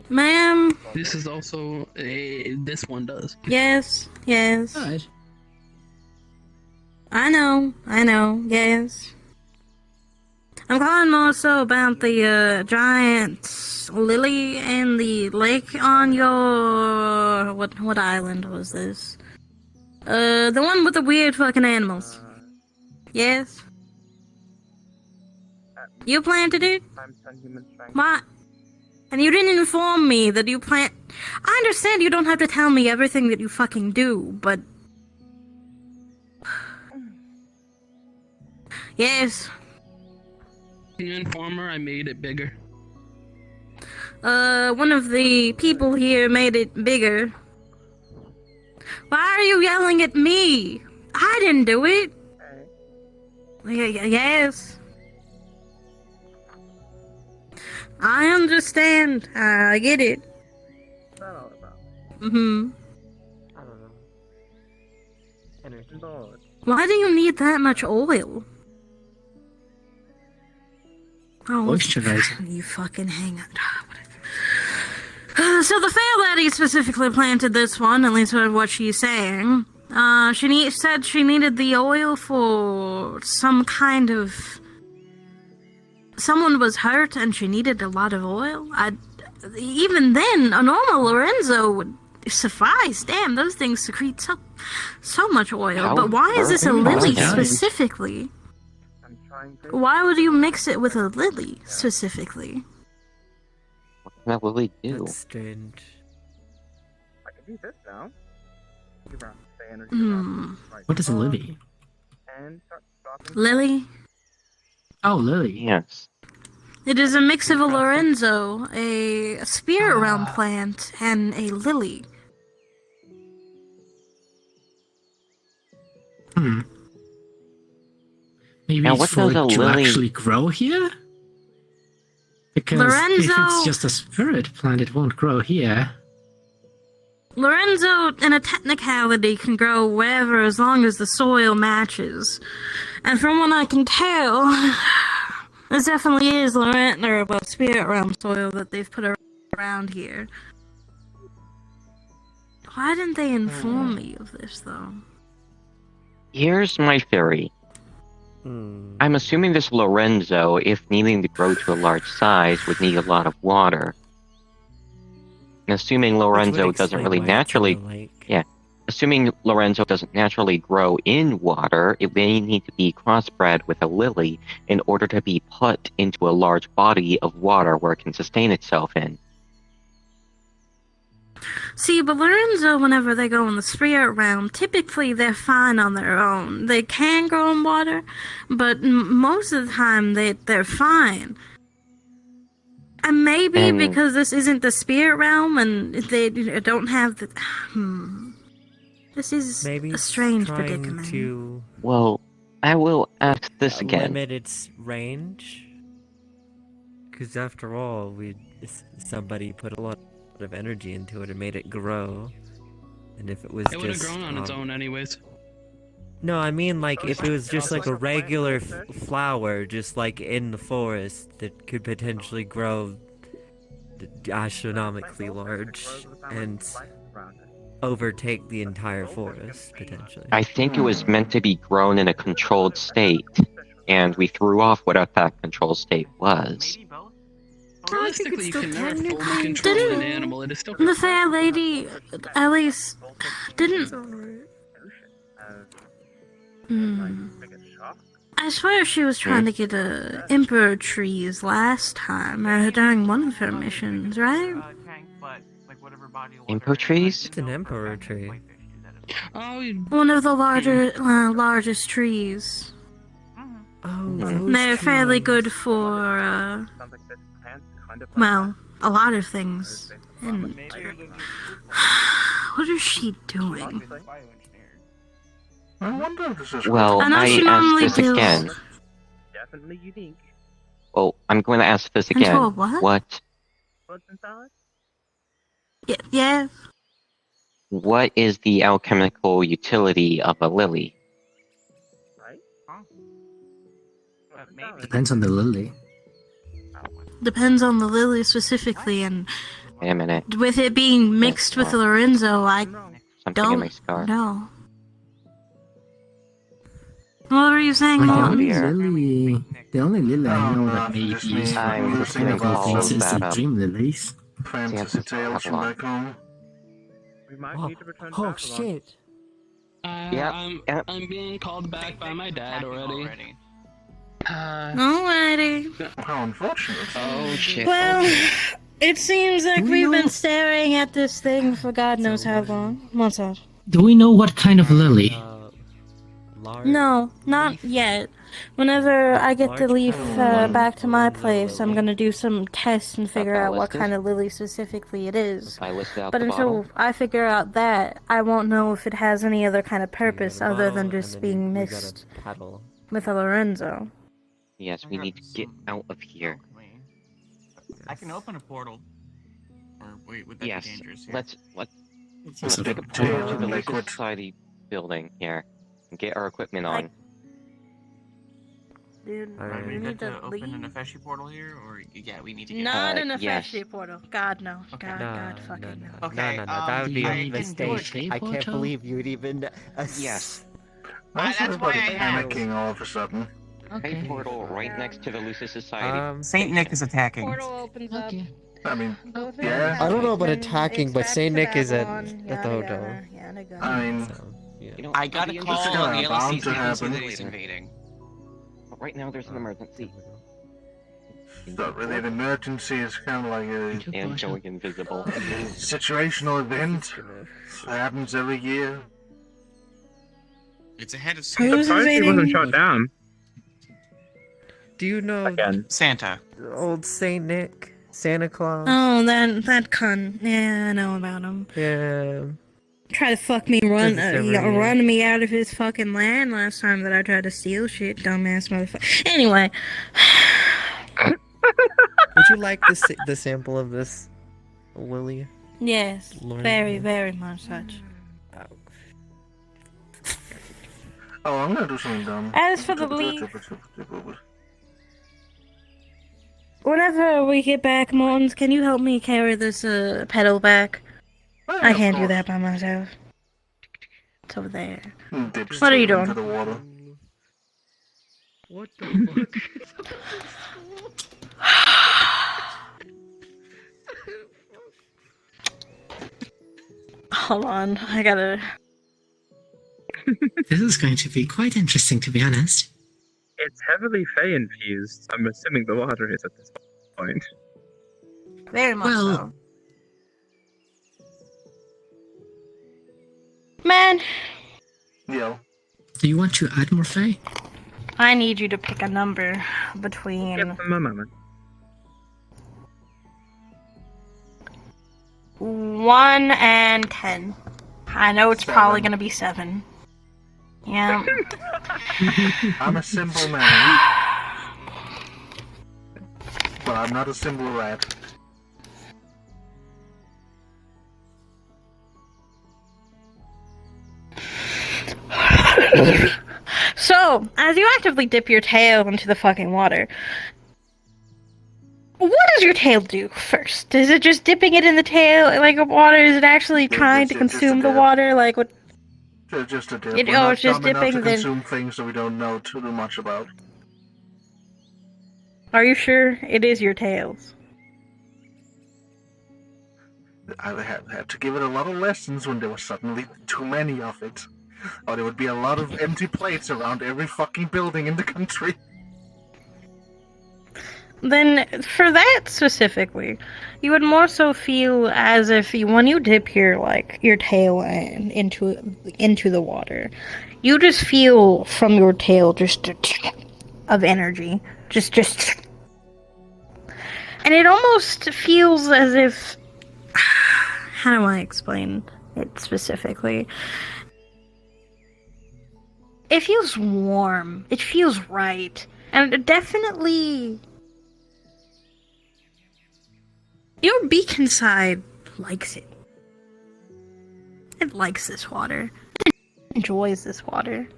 Ma'am. This is also this one does. Yes. Yes. Alright. I know. Yes. I'm calling more so about the giant lily in the lake on your what island was this? The one with the weird fucking animals. Yes. You planted it? What? And you didn't inform me that you plant. I understand you don't have to tell me everything that you fucking do, but. Yes. Can you inform her I made it bigger? One of the people here made it bigger. Why are you yelling at me? I didn't do it. Yes. I understand. I get it. Mm-hmm. I don't know. Energy. Why do you need that much oil? Oh, Moisturizer. you fucking hang on. So the fair lady specifically planted this one, at least what she's saying. She said she needed the oil for some kind of... Someone was hurt and she needed a lot of oil. Even then, a normal Lorenzo would suffice. Damn, those things secrete so much oil. But why is this a lily specifically? Why would you mix it with a lily specifically? What can that lily do? That's strange. I can do this now. What is a lily? Lily? Oh, lily. Yes. It is a mix of a Lorenzo, a spirit realm plant, and a lily. Maybe now, it's what for does it a to lily actually grow here? Because if it's just a spirit plant, it won't grow here. Lorenzo, in a technicality, can grow wherever as long as the soil matches. And from what I can tell, this definitely is spirit realm soil that they've put around here. Why didn't they inform me of this, though? Here's my theory. I'm assuming this Lorenzo, if needing to grow to a large size, would need a lot of water. And assuming Lorenzo doesn't really naturally... Yeah. Assuming Lorenzo doesn't naturally grow in water, it may need to be crossbred with a lily in order to be put into a large body of water where it can sustain itself in. See, but Lorenzo, whenever they go in the spirit realm, typically they're fine on their own. They can grow in water, but most of the time they're fine. And maybe because this isn't the spirit realm and they don't have the... This is a strange predicament. Well, I will ask this again. Limit its range? Because after all, somebody put a lot of energy into it and made it grow. And if it was It would have grown on its own anyways. No, I mean like if it was just like a regular flower, just like in the forest, that could potentially grow astronomically large and overtake the entire forest, potentially. I think it was meant to be grown in a controlled state, and we threw off what that controlled state was. Realistically, you can never fully control an animal. It is still The fair lady, at least, didn't... I swear she was trying to get emperor trees last time, during one of her missions, right? Emperor trees? It's an emperor tree. Oh, one of the largest trees. Oh, they're fairly good for, well, a lot of things. And what is she doing? I wonder if this is Well, I asked this again. Definitely unique. Well, I'm going to ask this Into again. a what? Fruits and salad? Yeah. What is the alchemical utility of a lily? Right? Depends on the lily. Depends on the lily specifically, and Wait a minute. with it being mixed with Lorenzo, I Something in my scar. don't know. What were you saying, Like, Mom? the only lily I know that may be used for I'm alchemical things is the dream lilies. Fantasy tales from back home. We might need to return Oh Babylon. shit! I'm being called back by my dad already. Alrighty. How unfortunate. Oh shit. Well, it seems like we've been staring at this thing for God knows how long. What's up? Do we know what kind of lily? No, not yet. Whenever I get the leaf back to my place, I'm gonna do some tests and figure out what kind of lily specifically it is. But until I figure out that, I won't know if it has any other kind of purpose other than just being mixed with a Lorenzo. Yes, we need to get out of here. I can open a portal. Or wait, would that Yes, be dangerous? Here? let's make a portal to the Laser Society building here and get our equipment on. Dude, Are we we good need to to open leave. an Afeshi portal here, or yeah, we need to get Not an yes. Afeshi portal. God no. Okay. God fucking no. Okay, no, that would be I a can mistake. I can't believe you'd even. Yes. Why is that's everybody why I asked. panicking all of a sudden? Okay. Portal right next to the Lucis Society. Saint Nick is attacking. Portal opens up. I mean, Both of yeah. them I don't know about have attacking, it's but back Saint to Nick is at Babylon, the yada, hotel. yada, yada. I mean, You know, I got a call It's on the bound to LSC happen. that he's invading. But right now there's an emergency. It's not really an emergency, it's kind of like a And going invisible. situational event. It happens every year. It's ahead of I'm surprised he wasn't shot down. Do you know Again. Santa. old Saint Nick, Santa Claus? Oh, that cunt. Yeah, I know about him. Yeah. Try to fuck me, Does this every year. run me out of his fucking land last time that I tried to steal shit, dumbass motherfucker. Anyway. Would you like the sample of this, Lily? Yes, Lauren? very, very much such. Oh, I'm gonna do something dumb. As for the leaf, whenever we get back, Mortons, can you help me carry this pedal back? I can't do that by myself. It's over there. What are you doing? The water. What the fuck? Hold on, I gotta... This is going to be quite interesting, to be honest. It's heavily Fey infused. I'm assuming the water is at this point. Very much Well- so. Man, Yo. Do you want to add more Fae? I need you to pick a number between... Get from my mama. 1 and 10. I know it's probably gonna be 7. Yeah. I'm a simple man. But I'm not a simple rat. So, as you actively dip your tail into the fucking water, what does your tail do first? Is it just dipping it in the tail, like water? Is it actually trying to consume the water? Like what? Just a dip. It- We're oh, not it's just dumb enough dipping, to then- consume things that we don't know too much about. Are you sure it is your tails? I had to give it a lot of lessons when there were suddenly too many of it. Or there would be a lot of empty plates around every fucking building in the country. Then, for that specifically, you would more so feel as if when you dip your tail into the water, you just feel from your tail just of energy, just, and it almost feels as if, how do I explain it specifically? It feels warm. It feels right, and it definitely. Your beacon side likes it. It likes this water. It enjoys this water.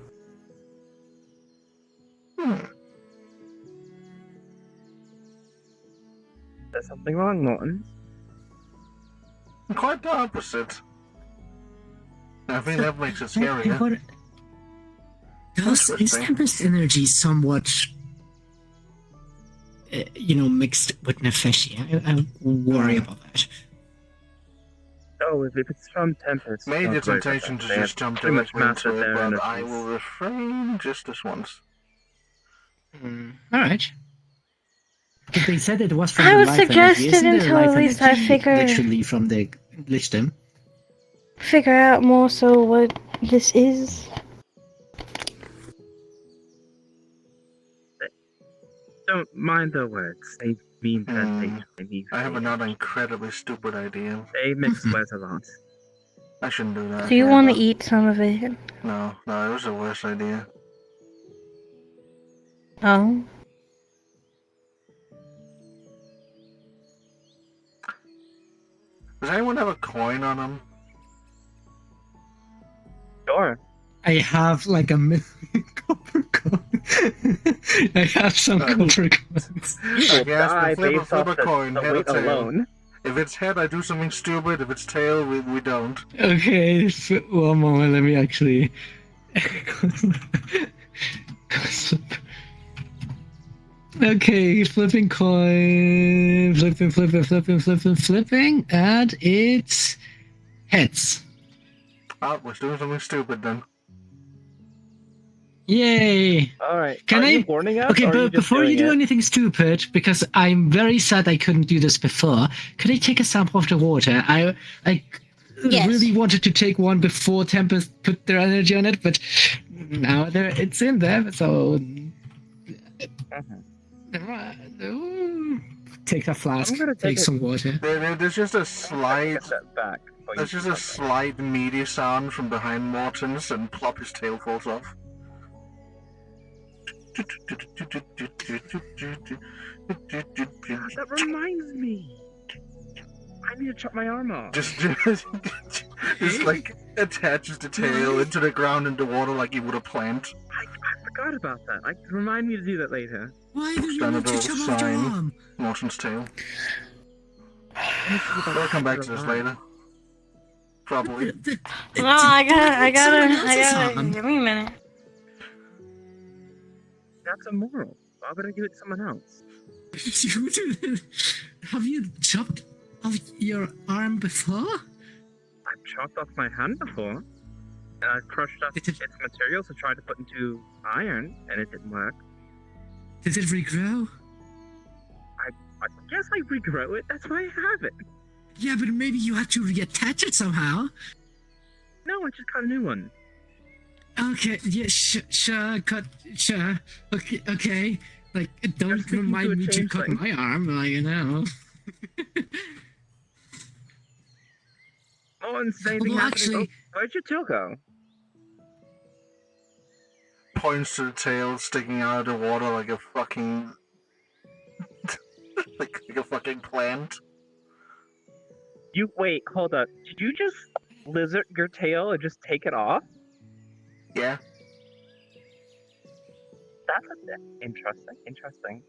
There's something wrong, Morton. Quite the opposite. I think that makes it scarier. Is Tempest energy somewhat, mixed with Nefeshi? I worry about that. Oh, if it's from Tempest. Maybe it's intention to just jump directly into it, but I will refrain just this once. Alright. But they said it was from I the was life energy. suggested Isn't there until life at least I energy figure literally from the Lichdom? Figure out more so what this is. Don't mind the words. They mean that I have another incredibly stupid idea. They mix words a lot. I shouldn't do that. Do you want to eat some of it? No, it was a worse idea. Oh. Does anyone have a coin on them? Sure. I have like a million copper coins. I have some copper coins. I guess we flip a coin, head or tail. Alone. If it's head, I do something stupid. If it's tail, we don't. Okay, one moment, let me actually... Okay, flipping coin, flipping, and it's heads. Oh, we're doing something stupid then. Yay! Alright, Can I? warning us? Okay, but before you do anything stupid, because I'm very sad I couldn't do this before, could I take a sample of the water? I Yes. really wanted to take one before Tempest put their energy on it, but now it's in there, so... Take a flask, take some water. There's just a slight... There's just a slight meaty sound from behind Morton's, and plop, his tail falls off. That reminds me. I need to chop my arm off. Just like attaches the tail into the ground and the water like you would a plant. I forgot about that. Remind me to do that later. Why do you want to chop off your arm? Morton's tail. We'll come back to this later. Probably. No, I gotta. Give me a minute. That's immoral. Why would I do it to someone else? Have you chopped off your arm before? I've chopped off my hand before. And I crushed up its materials to try to put into iron, and it didn't work. Did it regrow? I guess I regrow it. That's why I have it. Yeah, but maybe you had to reattach it somehow. No, I just got a new one. Okay, yeah, sure, sure. Okay. Like, don't remind me to cut my arm, Oh, and say anything happening. Where'd your tail go? Points to the tail sticking out of the water like a fucking... like a fucking plant. Wait, hold up. Did you just lizard your tail and just take it off? Yeah. That's interesting.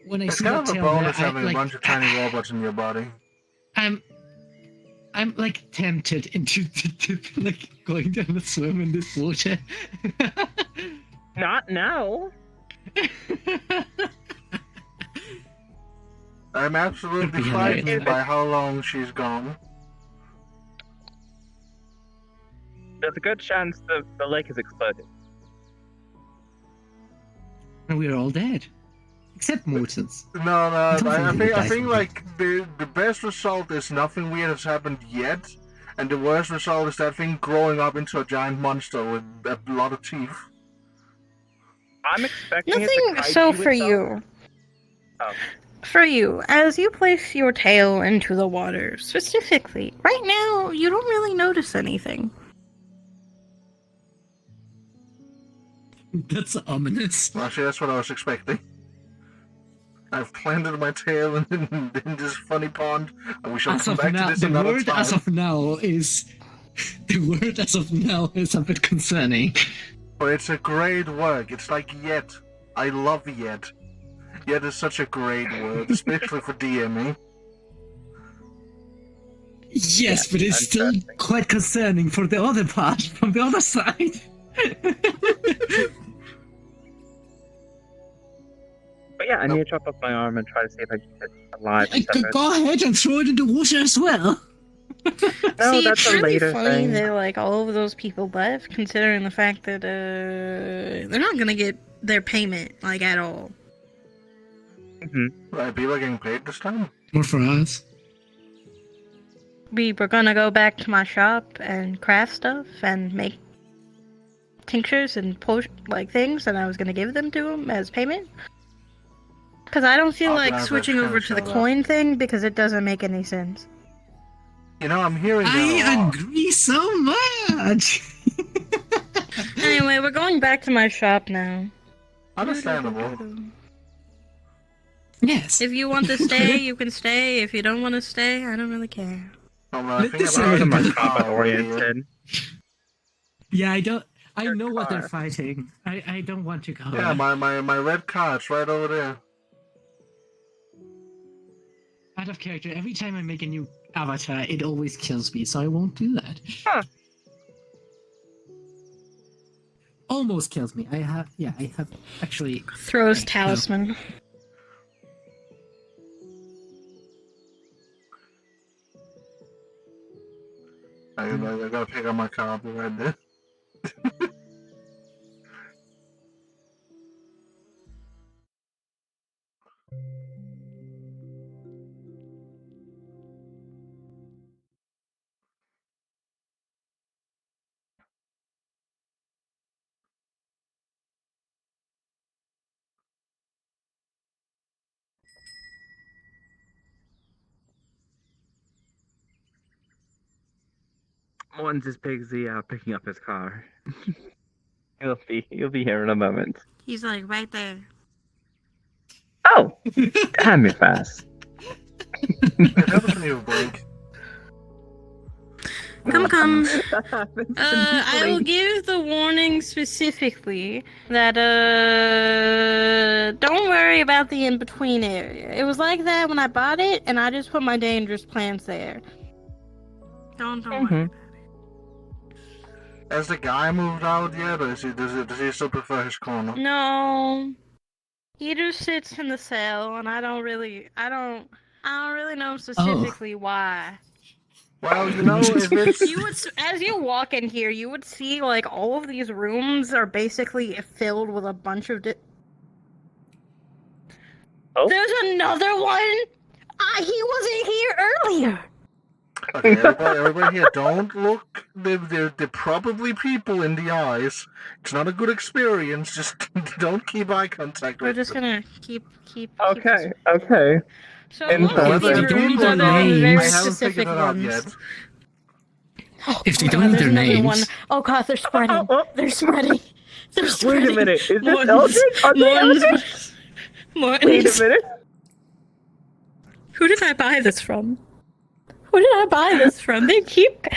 When I it's see kind that of a tail bonus there, having a bunch of tiny robots in your body. I'm like tempted into like going down a swim in this water. Not now. I'm absolutely frightened by how long she's gone. there's a good chance the lake is exploded. And we're all dead. Except Mortons. No, I think like the best result is nothing weird has happened yet, and the worst result is that thing growing up into a giant monster with a lot of teeth. I'm expecting Nothing so for you. Oh. For you, as you place your tail into the water, specifically, right now, you don't really notice anything. That's ominous. Actually, that's what I was expecting. I've planted my tail in this funny pond, and we shall come back to this another time. The word as of now is a bit concerning. But it's a great word. It's like yet. I love yet. Yet is such a great word, especially for DMing. Yes, but it's still quite concerning for the other part, from the other side. But yeah, I need to chop off my arm and try to see if I can get alive. Go ahead and throw it in the water as well. No, See, that's it's a really later funny thing. that like all of those people left, considering the fact that they're not gonna get their payment like at all. Right, people are getting paid this time. More for us. We were gonna go back to my shop and craft stuff and make tinctures and like things, and I was gonna give them to them as payment. Because I don't feel like switching over to the coin thing because it doesn't make any sense. You know, I'm hearing I agree so much. Anyway, we're going back to my shop now. Understandable. Yes. If you want to stay, you can stay. If you don't want to stay, I don't really care. Oriented. Yeah, I know what they're fighting. I don't want to go. Yeah, my red card's right over there. Out of character, every time I make a new avatar, it always kills me, so I won't do that. Huh. Almost kills me. I have actually... Throws talisman. I gotta pick up my car, I'll be right there. Morton's is Pigsy picking up his car. He'll be here in a moment. He's like right there. Oh, damn me fast. Come. I will give the warning specifically that don't worry about the in-between area. It was like that when I bought it, and I just put my dangerous plants there. Don't worry. Has the guy moved out yet, or does he still prefer his corner? No, he just sits in the cell, and I don't really know specifically why. Well, you know, if it's... As you walk in here, you would see like all of these rooms are basically filled with a bunch of. Oh? There's another one. He wasn't here earlier. Okay, everybody here, don't look. They're probably people in the eyes. It's not a good experience. Just don't keep eye contact. We're just gonna keep. Okay. So one of these rooms are the very specific ones. If they don't have their names. One. Oh god, they're spreading. They're spreading. They're spreading. Wait a minute. Is this Eldritch? Are they Eldritch? Wait a minute. Who did I buy this from? They keep,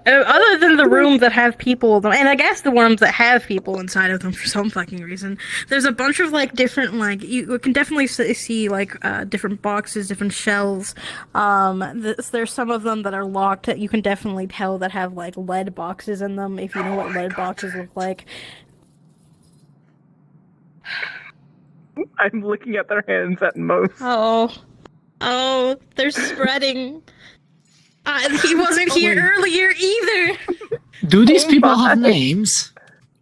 other than the rooms that have people, and I guess the ones that have people inside of them for some fucking reason, there's a bunch of like different, like, you can definitely see like different boxes, different shelves. There's some of them that are locked that you can definitely tell that have like lead boxes in them, if you know what lead boxes look like. I'm looking at their hands at most. Oh, they're spreading. He wasn't here earlier either. Do these people have names?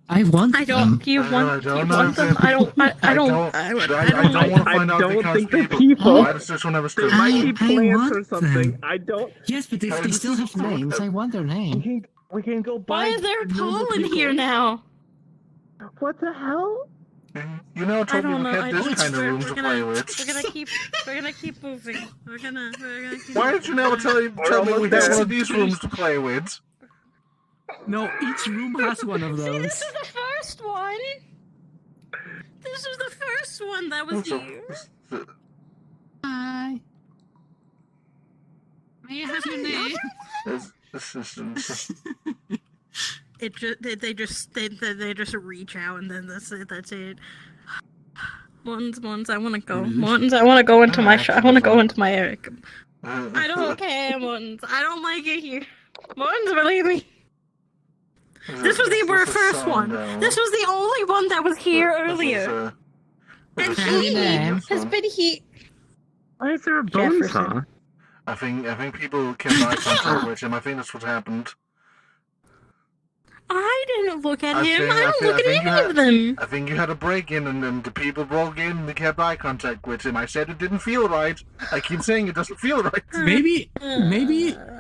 I want I don't. them. Do you want? Do you want them? I don't want to find out because people. Why does this one have a strip? I plants want or something. them. I don't. Yes, but if they still have names, I want their name. We can go buy. Why is there a pool in here now? What the hell? You know, I don't know. had this kind of room to play with. We're gonna keep moving. We're gonna keep. Why did you never tell me we had one of these rooms to play with? No, each room has one of See, those. this is the first one. This was the first one that was here. Hi. May I have your name? They just reach out and then that's it. That's it. Mons, I want to go. Mons, I want to go into my I want to go into my Eric. I don't care, Mons. I don't like it here. Mons, believe me. This was the first one. This was the only one that was here earlier. And he has been here. Why is there a bone saw? I think people kept eye contact with him. I think that's what happened. I didn't look at him. I don't look at any of them. I think you had a break-in and then the people broke in and they kept eye contact with him. I said it didn't feel right. I keep saying it doesn't feel right. Maybe,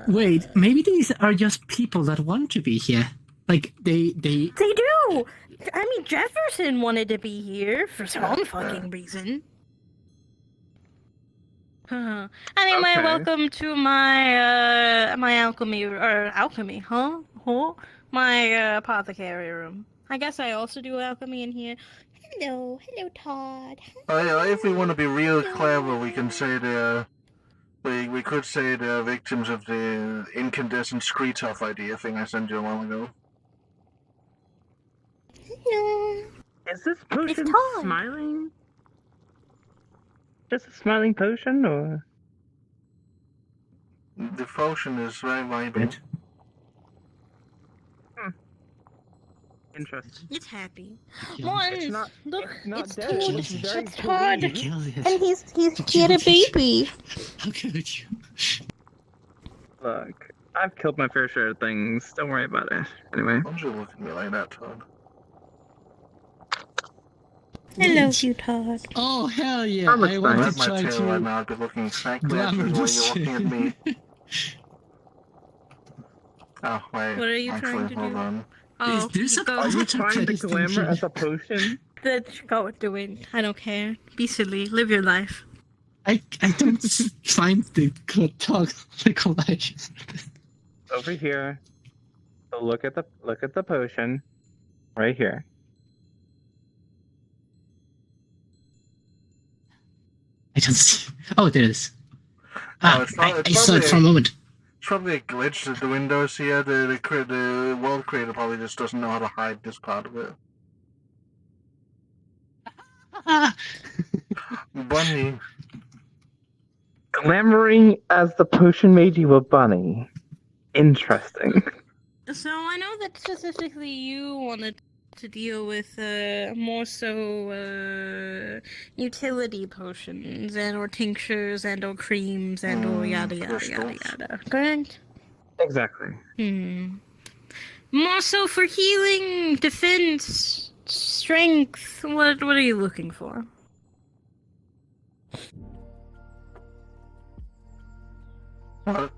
wait, maybe these are just people that want to be here. Like, they do! I mean, Jefferson wanted to be here for some fucking reason. Anyway, Okay. welcome to my my alchemy, my apothecary room. I guess I also do alchemy in here. Hello, Todd. If we want to be real clever, we can say we could say they're victims of the incandescent screech off idea thing I sent you a while ago. Hello. Is this potion Todd. smiling? Just a smiling potion, or? The potion is very vibrant. Interesting. It's happy. It's not- Look, it's it's not dead. Todd. It's very It's Todd. You And he had a baby. How could you? Look, I've killed my fair share of things. Don't worry about it. Anyway. Why don't you look at me like that, Todd? Hello, you Todd. Oh, hell yeah. I'm I want my to try tail right to... now. Good looking exactly grab at you while this you're looking at me. Oh, wait. What are you actually, trying to hold do? on. Oh, Are you trying to glamour as a potion? That's go do it. I don't care. Be silly. Live your life. I don't find the talk the collage. Over here. So look at the potion. Right here. I don't see... Oh, there it is. Oh, it's I saw it for a moment. It's probably a glitch that the Windows here, the world creator probably just doesn't know how to hide this part of it. Bunny. Glamoring as the potion made you a bunny. Interesting. So I know that specifically you wanted to deal with more so utility potions and or tinctures and or creams and or yada yada yada yada. Correct? Exactly. More so for healing, defense, strength. What are you looking for? What?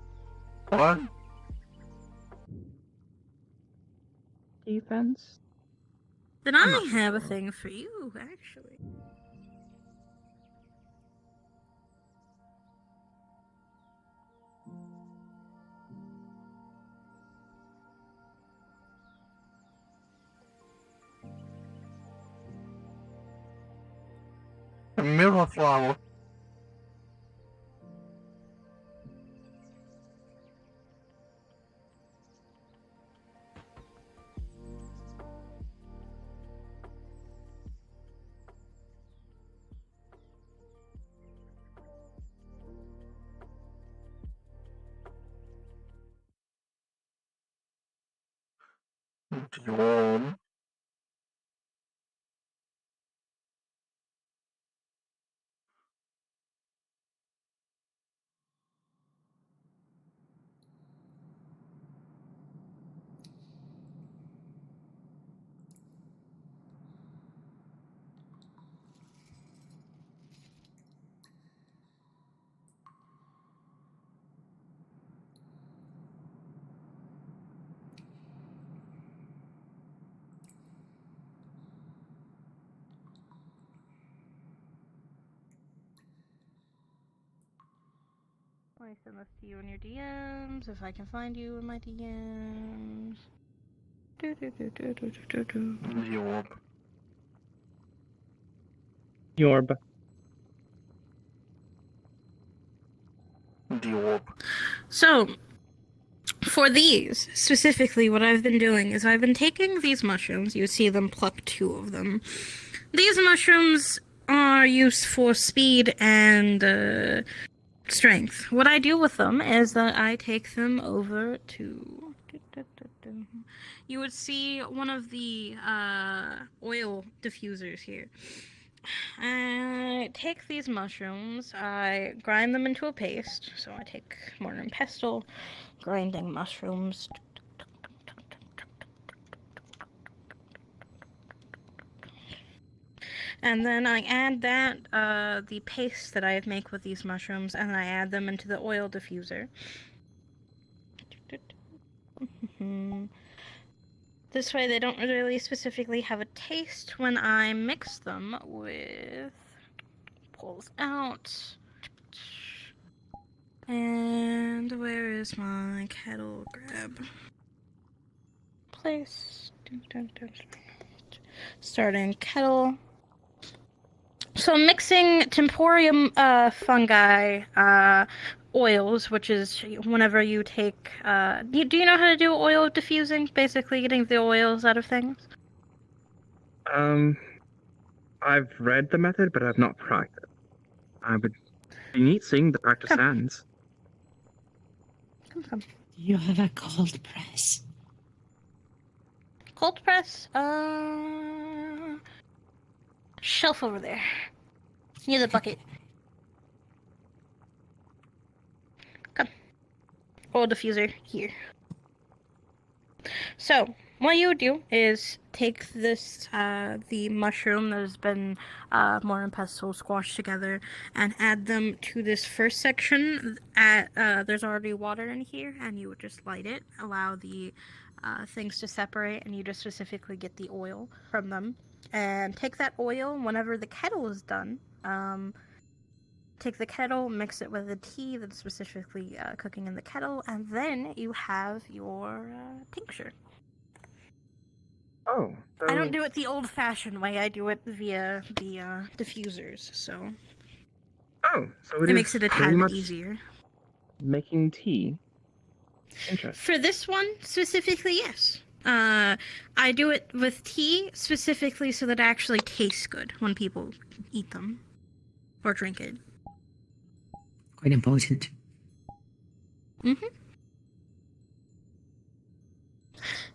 Defense? Then I have a thing for you, actually. A mirror flower. Yawn. Let me send this to you in your DMs, if I can find you in my DMs. Yorb. Yorb. Yorb. So, for these, specifically, what I've been doing is I've been taking these mushrooms, you see them pluck 2 of them. These mushrooms are used for speed and strength. What I do with them is that I take them over to... You would see one of the oil diffusers here. I take these mushrooms, I grind them into a paste. So I take mortar and pestle, grinding mushrooms. And then I add that, the paste that I make with these mushrooms, and I add them into the oil diffuser. This way they don't really specifically have a taste when I mix them with... Pulls out. And where is my kettle grab? Place. Starting kettle. So mixing temporium fungi oils, which is whenever you take... do you know how to do oil diffusing? Basically getting the oils out of things? I've read the method, but I've not practiced. I would be neat seeing the practice hands. Come. You have a cold press. Cold press? Shelf over there. Near the bucket. Come. Oil diffuser here. So, what you would do is take this, the mushroom that has been mortar and pestle squashed together, and add them to this first section. There's already water in here, and you would just light it, allow the things to separate, and you just specifically get the oil from them. And take that oil whenever the kettle is done. Take the kettle, mix it with the tea that's specifically cooking in the kettle, and then you have your tincture. Oh. So... I don't do it the old-fashioned way. I do it via the diffusers. So. Oh, so it makes it a tad bit easier. Making tea. Interesting. For this one specifically, yes. I do it with tea specifically so that it actually tastes good when people eat them or drink it. Quite important. Mm-hmm.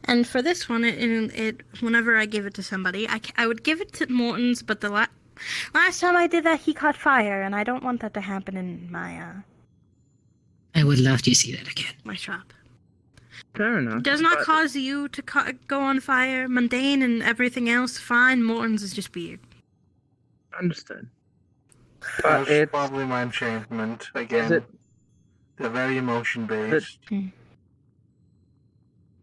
And for this one, it whenever I give it to somebody, I would give it to Morton's, but the last time I did that, he caught fire, and I don't want that to happen in my I would love to see that again. My shop. Fair enough. Does not cause you to go on fire. Mundane and everything else, fine. Morton's is just weird. Understood. But it's probably my enchantment again. They're very emotion based. Is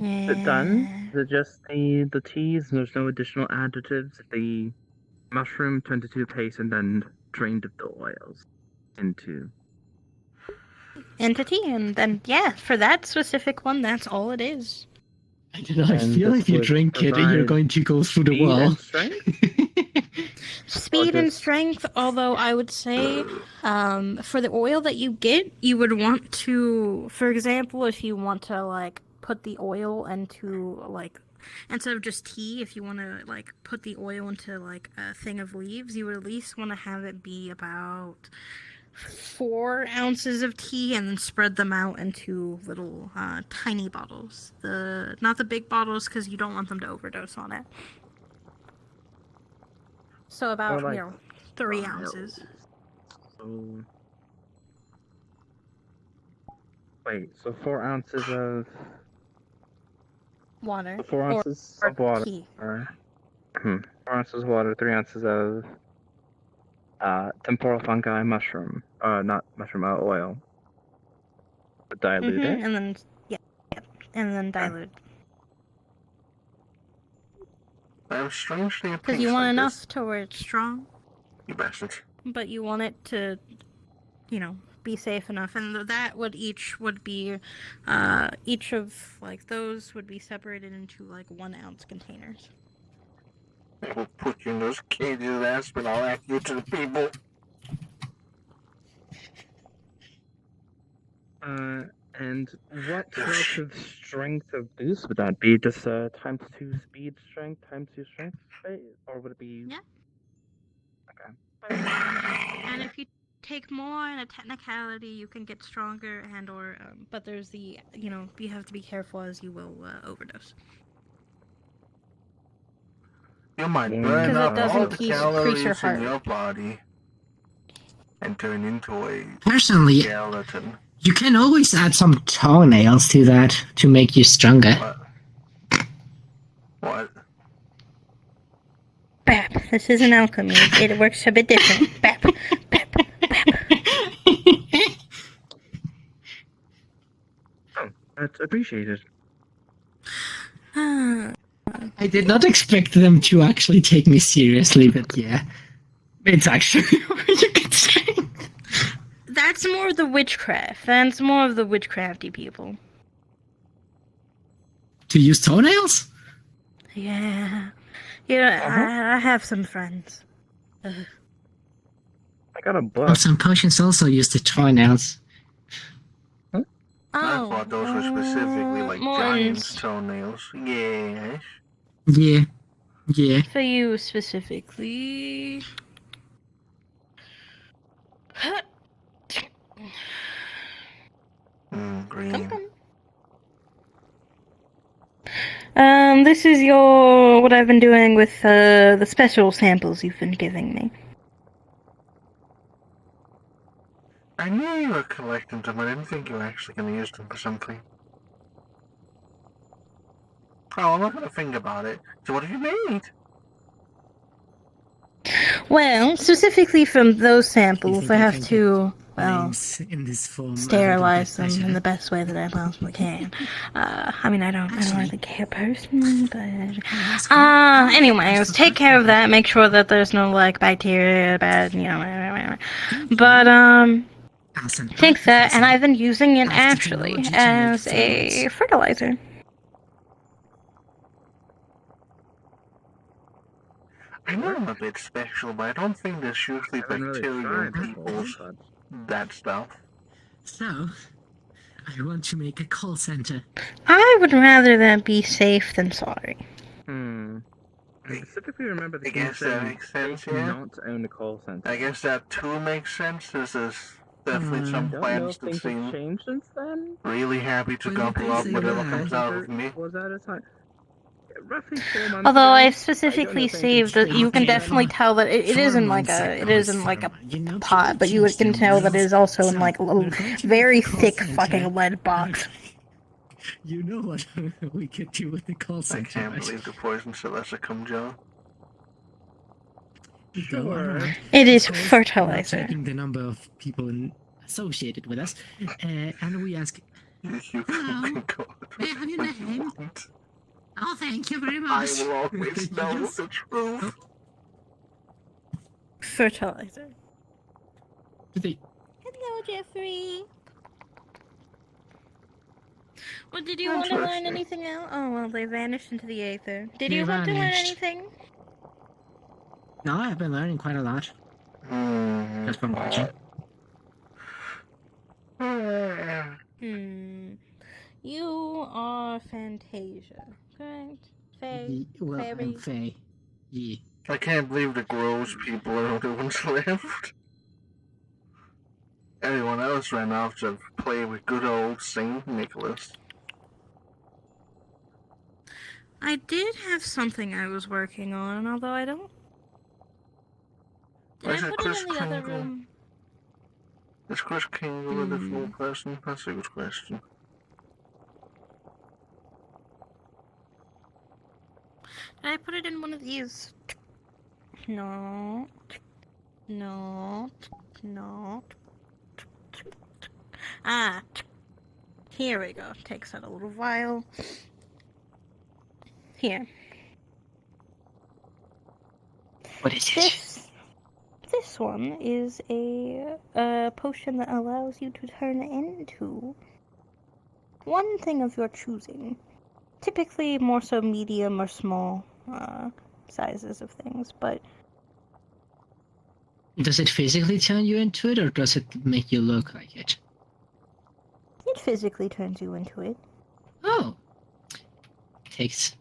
it done? Is it just the teas and there's no additional additives? The mushroom turned into a paste and then drained of the oils into tea, and then for that specific one, that's all it is. I don't know. I feel if you drink it, you're going to go through the wall. Speed and strength, although I would say for the oil that you get, you would want to, for example, if you want to put the oil into instead of just tea, if you want to put the oil into a thing of leaves, you would at least want to have it be about 4 ounces of tea and then spread them out into little tiny bottles. Not the big bottles because you don't want them to overdose on it. So about 3 ounces. So wait, so 4 ounces of water. 4 ounces of water. Tea. 4 ounces of water, 3 ounces of temporal fungi mushroom. Not mushroom, oil. Dilute it. And then and then dilute. I'm strangely because you want enough to where it's strong. You bastard. But you want it to, be safe enough, and that would each be, each of like those would be separated into like 1 ounce containers. I will put you in those cages, Aspen. I'll act you to the people. And what sort of strength of boost would that be? Just times 2 speed strength, times 2 strength, right? Or would it be? Yeah. Okay. And if you take more in a technicality, you can get stronger and/or, but there's the, you have to be careful as you will overdose. You might burn Because up it doesn't all the increase calories your in heart your rate. body and turn into a Personally, skeleton. you can always add some toenails to that to make you stronger. What? Bap, this isn't alchemy. It works a bit different. Bap. Oh, that's appreciated. I did not expect them to actually take me seriously, but yeah. It's actually you can say. That's more of the witchcraft. That's more of the witchcrafty people. To use toenails? Yeah. I have some friends. I got a book. Oh, some potions also use the toenails. I thought those were specifically like giant's toenails. Yes. Yeah. Yeah. For you specifically. Green. This is what I've been doing with the special samples you've been giving me. I knew you were collecting them, I didn't think you were actually going to use them for something. Oh, I'm not going to think about it. So what have you made? Well, specifically from those samples, I have to, in this form, sterilize them in the best way that I possibly can. I mean, I don't really care personally, but anyways, take care of that. Make sure that there's no like bacteria, bad, But take that, and I've been using it actually as a fertilizer. I know I'm a bit special, but I don't think there's usually bacteria in people's that stuff. So, I want to make a call center. I would rather that be safe than sorry. I specifically remember the I guess that makes sense, yeah. not own a call center. I guess that too makes sense. There's definitely some plans that seem changed since then. really happy to gobble up whatever comes out of me. Was that a time? Roughly 4 months Although ago. I specifically saved that you can definitely tell that it isn't like a pot, but you can tell that it is also in like a very thick fucking lead box. You know what we could do with the call I center. can't believe the poison still has to come, John. It is Of course, fertilizer. we're checking the number of people associated with us, and we ask, hello, may I have your name? Oh, thank you very much. I will always know the truth. Fertilizer. They... Hello, Jeffrey. Well, did you want to learn anything else? Oh, well, they vanished into the aether. Did you want to learn anything? No, I've been learning quite a lot. Just from watching. You are Fantasia, correct? Faye? Well, Fairy? I'm Faye. Yeah. I can't believe the gross people are the ones left. Everyone else ran off to play with good old St. Nicholas. I did have something I was working on, although I don't... Did I put it in the other room? Is Chris Kingle a difficult person? That's a good question. Did I put it in one of these? No. No. No. Ah. Here we go. Takes that a little while. Here. What is this? This one is a potion that allows you to turn into one thing of your choosing. Typically more so medium or small sizes of things, but... Does it physically turn you into it, or does it make you look like it? It physically turns you into it. Oh. Takes...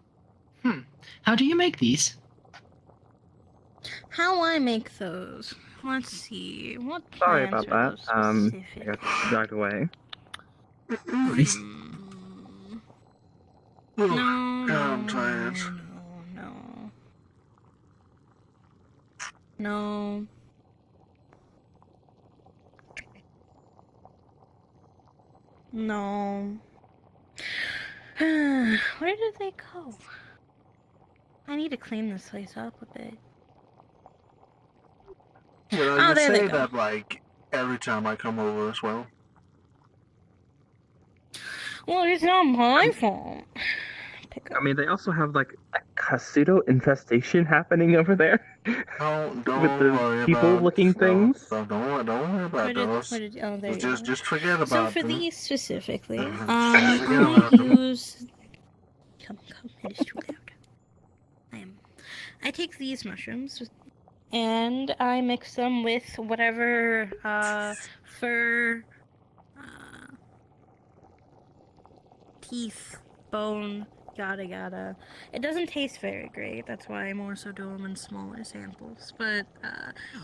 How do you make these? How I make those? Let's see. What Sorry plants about are that. those I specific? got dragged away. No, I'm tired. No. Where did they go? I need to clean this place up a bit. You know, Oh, you there they say go. that like every time I come over as well. Well, it's not my fault. I mean, they also have like a pseudo infestation happening over there. Don't with the worry people-looking things. Don't worry about those. Oh, there you go. Just forget about So for them. these specifically, Forget I about them. use... Come, it is too loud. I take these mushrooms, and I mix them with whatever, fur, teeth, bone, yada yada. It doesn't taste very great, that's why I more so do them in smaller samples. But,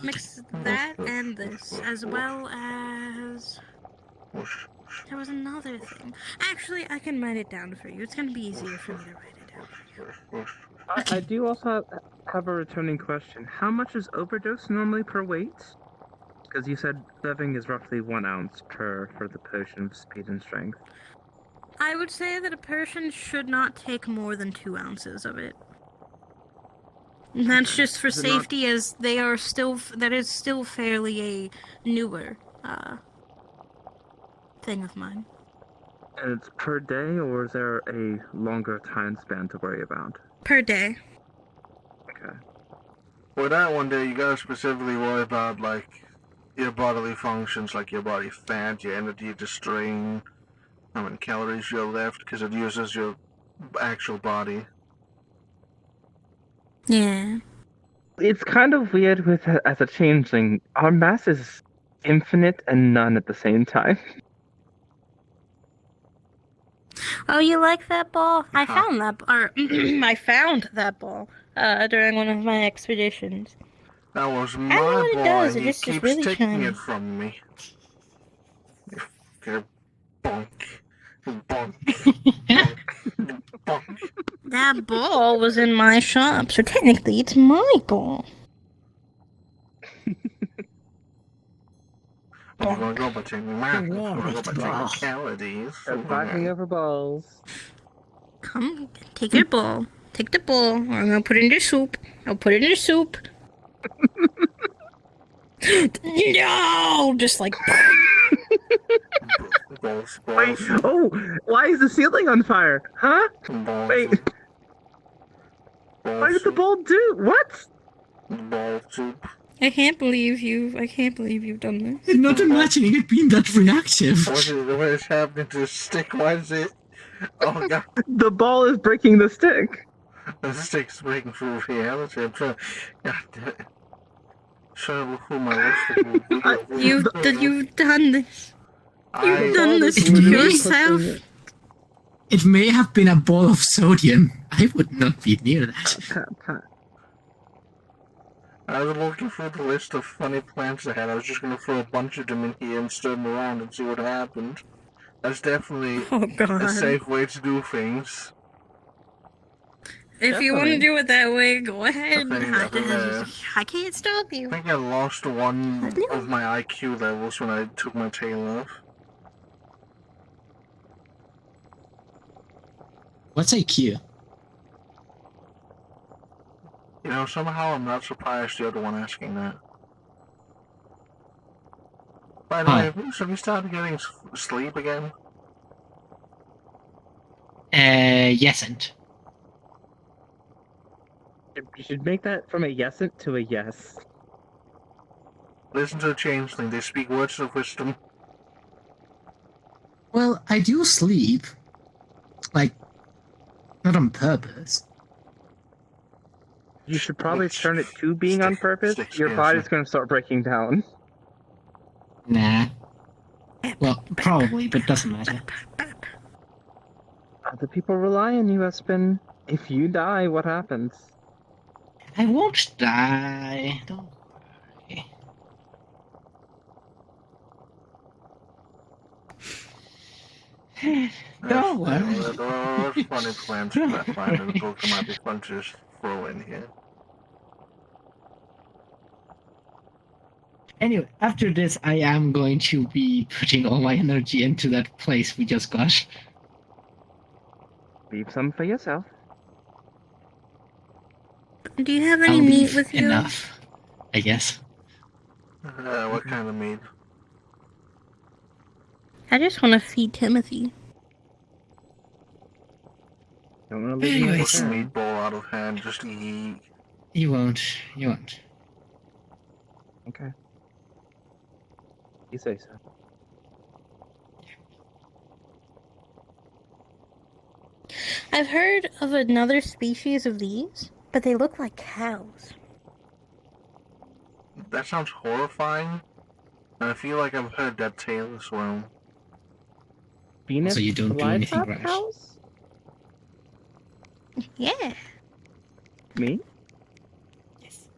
mix that and this, as well as... There was another thing. Actually, I can write it down for you. It's gonna be easier for me to write it down for you. I do also have a returning question. How much is overdose normally per weight? Because you said serving is roughly 1 ounce for the potion of speed and strength. I would say that a person should not take more than 2 ounces of it. And that's just for safety, as they are still... That is still fairly a newer, thing of mine. And it's per day, or is there a longer time span to worry about? Per day. Okay. With that one day, you gotta specifically worry about, like, your bodily functions, like your body fat, your energy to strain, how many calories you have left, because it uses your actual body. Yeah. It's kind of weird with as a changeling. Our mass is infinite and none at the same time. Oh, you like that ball? I found that, I found that ball, during one of my expeditions. That was I don't know my what boy, it does, and it he just is keeps really taking shiny. it from me. You bonk. Bonk. Bonk. That ball was in my shop, so technically it's my ball. I'm gonna go by taking math. I'm gonna go by technicalities. Fighting over balls. Come, take your ball. Take the ball, or I'm gonna put it in the soup. I'll put it in the soup. No! Just like... Wait, oh! Why is the ceiling on fire? Huh? Wait. What did the ball do? What? Ball soup. I can't believe you've done this. I'm not imagining it being that reactive. What is happening to the stick? Why is it... Oh god. The ball is breaking the stick. The stick's breaking through reality. I'm trying... God damn it. Trying to look through my list. You've done this. You've done this to yourself. It may have been a ball of sodium. I would not be near that. I was looking through the list of funny plants I had. I was just gonna throw a bunch of them in here and stir them around and see what happened. That's definitely a safe way to do things. If you want to do it that way, go ahead. I can't stop you. I think I lost one of my IQ levels when I took my tail off. What's IQ? You know, somehow I'm not surprised you're the one asking that. By the way, have you started getting sleep again? Yesn't. You should make that from a yesn't to a yes. Listen to the changeling. They speak words of wisdom. Well, I do sleep. Like, not on purpose. You should probably turn it to being on purpose. Your body's going to start breaking down. Nah. Well, probably, but doesn't matter. Other people rely on you, Espen. If you die, what happens? I won't die. Don't worry. Don't worry. There are funny plans that I find in the book that might be fun to just throw in here. Anyway, after this, I am going to be putting all my energy into that place we just got. Leave some for yourself. Do you have any meat with you? Enough, I guess. What kind of meat? I just want to feed Timothy. Don't want to leave a meatball out of hand, just eat. You won't. You won't. Okay. You say so. I've heard of another species of these, but they look like cows. That sounds horrifying. And I feel like I've heard that tale as well. Venus so you don't do anything rash. Cows? Yeah. Me? Yes.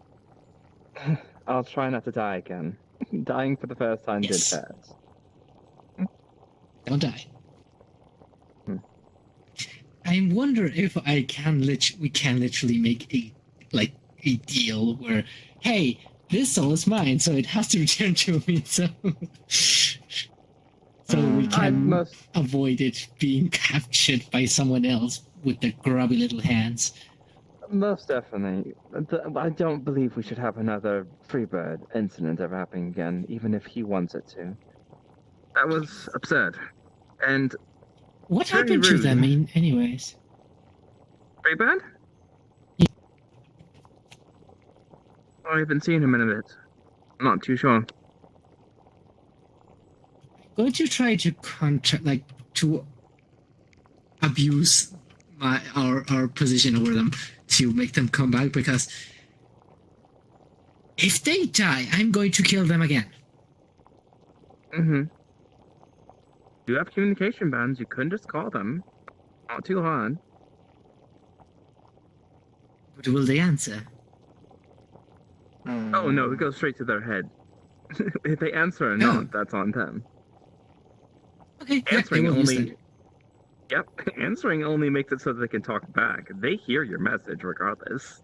I'll try not to die again. Dying for the first time did hurt. Don't die. I wonder if we can literally make a deal where, hey, this soul is mine, so it has to return to me. So we can avoid it being captured by someone else with their grubby little hands. Most definitely. I don't believe we should have another Freebird incident ever happening again, even if he wants it to. That was absurd. And what happened to them, anyways? Freebird? Yeah. I haven't seen him in a bit. I'm not too sure. Going to try to to abuse our position over them to make them come back, because if they die, I'm going to kill them again. Mm-hmm. You have communication bands, you couldn't just call them. Not too hard. But will they answer? Oh no, it goes straight to their head. If they answer or not, that's on them. Okay, answering only. Yep, answering only makes it so that they can talk back. They hear your message regardless.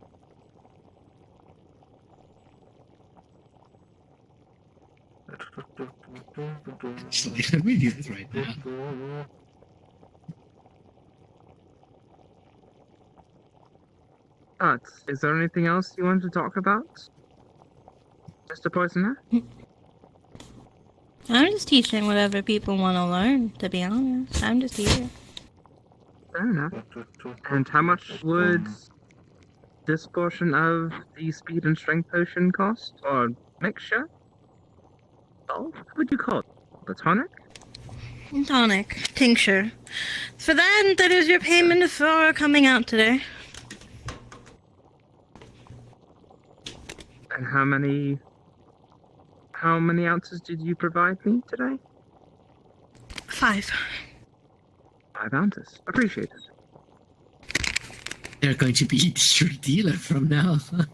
Actually, let me do this right now. Is there anything else you want to talk about? Mr. Poisoner? I'm just teaching whatever people want to learn, to be honest. I'm just here. Fair enough. And how much would this portion of the speed and strength potion cost? Or mixture? Oh, what would you call it? The tonic? Tonic. Tincture. For that is your payment for coming out today. And how many ounces did you provide me today? 5. 5 ounces. Appreciate it. They're going to be your dealer from now on.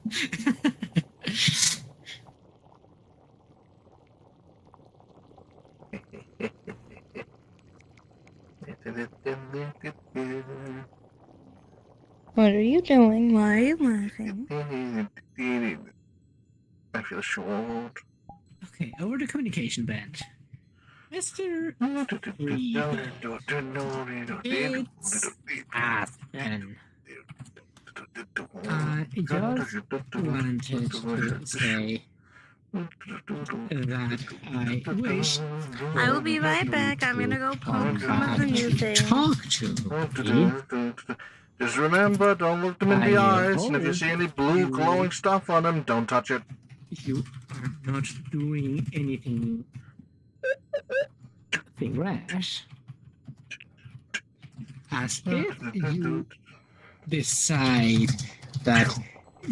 What are you doing? Why are you laughing? I feel short. Okay, over to communication band. Mr. It's Aspen. I just wanted to say that I wish... I will be right back. I'm gonna go poke some of the new things. Talk to me. Just remember, don't look them in the eyes, and if you see any blue glowing stuff on them, don't touch it. you are not doing anything rash. As if you decide that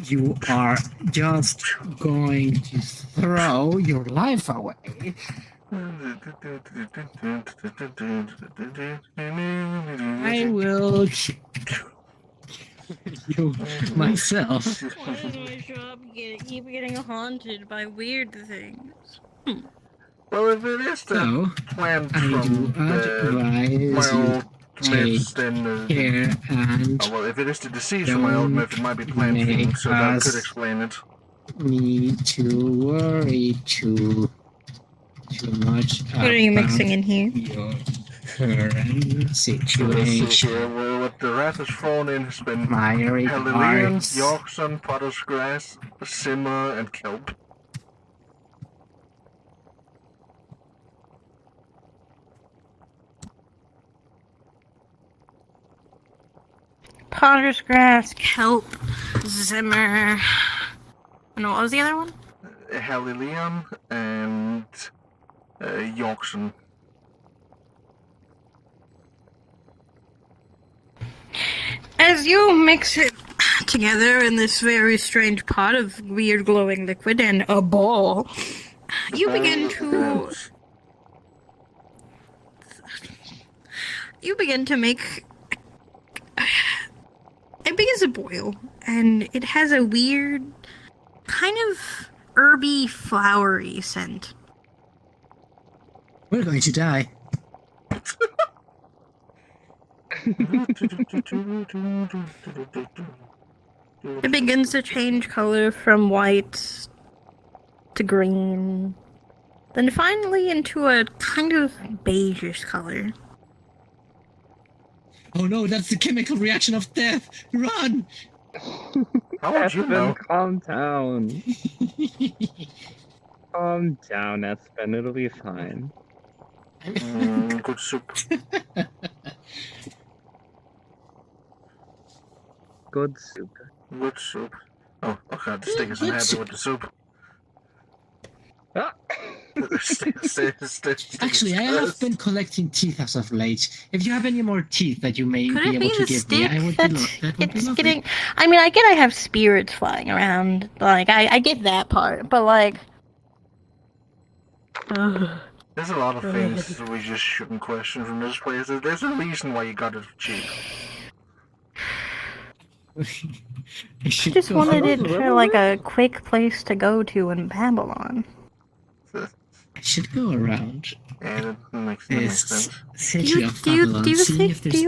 you are just going to throw your life away. I will you myself. Why did my shop keep getting haunted by weird things? Well, if it is the plant I do from advise my you old myths, then care and well, if it is the disease from my old myth, it might be plant thing, so that could explain it. Need to worry too much. What are you mixing in here? Your current situation. Well, what the rat has thrown in has been My Hellilean, regards. Yorkson, potter's grass, simmer, and kelp. Potter's grass, kelp, zimmer. And what was the other one? Hellilean and Yorkson. As you mix it together in this very strange pot of weird glowing liquid and a ball, you begin to... You begin to make... It begins to boil, and it has a weird, kind of herby, flowery scent. We're going to die. It begins to change color from white to green, then finally into a kind of beigeish color. Oh no, that's the chemical reaction of death! Run! How would you know? Calm down. Calm down, Espen. It'll be fine. Good soup. Good soup. Good soup. Oh, okay, the stick isn't happy with the soup. Actually, I have been collecting teeth as of late. If you have any more teeth that you may be able to give me, I would be that would be lovely. Getting, I mean, I get I have spirits flying around. Like, I get that part, but like... There's a lot of things that we just shouldn't question from this place. There's a reason why you got it cheap. I just wanted it for like a quick place to go to in Babylon. I should go around. Yeah, that makes sense. City of Babylon. Do you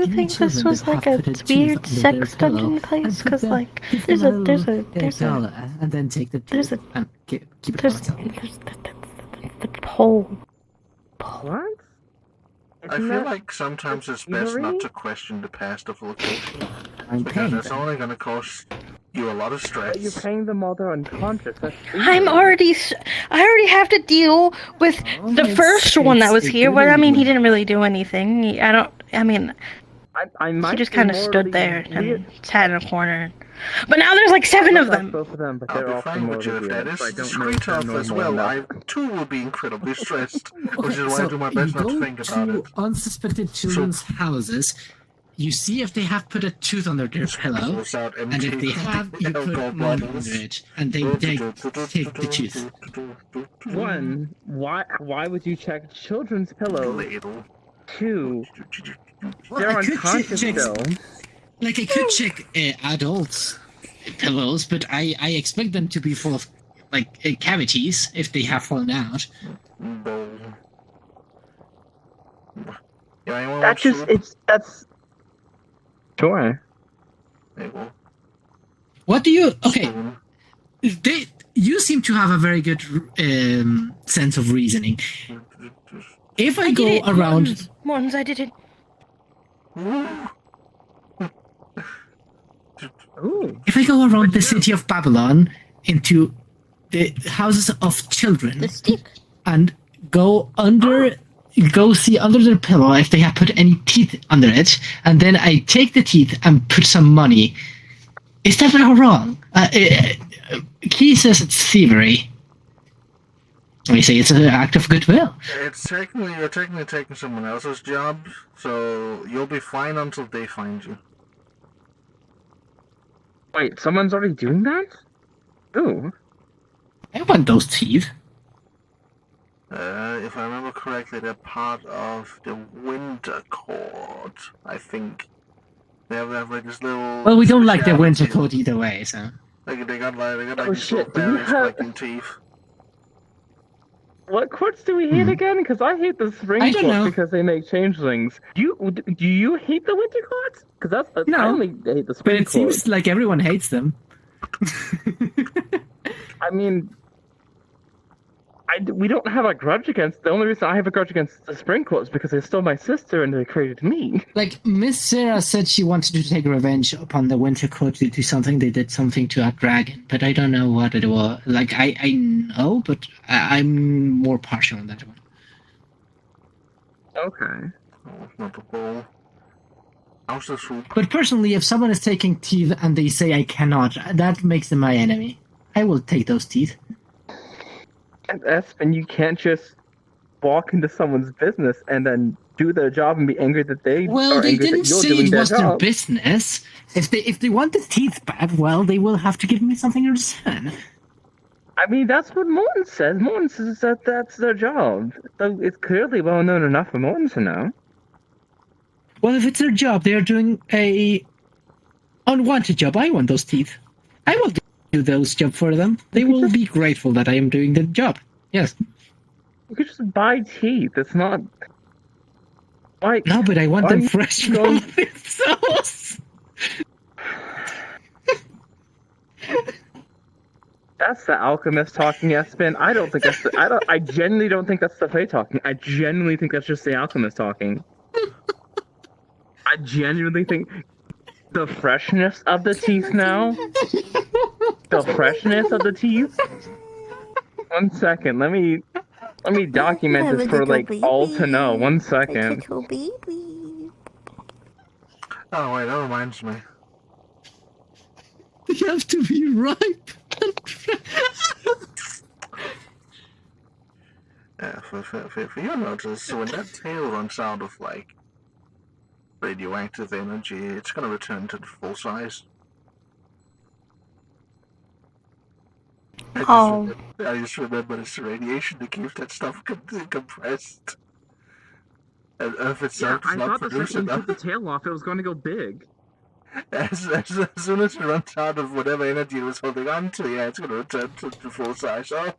think this was like a weird sex dungeon place? Because like, there's a and then take the there's a and keep it there's the pole. What? I feel like sometimes it's best not to question the past of a location. Because that's only going to cost you a lot of stress. You're paying them while they're unconscious. I already have to deal with the first one that was here. Well, I mean, he didn't really do anything. He just kind of stood there and sat in a corner. But now there's like 7 of them. Both of them, but I'll they're be all fine with you if that is discreet off as well. I too will be incredibly stressed, which is why I do my best not to think about it. Unsuspected children's houses. You see if they have put a tooth under their pillow, and if they have, you put one under it, and they take the tooth. One, why would you check children's pillow? 2, they're unconscious still. Like, I could check adults' pillows, but I expect them to be full of, like, cavities if they have fallen out. That's... Sure. What do you... Okay. You seem to have a very good sense of reasoning. If I go around... Mons, I did it. If I go around the city of Babylon into the houses of children and go see under their pillow if they have put any teeth under it, and then I take the teeth and put some money, is that not wrong? Key says it's thievery. We say it's an act of goodwill. You're technically taking someone else's job, so you'll be fine until they find you. Wait, someone's already doing that? Ooh. I want those teeth. If I remember correctly, they're part of the Winter Court, I think. They have like this little... Well, we don't like the winter coat either way, so... They got these little shit, berries collecting teeth. What courts do we hate again? Because I hate the spring I don't courts know. because they make changelings. Do you hate the winter courts? Because I only hate the But spring it courts. seems like everyone hates them. I mean, we don't have a grudge against. The only reason I have a grudge against the spring courts is because they stole my sister and they created me. Like, Miss Sarah said she wanted to take revenge upon the winter court due to something they did something to our dragon, but I don't know what it was. Like, I know, but I'm more partial on that one. Okay. Oh, not the ball. How's the soup? But personally, if someone is taking teeth and they say I cannot, that makes them my enemy. I will take those teeth. And Espen, you can't just walk into someone's business and then do their job and be angry that they Well, are they angry didn't that you're say doing it their was their job. business. If they want the teeth back, well, they will have to give me something in return. I mean, that's what Morton says. Morton says that that's their job. So it's clearly well known enough for Morton to know. Well, if it's their job, they are doing a unwanted job. I want those teeth. I will do those jobs for them. They will be grateful that I am doing the job. Yes. You could just buy teeth. It's not... Like, no, but I want them fresh going... from the sauce. That's the alchemist talking, Espen. I don't think that's the... I genuinely don't think that's the Fae talking. I genuinely think that's just the alchemist talking. I genuinely think... The freshness of the teeth now? The freshness of the teeth? 1 second, let me document this for, like, all to know. 1 second. Oh, wait, that reminds me. They have to be ripe. Yeah, for you notice, so when that tail runs out of, like, radioactive energy, it's gonna return to the full size. I just remember it's the radiation that keeps that stuff compressed. And if itself does not produce enough, the tail off, it was going to go big. as soon as it runs out of whatever energy it was holding on to, yeah, it's gonna return to the full size. Oh,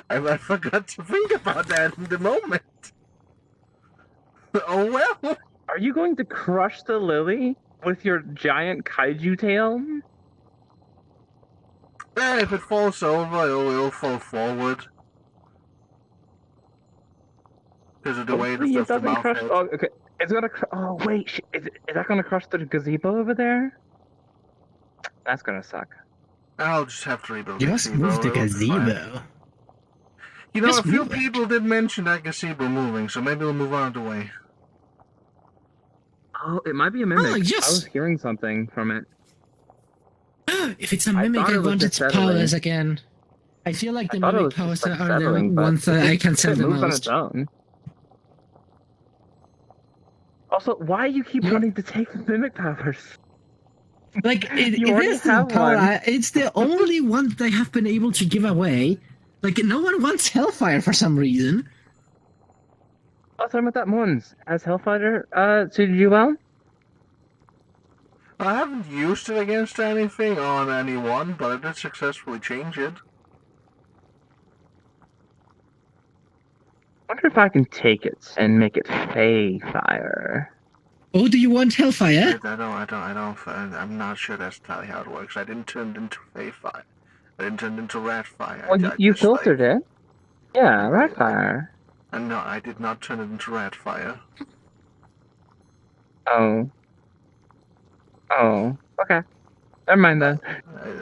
I forgot to think about that in the moment. Oh well. Are you going to crush the lily with your giant kaiju tail? Yeah, if it falls over, it will fall forward. Because of the weight of the mouth head. Oh, okay. It's gonna. Oh wait, is that gonna crush the gazebo over there? That's gonna suck. I'll just have to rebuild Just move the gazebo. You know, a few people did mention that gazebo moving, so maybe we'll move out of the way. Oh, it might be a mimic. Oh, yes. I was hearing something from it. If it's a mimic, I want its powers again. I feel like the mimic powers are the ones that I can sell the most. Also, why do you keep wanting to take the mimic powers? Like, it is the power. It's the only one they have been able to give away. Like, no one wants Hellfire for some reason. I was talking about that Mons. Has Hellfire suited you well? I haven't used it against anything on anyone, but I did successfully change it. I wonder if I can take it and make it Fae Fire. Oh, do you want Hellfire? I'm not sure that's entirely how it works. I didn't turn it into Fae Fire. I didn't turn it into Rat Fire. Well, you filtered it. Yeah, Rat Fire. No, I did not turn it into Rat Fire. Oh. Oh, okay. Never mind then.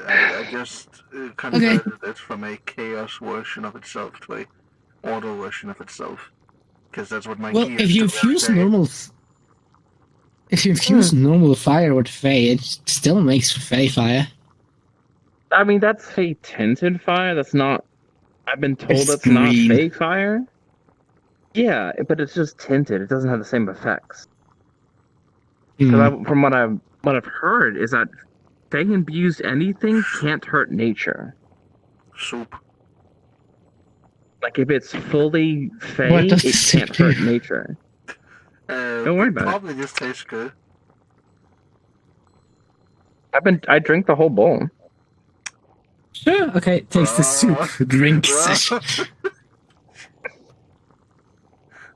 I just converted it from a chaos version of itself to a order version of itself. Because that's what my key is. If you infuse normal fire with Fae, it still makes Fae Fire. I mean, that's Fae tinted fire. That's not I've been told It's not green. fake fire. Yeah, but it's just tinted. It doesn't have the same effects. From what I've heard is that Fey imbues anything can't hurt nature. Soup. Like if it's fully Fey, What does it soup can't hurt do? nature. Don't worry about it. Probably just tastes good. I drink the whole bowl. Sure, okay, taste the soup. Drink session.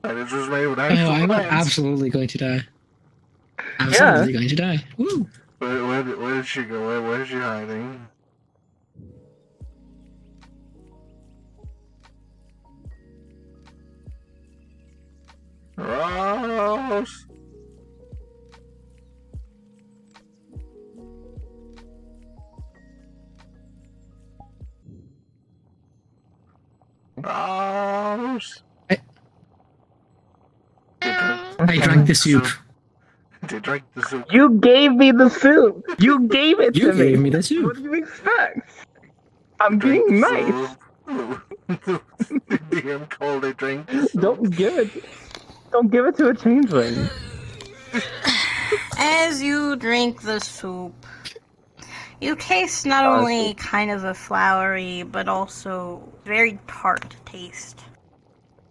And it's just made with Oh, actual I'm plants. absolutely going to die. Absolutely going to die. Woo! Where did she go? Where is she hiding? Ross! Ross! I drank the soup. They drank the soup. You gave me the soup. You gave it You to me. gave me the soup. What do you expect? I'm being nice. The DM called it drink. Don't give it to a changeling. As you drink the soup, you taste not only kind of a flowery, but also very tart taste.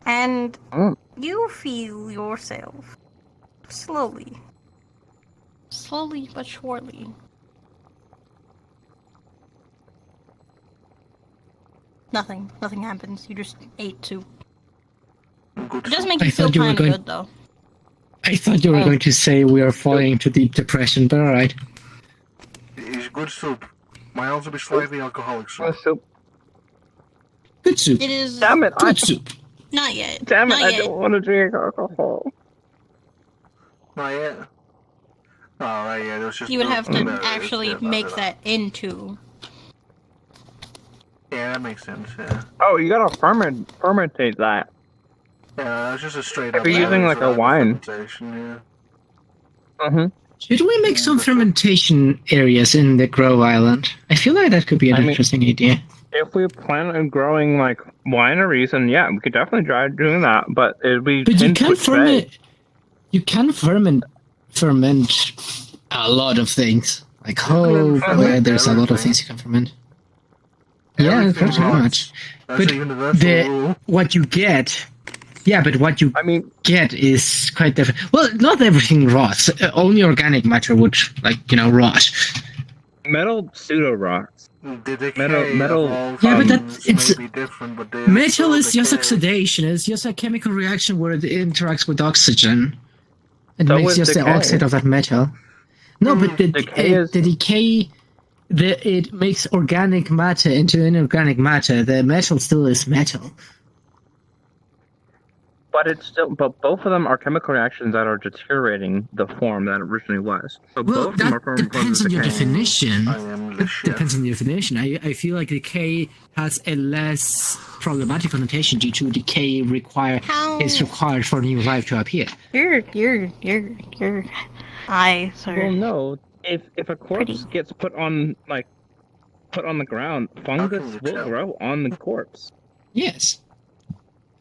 And you feel yourself slowly but surely nothing happens. You just ate soup. It does make you feel kind of good though. I thought you were going to say we are falling into deep depression, but alright. It's good soup. Might also be slightly alcoholic soup. Good soup. It is. Damn it! Good soup. Not yet. Damn it! Not I yet. don't want to drink alcohol. Not yet. Oh, right, yeah, there was just... You would have to actually make that into. Yeah, that makes sense, yeah. Oh, you gotta fermentate that. Yeah, that's just a straight up... If you're using like a wine. Yeah. Should we make some fermentation areas in the Grove Island? I feel like that could be an interesting idea. If we plan on growing like wineries, and yeah, we could definitely try doing that. But it'd be. But you can ferment. You can ferment a lot of things. Like there's a lot of things you can ferment. Yeah, pretty much. But what you get. Yeah, but what you get is quite different. Well, not everything rots. Only organic matter would, rot. Metal pseudo rots. Metal. Yeah, but it's different. But metal is just oxidation. It's just a chemical reaction where it interacts with oxygen. It makes just the oxide of that metal. No, but the decay. It makes organic matter into inorganic matter. The metal still is metal. But both of them are chemical reactions that are deteriorating the form that it originally was. So well, both of them are depends on your definition. Depends on your definition. I feel like decay has a less problematic connotation due to decay is required for new life to appear. Your eyes are. Well, no. If a corpse gets put on the ground, fungus will grow on the corpse. Yes.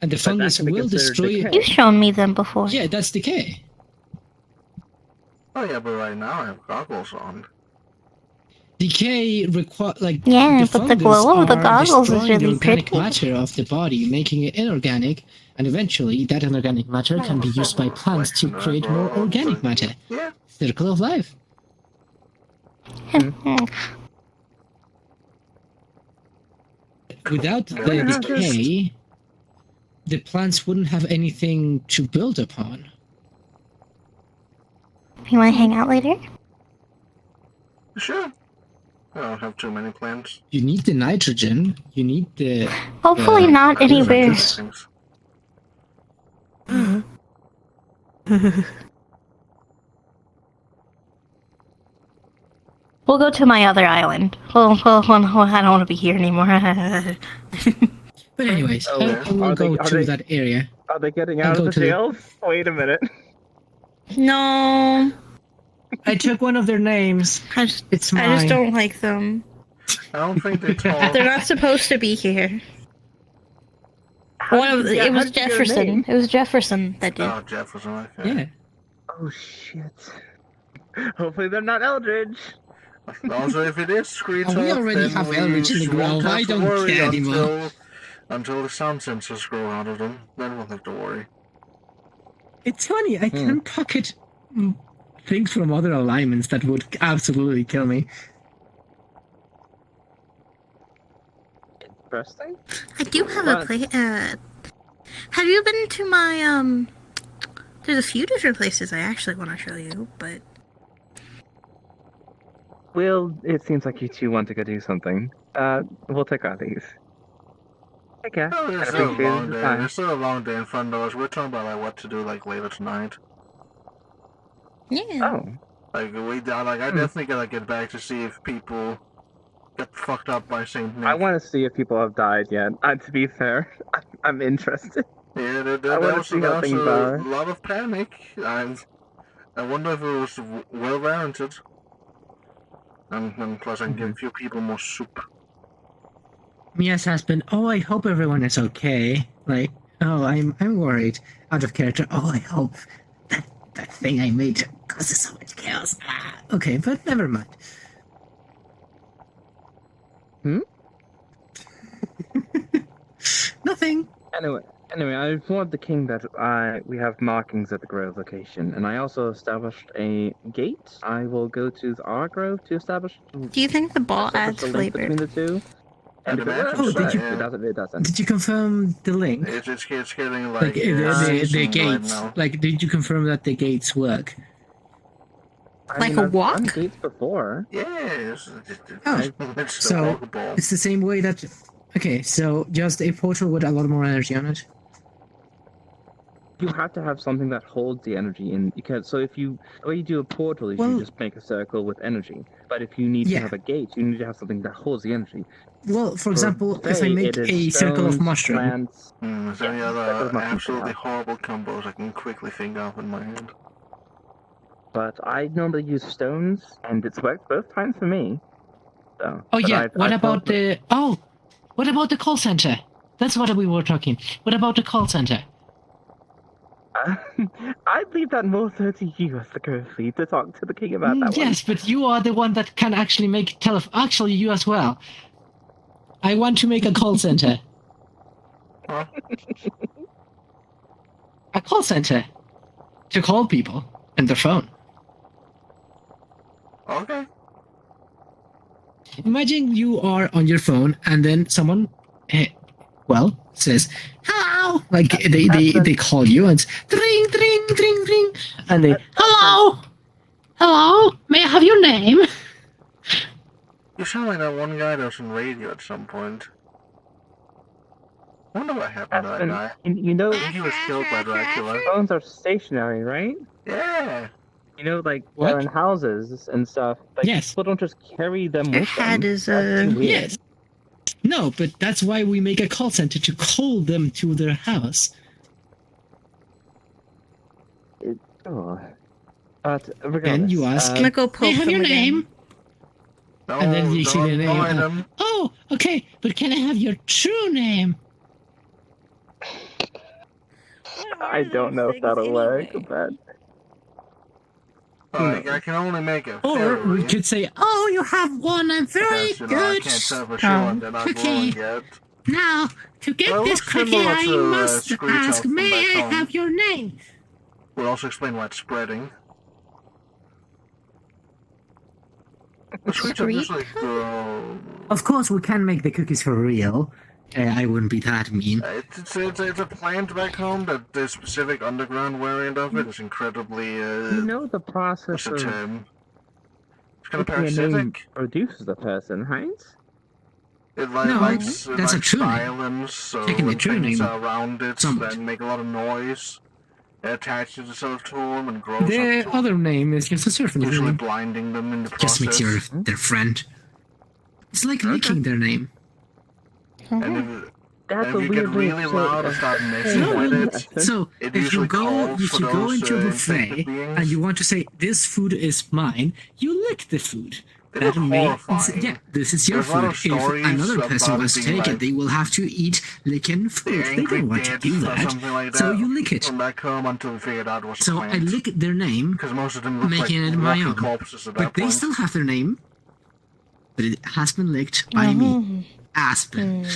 And the fungus will destroy you. You've shown me them before. Yeah, that's decay. Oh yeah, but right now I have goggles on. Decay require yeah, but the glow of the goggles is really the organic pretty. matter of the body, making it inorganic, and eventually that inorganic matter can be used by plants to create more organic matter. Yeah. Circle of life. Without the decay, the plants wouldn't have anything to build upon. You want to hang out later? Sure. I don't have too many plants. You need the nitrogen. You need the. Hopefully not anywhere. We'll go to my other island. I don't want to be here anymore. But anyways, I will go to that area. Are they getting out of the jails? Wait a minute. No. I took one of their names. It's mine. I just don't like them. I don't think they talk. They're not supposed to be here. It was Jefferson. It was Jefferson that did. Oh, Jefferson. Okay. Yeah. Oh shit. Hopefully they're not Eldridge. Also, if it is Screetup, we already then have Eldridge in the won't grove. have I to don't worry care anymore. Until the sound sensors grow out of them. Then we'll have to worry. It's funny, I can pocket things from other alignments that would absolutely kill me. Interesting. I do have a place. Have you been to my There's a few different places I actually want to show you, but. Well, it seems like you two want to go do something. We'll take our these. Okay. Oh, there's still a long day. There's still a long day in front of us. We're talking about like what to do like later tonight. Yeah. Oh. I definitely gotta get back to see if people get fucked up by Saint Nick. I want to see if people have died yet. To be fair, I'm interested. Yeah, there was a lot of panic. I wonder if it was well warranted. And plus, I can give a few people more soup. Mia's husband, oh, I hope everyone is okay. Like, oh, I'm worried. Out of character, oh, I hope that thing I made causes so much chaos. Okay, but never mind. Nothing. Anyway, I informed the king that we have markings at the grove location, and I also established a gate. I will go to our grove to establish. Do you think the ball adds flavor between the two? And if it works, it doesn't. Did you confirm the link? It's getting like the gates. Right, like, did you confirm that the gates work? Like a walk? I've done gates before. Yes. So it's the same way that. Okay, so just a portal with a lot more energy on it. You have to have something that holds the energy in. So if you do a portal, you just make a circle with energy. But if you need to have a gate, you need to have something that holds the energy. Well, for example, if I make a circle of mushroom. Is there any other absolutely horrible combos I can quickly think of in my head? But I normally use stones, and it's worked both times for me. So, What about the call center? That's what we were talking. What about the call center? I leave that more so to you as the grove lead to talk to the king about that one. Yes, but you are the one that can actually make Actually, you as well. I want to make a call center. A call center to call people on their phone. Okay. Imagine you are on your phone and then someone, says, hello! Like, they call you and it's, ring, ring, ring, ring. And they, hello! Hello? May I have your name? You sound like that one guy that was in radio at some point. I wonder what happened to that guy. You know, I think he was killed by Dracula. Phones are stationary, right? Yeah. You know, like they're in houses and stuff. Like, people don't just carry them with them. Yes. No, but that's why we make a call center to call them to their house. But then you ask, I'm gonna go may I have your name? No, and then you see the name. Them. Oh, okay, but can I have your true name? I don't know if that'll work, but... I can only make it. Or we could say, oh, you have won a very good I can't tell for sure they're not cookie. Yet. Now, to get this cookie, I must ask, may I have your name? We'll also explain why it's spreading. Of course, we can make the cookies for real. I wouldn't be that mean. It's a plant back home that the specific underground variant of it is incredibly. You know the process of. It's kind of parasitic. Produces a person, right? It likes that's a true silence, so taking when the true things name. are around it, then make a lot of noise. It attaches itself to them and grows. The other name is just a serpent. Usually blinding them in the process. Just makes you their friend. It's like licking their name. And if you get really loud and start messing with it, so if you go into a buffet and you want to say this food is mine, you lick the food. That means, yeah, this is your There's a lot food. of If stories another person about wants to being take it, like they will have to eat licking food. They angry don't want to kids do or that. something like that. So you lick it. From back home until we figured out it was a So I plant. lick their name, Because most of them look making like it my walking own. corpses at But that they point. still have their name, but it has been licked by me. Aspen.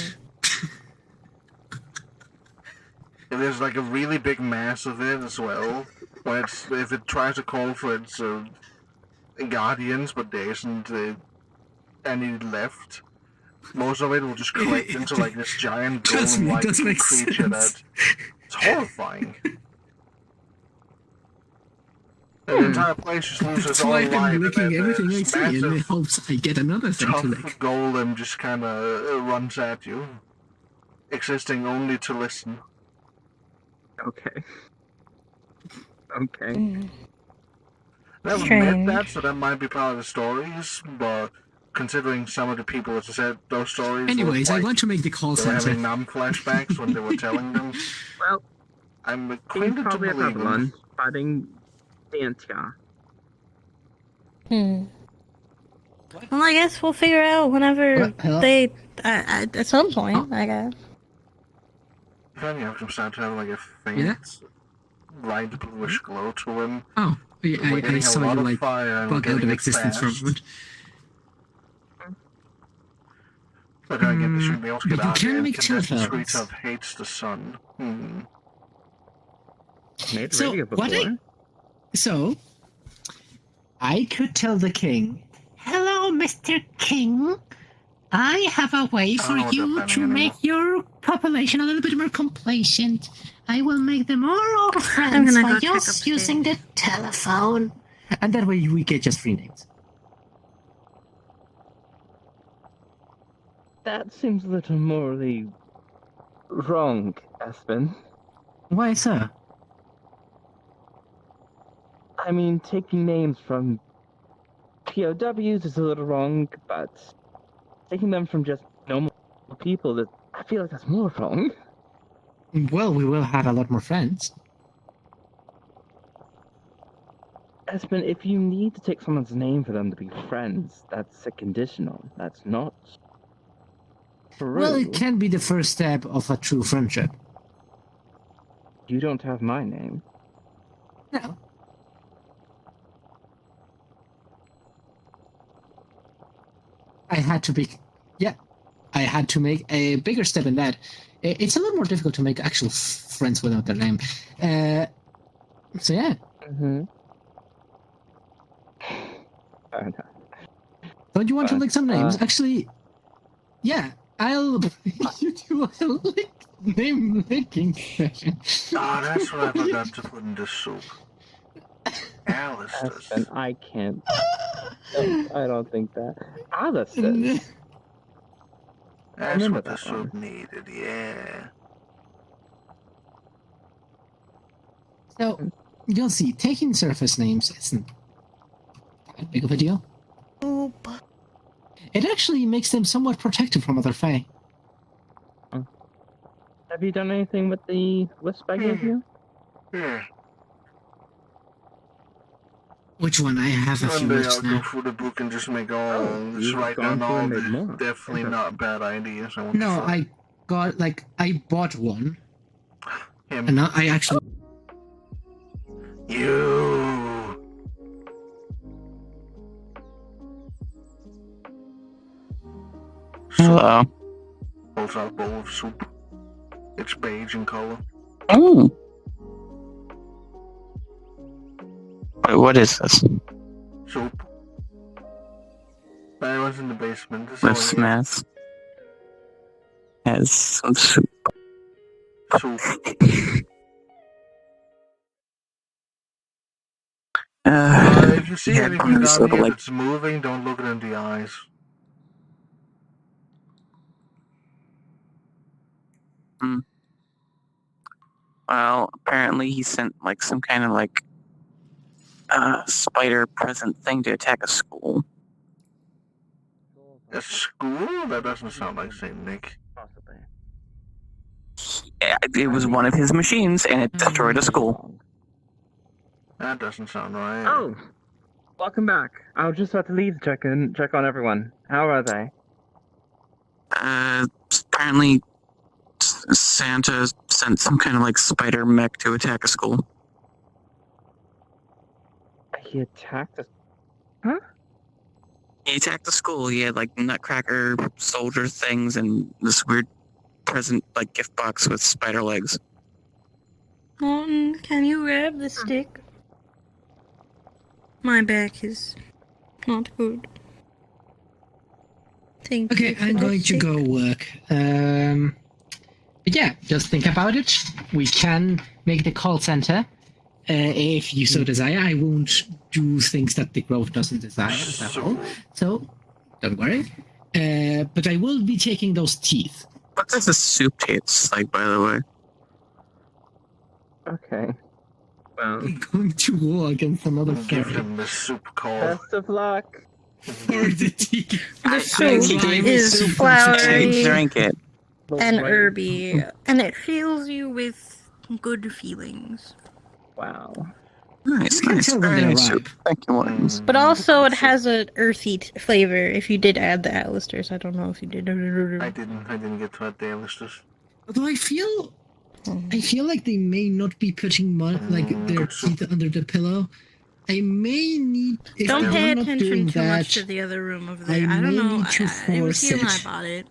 There's like a really big mass of it as well. When if it tries to call for its guardians, but there isn't any left. Most of it will just collect into like this giant Trust me, it golem-like does make creature sense. it's horrifying. The entire place just loses That's all why life. I'm and licking then everything I this see in the massive, hopes I get another thing tough to lick. golem just kind of runs at you, existing only to listen. Okay. Okay. Never met Strange. that, so that might be part of the stories, but considering some of the people that said those stories Anyways, looked I like want to make the call they were center. having numb flashbacks when they were telling them. Well, I'm he's acquainted to probably at believe Babylon them. fighting Dantia. Well, I guess we'll figure out whenever What? Hello? they at some point. I guess. If any of them start to have like a faint, Yeah? light bluish glow to them. Oh, yeah, We're I getting a saw lot you of like fire and bug we're out getting of it existence for a fast. moment. But then again, they shouldn't be able to But get you out can there. make Contestant telephones. Screetup hates the sun. Made So, radio what before. So, I could tell the king, "Hello, Mr. King. I have a way for know what you that to means make your population a little bit more complacent. I will make them all I'm friends gonna by go check just using the telephone. And that way we get just free names." That seems a little morally wrong, Aspen. Why so? I mean, taking names from POWs is a little wrong, but taking them from just normal people, I feel like that's more wrong. Well, we will have a lot more friends. Aspen, if you need to take someone's name for them to be friends, that's a conditional. That's not true. Well, it can be the first step of a true friendship. You don't have my name. No. I had to be, yeah, I had to make a bigger step in that. It's a lot more difficult to make actual friends without their name. So yeah. Mm-hmm. Don't you want to lick some names? Actually, yeah, I'll you do a name licking session. Oh, that's what I forgot to put in the soup. Alice does. I can't. I don't think that. Alice does. That's what the soup needed, yeah. So, you'll see, taking surface names isn't that big of a deal. It actually makes them somewhat protected from other Fae. Have you done anything with the wisp I gave you? Yeah. Which one? I have a few One day wisps I'll go now. through the book and just make all just you've write gone down through all and the made more. definitely not bad ideas. I want No, to I got, like, I bought one. Him. And now I actually... You. Hello. Pulls out a bowl of soup. It's beige in color. Oh. Wait, what is this? Soup. I was in the basement. This This mess has some soup. Soup. If you see yeah, anything down sort of here like that's moving, don't look it in the eyes. Well, apparently he sent like some kind of like spider present thing to attack a school. A school? That doesn't sound like Saint Nick. Possibly. Yeah, it was one of his machines and it destroyed a school. That doesn't sound right. Oh, Welcome back. I was just about to leave to check on everyone. How are they? Apparently Santa sent some kind of like spider mech to attack a school. He attacked us? Huh? He attacked the school. He had like nutcracker soldier things and this weird present like gift box with spider legs. Morton, can you grab the stick? My back is not good. Thank you. Okay, I'm going to go work. But yeah, just think about it. We can make the call center if you so desire. I won't do things that the grove doesn't desire at all. So, don't worry. But I will be taking those teeth. What does the soup taste like, by the way? Okay. Well, I'm going to war against another Give fairy. him the soup call. best of luck. The soup is flowery Drink it. and herby, and it fills you with good feelings. Wow. Nice, You can tell when Very they're nice ripe. soup. Thank you, Mortons. But also, it has an earthy flavor. If you did add the Alisters, I don't know if you did. I didn't get to add the Alisters. Although I feel like they may not be putting their teeth under the pillow. I may need. If Don't they pay are not attention doing too that, much to the other room over there. I I don't may know. need to It was force here when I it. bought it.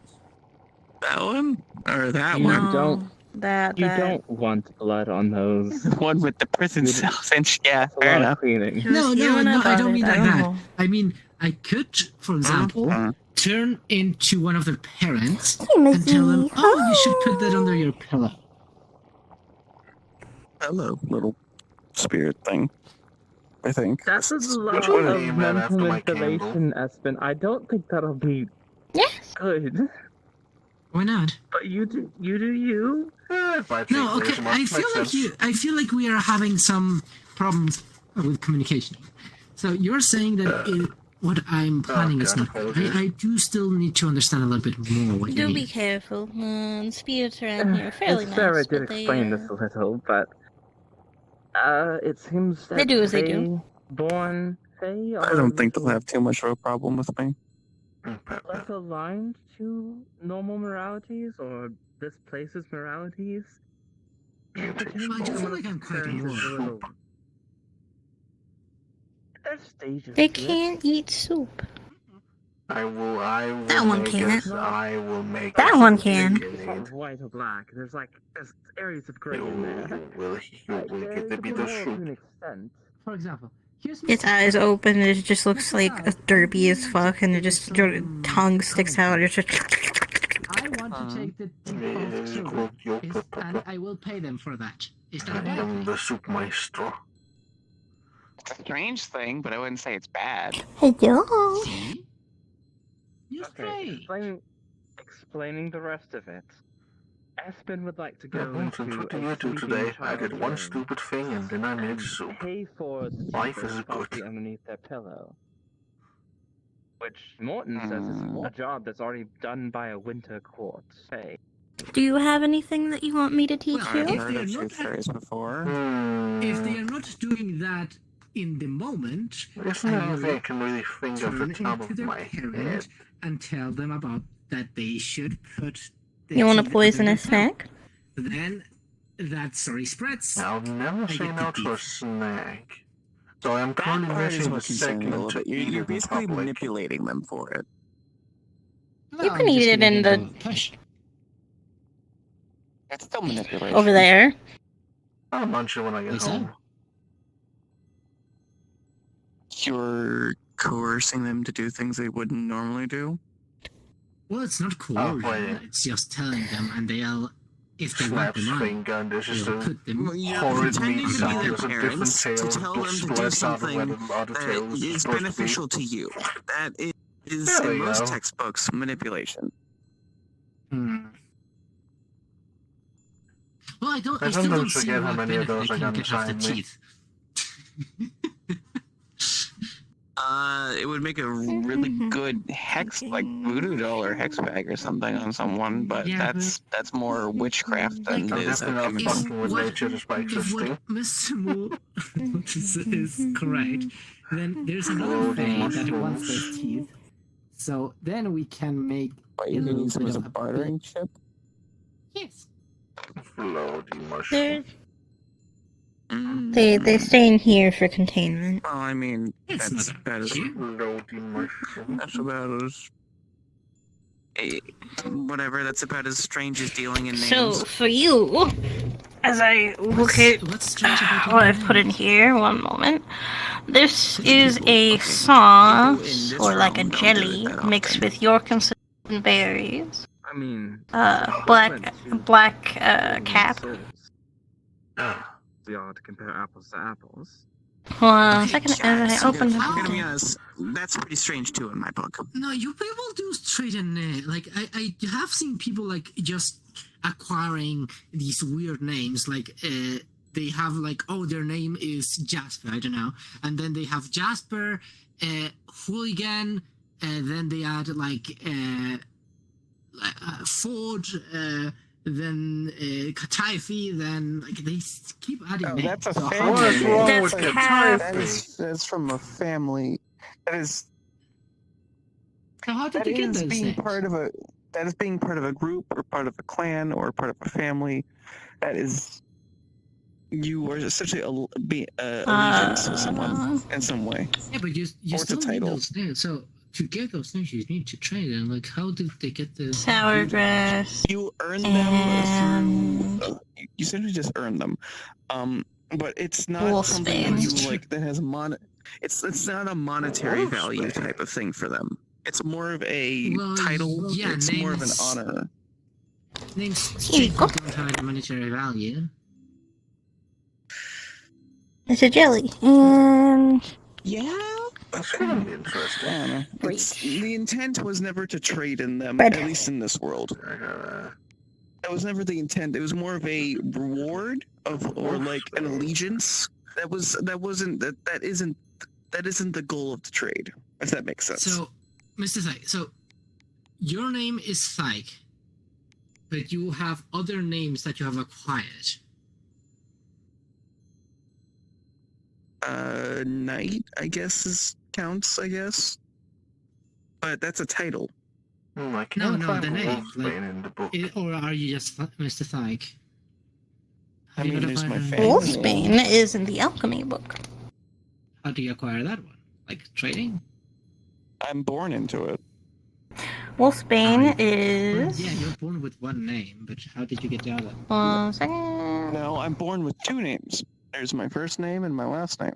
That one? Or that You one? don't. That. You don't want blood on those. The one with the prison cells. Yeah, That's a fair lot enough. of cleaning. No, I don't mean like that. know. I mean, I could, for example, turn into one of their parents and tell them, "Oh, you should put that under your pillow." Hello, little spirit thing. I think. That's a lot one of name right after mental my manipulation, Espen. I don't think that'll be good. Why not? But you do you. No, okay. I feel like we are having some problems with communication. So you're saying that what I'm planning is not good. I do still need to understand a little bit more what you Do mean. be careful. Spirits around here are fairly nice. Sarah did but they, explain this a little, but it seems that They do as they do. Born Fae I don't think they'll have too much of a problem with me. less aligned to normal moralities or this place's moralities. I feel like I'm quite more. There's stages. They to it. can't eat soup. I will That one make can't. it. I will make That it. one can. It's not white or black. There's areas of gray in there. Will get to be the To soup? an extent. For example, here's Its eyes open, and it just looks like a derpy as fuck, and it just your tongue sticks out. It's just. I want to take the teeth off children, and I will pay them for that. Is that I right? am the soup maestro. It's a strange thing, but I wouldn't say it's bad. Hello. See? You're Okay, straight. explaining the rest of it. Espen would like to go Since into what a did you do sleeping today? I did child's one room stupid thing and then I made and soup. pay for the Life stupid is coffee good. underneath their pillow. Which Morton says is a job that's already done by a winter court. Hey. Do you have anything that you want me to teach Well, you? if they are not Phrase before. if they are not doing that in the moment, Isn't I there anything I will can really think of turn the top into of their my head? parent and tell them about that they should put. You want a teeth poisonous under their snack? pillow. Then that story spreads. I'll never I say get no the to a teeth. snack. So I'm currently That part is missing what the concerns me a little second bit. You're eating basically public. manipulating them for it. You can eat it in the push. It's still manipulation. over there. I'll munch it when I get Lisa? home. You're coercing them to do things they wouldn't normally do. Well, it's not Oh, coercion. wait. It's just telling them, and they'll, if they want Snaps the money, finger and there's just they'll a put them. Well, you're horrid pretending meat to sound. be their There's a different parents tail to tell them to do splits out of where something the other tail that is is supposed to be. beneficial to you. That is There in we most go. textbooks manipulation. Well, I don't. I I still don't sometimes see forget how what many of benefit those I I can got get off the inside me. teeth. It would make a really good hex, like voodoo doll or hex bag or something on someone, but Yeah, that's more witchcraft than it is. Definitely not fucking with nature despite If what existing. Mr. is correct, then there's another thing that wants those teeth. So then we can make Wait, a you little use them bit as a of bartering chip? Yes. Floaty mushroom. They stay in here for containment. Well, I mean, It's that's not about as Floaty mushroom. that's about as whatever. That's about as strange as dealing in names. So for you, as I look at what I've put in here, one moment. This is a sauce or like a jelly mixed with York and cinnamon berries. I mean, Black cap. We are to compare apples to apples. Hold on a second, as I open I'm gonna be the honest. That's pretty strange too in my book. No, you people do straight in like I have seen people like just acquiring these weird names like they have like, oh, their name is Jasper, I don't know, and then they have Jasper, Hooligan, then they add like Ford, then Kataifi, then like they keep adding names. That's a So family. how- What's wrong with That's from a family. That is. So how did That you get is those being names? part of a. That is being part of a group or part of a clan or part of a family. That is. You are essentially allegiance to someone in some way. Yeah, but you Or it's a still need title. those names. So to get those names, you need to train them. Like, how did they get the sour grass. You earn them through. You essentially just earn them, but it's not something that you like that has It's not a monetary value type of thing for them. It's more of a title. yeah, it's more of an names- honor. names strictly don't have a monetary value? It's a jelly. And Yeah. That's gonna be interesting. The intent was never to trade in them, Bread. at least in this world. That was never the intent. It was more of a reward or like an allegiance. That isn't the goal of the trade. If that makes sense. So, Mr. Thyke, so your name is Thyke, but you have other names that you have acquired. Knight, I guess counts. I guess, but that's a title. I No, can't no, find the name. Wolfsbane in the book. Or are you just Mr. Thyke? I mean, there's my family. Wolfsbane is in the alchemy book. How do you acquire that one? Like trading? I'm born into it. Wolfsbane Yeah, is. you're born with one name, but how did you get the other? 1 second. No, I'm born with two names. There's my first name and my last name.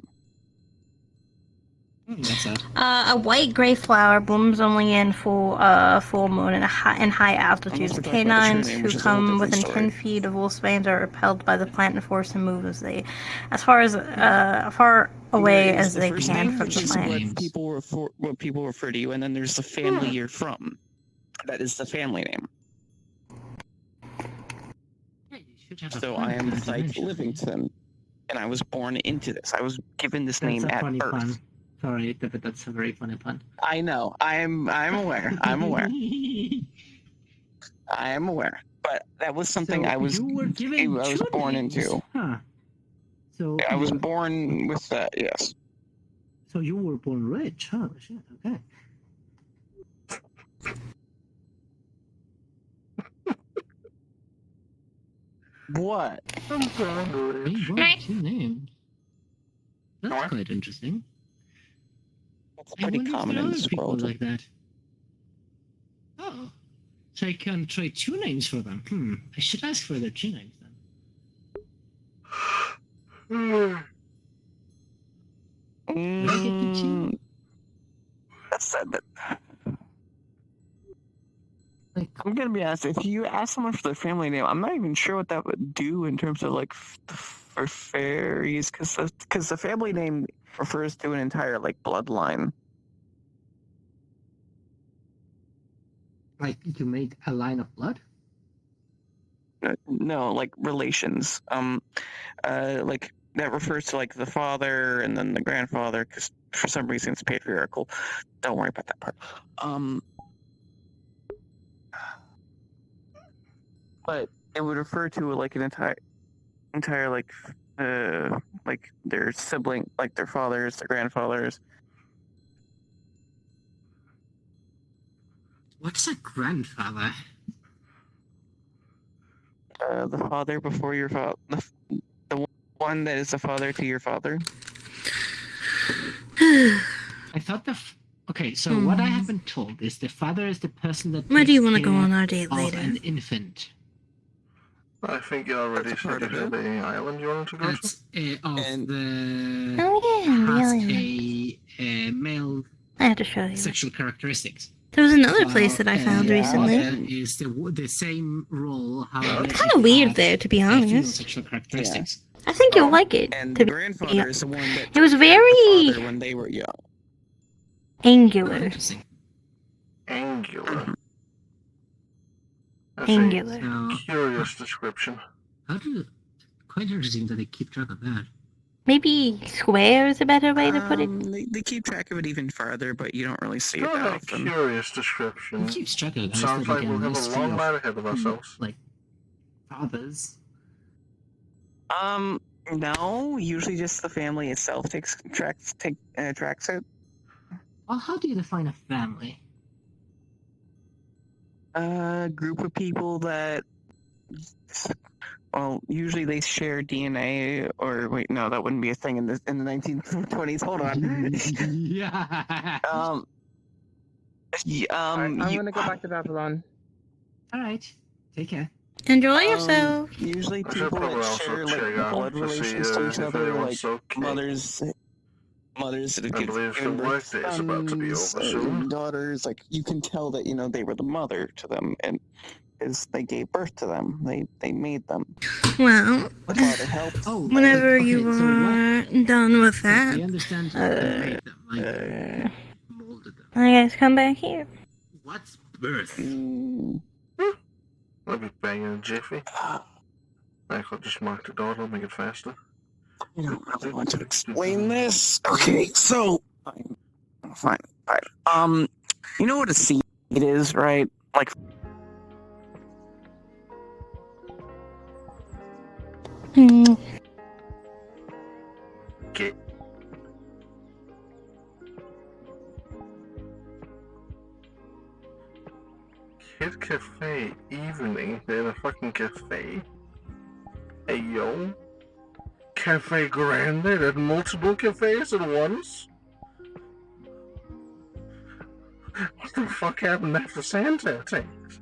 That's that. A white gray flower blooms only in full moon and in high altitudes. Unless we're talking about the Canines true name, who which is a whole come different within story. 10 feet of wolfsbanes are repelled by the plant and forced to move as far away as they first can name, from which the is plant. what people refer to you, and then there's the family you're from. That is the family name. So I am Thyke Livingston, and I was born into this. I was given this name That's a at funny birth. pun. Sorry, but that's a very funny pun. I know. I'm aware. I'm aware. I am aware. But that was something So I was. you were given I was two born names. into. Huh. So I was you- born with that. Yes. So you were born rich, huh? Shit. Okay. What? Being born with two names. That's quite interesting. That's I pretty wonder if common there in are this people world. like that. Oh. So I can trade two names for them. I should ask for their two names then. Do I get the two? That's sad, but I'm gonna be honest. If you ask someone for their family name, I'm not even sure what that would do in terms of like for fairies, because the family name refers to an entire like bloodline. Like you made a line of blood? No, like relations. Like that refers to like the father and then the grandfather, because for some reason it's patriarchal. Don't worry about that part. But it would refer to like an entire like their sibling, like their fathers, their grandfathers. What's a grandfather? The father before your father, the one that is the father to your father. I thought okay, so what I have been told is the father is the person that Where do you want to go on our date later? An infant. I think you already said you had the island you wanted to go That's to. of the Oh yeah, has the a male I have to show you. sexual characteristics. There was another place that I found recently. Is the same role, however, It's kind of weird there, to be honest. Sexual characteristics. I think you'll like it. And the grandfather is the one that it was very when they were young. Angular. Angular. That's Angular. a curious description. Quite interesting that they keep track of that. Maybe square is a better way to put it. They keep track of it even farther, but you don't really see it that Not a often. curious description. It keeps track of it. Sounds like we'll have a long night ahead of ourselves. Like fathers. No. Usually, just the family itself tracks it. Well, how do you define a family? A group of people that, well, usually they share DNA. Or wait, no, that wouldn't be a thing in the 1920s. Hold on. Yeah. I'm gonna go back to Babylon. All right. Take care. Enjoy yourself. Usually, people that share like blood relations to each other, like mothers that give birth to sons and daughters, like you can tell that they were the mother to them, and because they gave birth to them, they made them. Well, The father helped. whenever you are done with that, I understand. I guess come back here. What's birth? I'll be banging a jiffy. I could just mark the dot, I'll make it faster. I don't really want to explain this. Okay, so fine. You know what a seed is, right? Like. Okay. Kid Cafe evening, they're in a fucking cafe. Hey yo. Cafe Grande at multiple cafes at once? What the fuck happened after Santa things?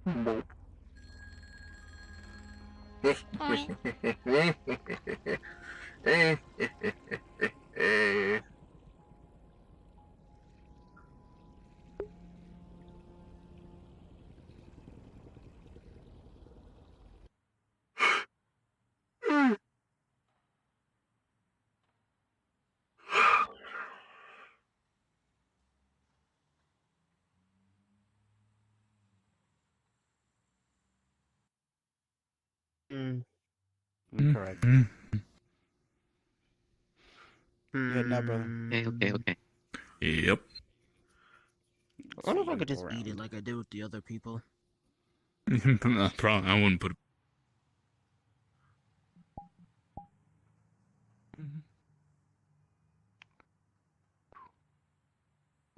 Boop. Correct. Yeah, no, brother. Okay. Yep. I wonder if I could just eat it like I did with the other people. Probably, I wouldn't put.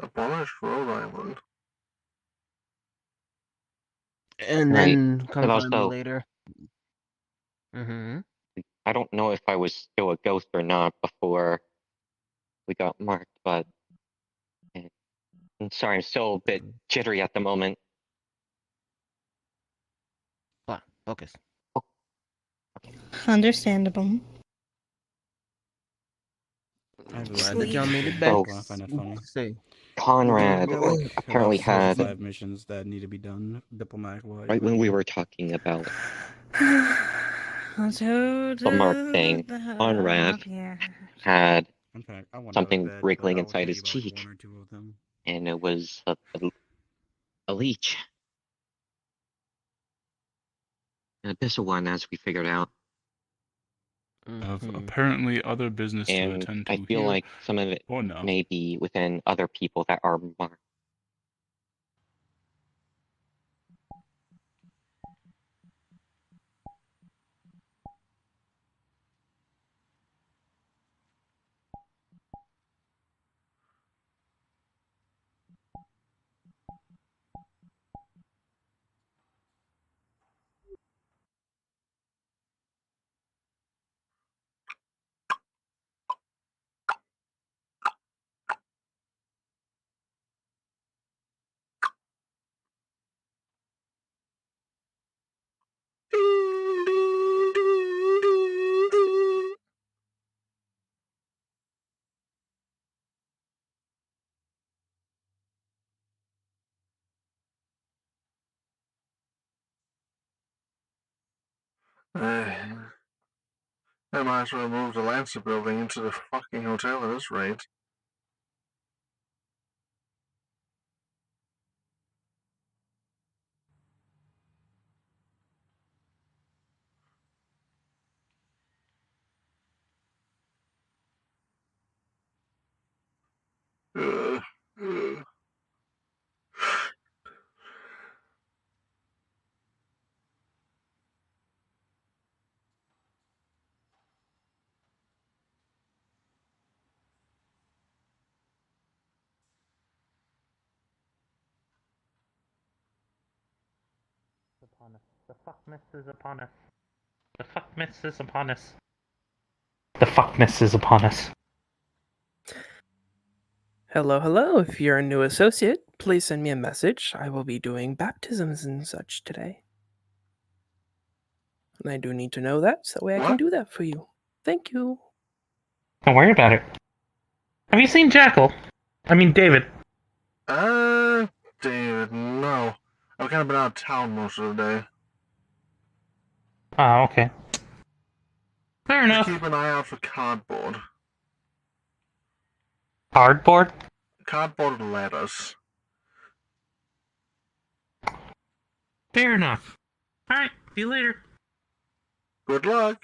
Abolish Rhode Island. And Right. then come But find me also, later. Mm-hmm. I don't know if I was still a ghost or not before we got marked, but I'm sorry, I'm still a bit jittery at the moment. Focus. Understandable. I'm glad that y'all made it So, back. I find that funny. See. Conrad Got like apparently about 4 or had, 5 missions that need to be done diplomatic-wise. right when we were talking about So the mark thing, Conrad had In fact, I want to have a something bet, but wriggling I'll inside give his you about cheek, 1 or 2 of them. and it was a leech. An abyssal one, as we figured out. Have apparently other business to And attend I to feel here. like some of it Or no. may be within other people that are marked. I might as well move the Lancer building into the fucking hotel at this rate. Ugh. Upon us. The fuckness is upon us. The fuckness is upon us. The fuckness is upon us. Hello, hello. If you're a new associate, please send me a message. I will be doing baptisms and such today. And I do need to know that, so that way I can do that for you. Thank you. Don't worry about it. Have you seen Jackal? I mean, David. David, no. I've kind of been out of town most of the day. Oh, okay. Fair enough. Keep an eye out for cardboard. Cardboard? Cardboard letters. Fair enough. Alright, see you later. Good luck.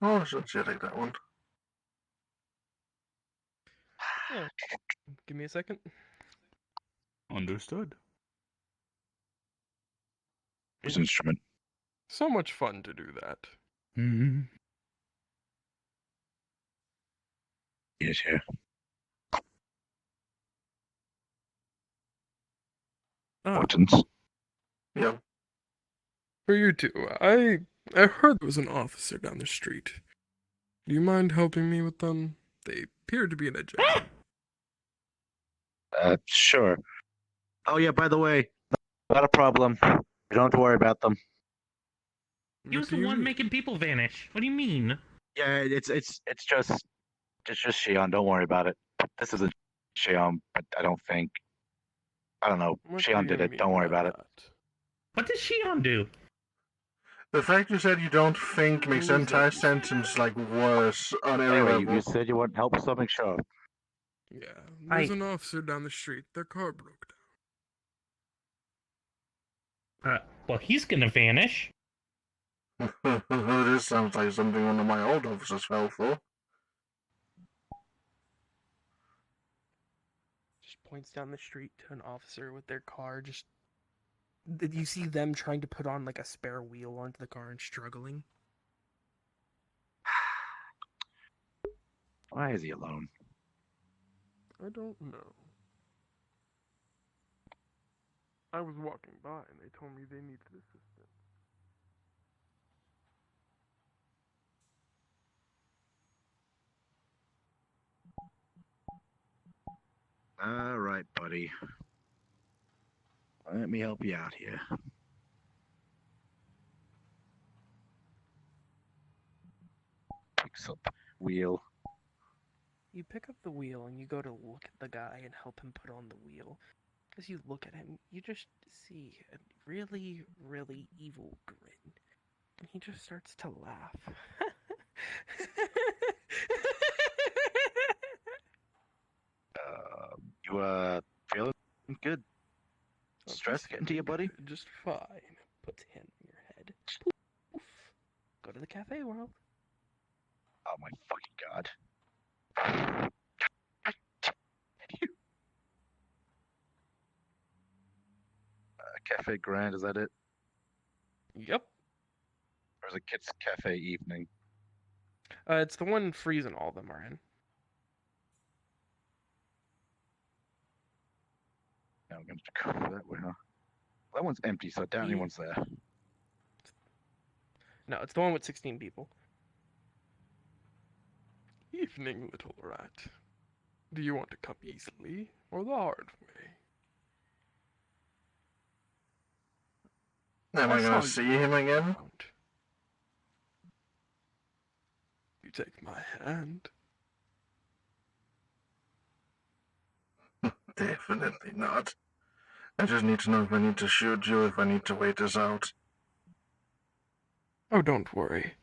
Oh, I should take that one. Oh, give me a second. Understood. It's instrument. so much fun to do that. Mm-hmm. Yes, yeah. Buttons. Yeah. For you two, I heard there was an officer down the street. Do you mind helping me with them? They appear to be in a jam. Sure. Oh yeah, by the way, Not a problem. You don't have to worry about them. He was the one making people vanish. What do you mean? Yeah, it's just Shion. Don't worry about it. This isn't Shion, but I don't think. I don't know. What Shion do did you it. mean Don't worry by about it. What did Shion do? The fact you said you don't think makes the entire sentence like worse on every Anyway, level. you said you want help, so make sure. Yeah, there's an officer down the street. Their car broke Well, he's gonna vanish. This sounds like something one of my old officers fell for. Just points down the street to an officer with their car. Just you see them trying to put on like a spare wheel onto the car and struggling. Why is he alone? I don't know. I was walking by and they told me they needed assistance. All right, buddy. Let me help you out here. Picks up wheel. You pick up the wheel and you go to look at the guy and help him put on the wheel. As you look at him, you just see a really, really evil grin. And he just starts to laugh. You feeling good? Stress getting to you, buddy? Just fine. Puts a hand on your head. Poof. Go to the cafe world. Oh my fucking god. Cafe Grand, is that it? Yep. Or is it Kit's Cafe Evening? It's the one Freeze and all of them are in. Now I'm going to go that way, huh? That one's empty, so I doubt anyone's there. No, it's the one with 16 people. Evening, little rat. Do you want to come easily or the hard way? Am I gonna see him again? You take my hand. Definitely not. I just need to know if I need to shoot you, if I need to wait this out. Oh, don't worry.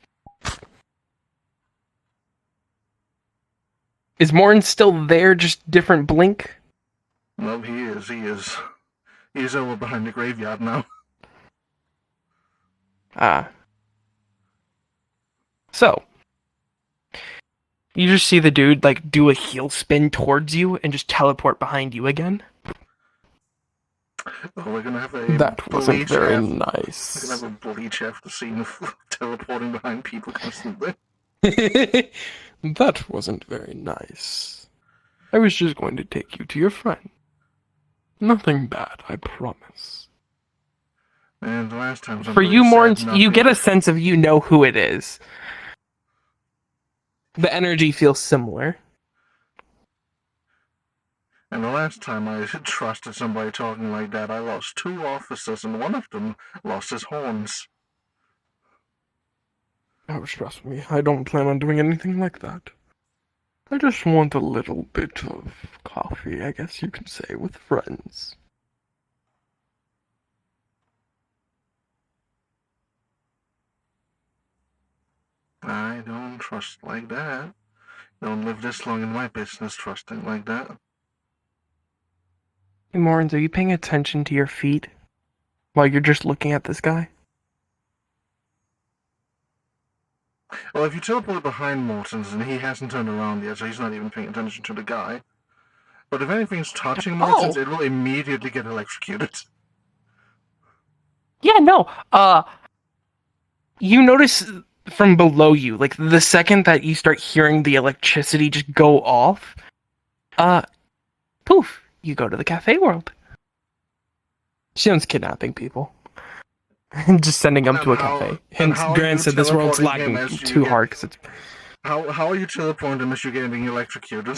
Is Morton still there, just different blink? No, he is. He's over behind the graveyard now. Ah. So, you just see the dude, like, do a heel spin towards you and just teleport behind you again. Oh, we're gonna have a That wasn't very We're nice. gonna have a bleach after scene of teleporting behind people constantly. That wasn't very nice. I was just going to take you to your friend. Nothing bad, I promise. And the last time For you, Morns, you get a sense of you know who it is. The energy feels similar. And the last time I trusted somebody talking like that, I lost 2 officers, and one of them lost his horns. Oh, trust me, I don't plan on doing anything like that. I just want a little bit of coffee, I guess you can say, with friends. I don't trust like that. Don't live this long in my business trusting like that. Hey, Morns, are you paying attention to your feet while you're just looking at this guy? Well, if you teleport behind Morton's and he hasn't turned around yet, so he's not even paying attention to the guy. But if anything's touching Morton's, it will immediately get electrocuted. Yeah, no. You notice from below you, like the second that you start hearing the electricity just go off, poof, you go to the cafe world. Shion's kidnapping people. And just sending them to a cafe. Hence, Grant said this world's lagging too hard because it's... How are you teleporting as you're getting electrocuted?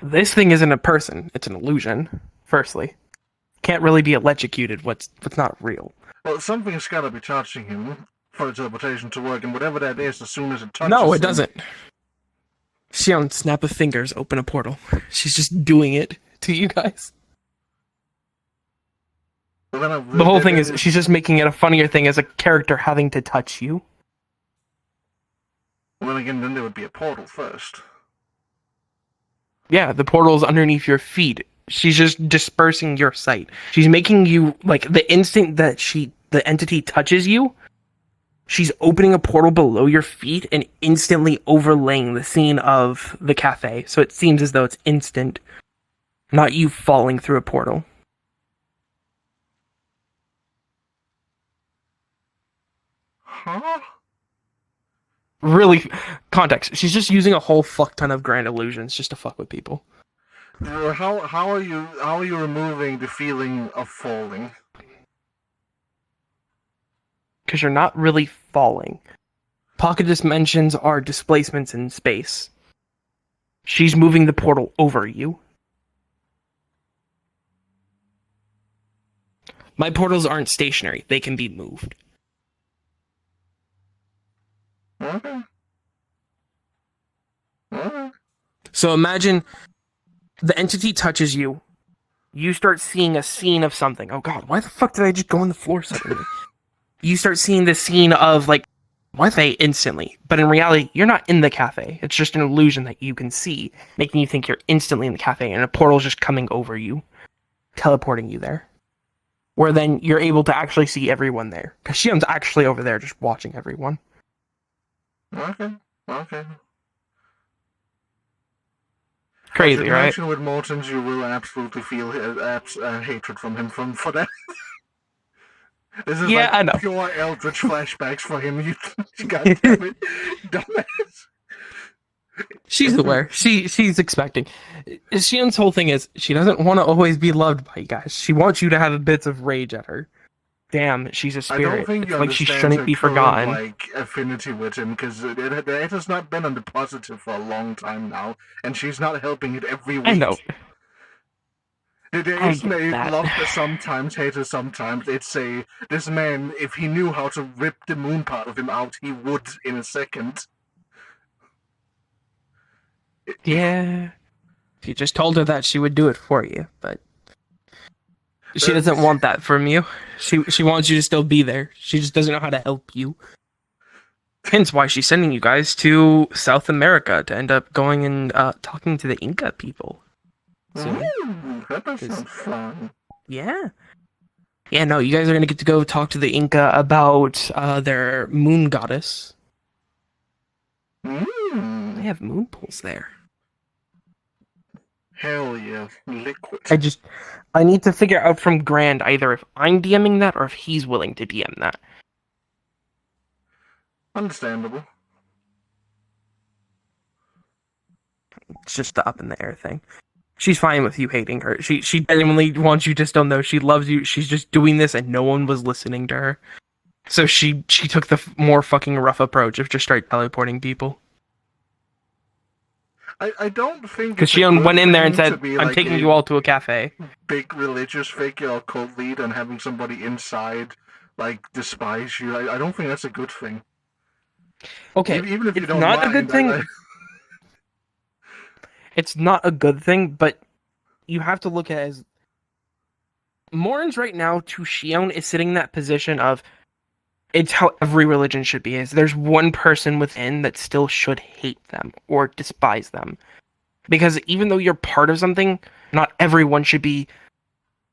This thing isn't a person, it's an illusion, firstly. can't really be electrocuted. What's not real? Well, something's gotta be touching him for teleportation to work, and whatever that is, as soon as it touches No, it him- doesn't. She on snap of fingers, open a portal. She's just doing it to you guys. The whole thing is she's just making it a funnier thing as a character having to touch you. Well, then again, then there would be a portal first. Yeah, the portal's underneath your feet. She's just dispersing your sight. She's making you, like, the instant that the entity touches you, she's opening a portal below your feet and instantly overlaying the scene of the cafe. So it seems as though it's instant, not you falling through a portal. Huh? Really, context. She's just using a whole fuck ton of grand illusions just to fuck with people. How are you removing the feeling of falling? Because you're not really falling. Pocket dimensions are displacements in space. She's moving the portal over you. My portals aren't stationary. They can be moved. Okay. Okay. So imagine the entity touches you. You start seeing a scene of something. Oh god, why the fuck did I just go on the floor suddenly? You start seeing the scene of, like, why they instantly. But in reality, you're not in the cafe. It's just an illusion that you can see, making you think you're instantly in the cafe, and a portal's just coming over you, teleporting you there. Where then you're able to actually see everyone there. Because Shion's actually over there just watching everyone. Okay. Crazy, right? In connection with Mortons, you will absolutely feel hatred from him for that. This is Yeah, like I know. pure eldritch flashbacks for him. You goddamn it, dumbass. She's aware. She's expecting. Shion's whole thing is she doesn't want to always be loved by you guys. She wants you to have bits of rage at her. Damn, she's a I don't spirit. think It's you like she understand shouldn't her be current, forgotten. like, affinity with him, because it has not been on the positive for a long time now, and she's not helping it every week. I know. It's love sometimes, hate her sometimes. It's this man, if he knew how to rip the moon part of him out, he would in a second. Yeah. If you just told her that, she would do it for you, but she doesn't want that from you. She wants you to still be there. She just doesn't know how to help you. Hence why she's sending you guys to South America to end up going and talking to the Inca people. So, That does sound fun. yeah. Yeah, no, you guys are gonna get to go talk to the Inca about their moon goddess. They have moon pools there. Hell yeah, liquid. I need to figure out from Grand either if I'm DMing that or if he's willing to DM that. Understandable. It's just the up in the air thing. She's fine with you hating her. She genuinely wants you to still know she loves you. She's just doing this and no one was listening to her. So she took the more fucking rough approach of just start teleporting people. I don't think Because she went in there and said, I'm taking you all to a cafe. Big religious figure or cult leader and having somebody inside, like, despise you. I don't think that's a good thing. Okay, even if you it's don't not mind, a good thing. It's not a good thing, but you have to look at it as Morans right now to Shion is sitting in that position of it's how every religion should be. Is there's one person within that still should hate them or despise them, because even though you're part of something, not everyone should be.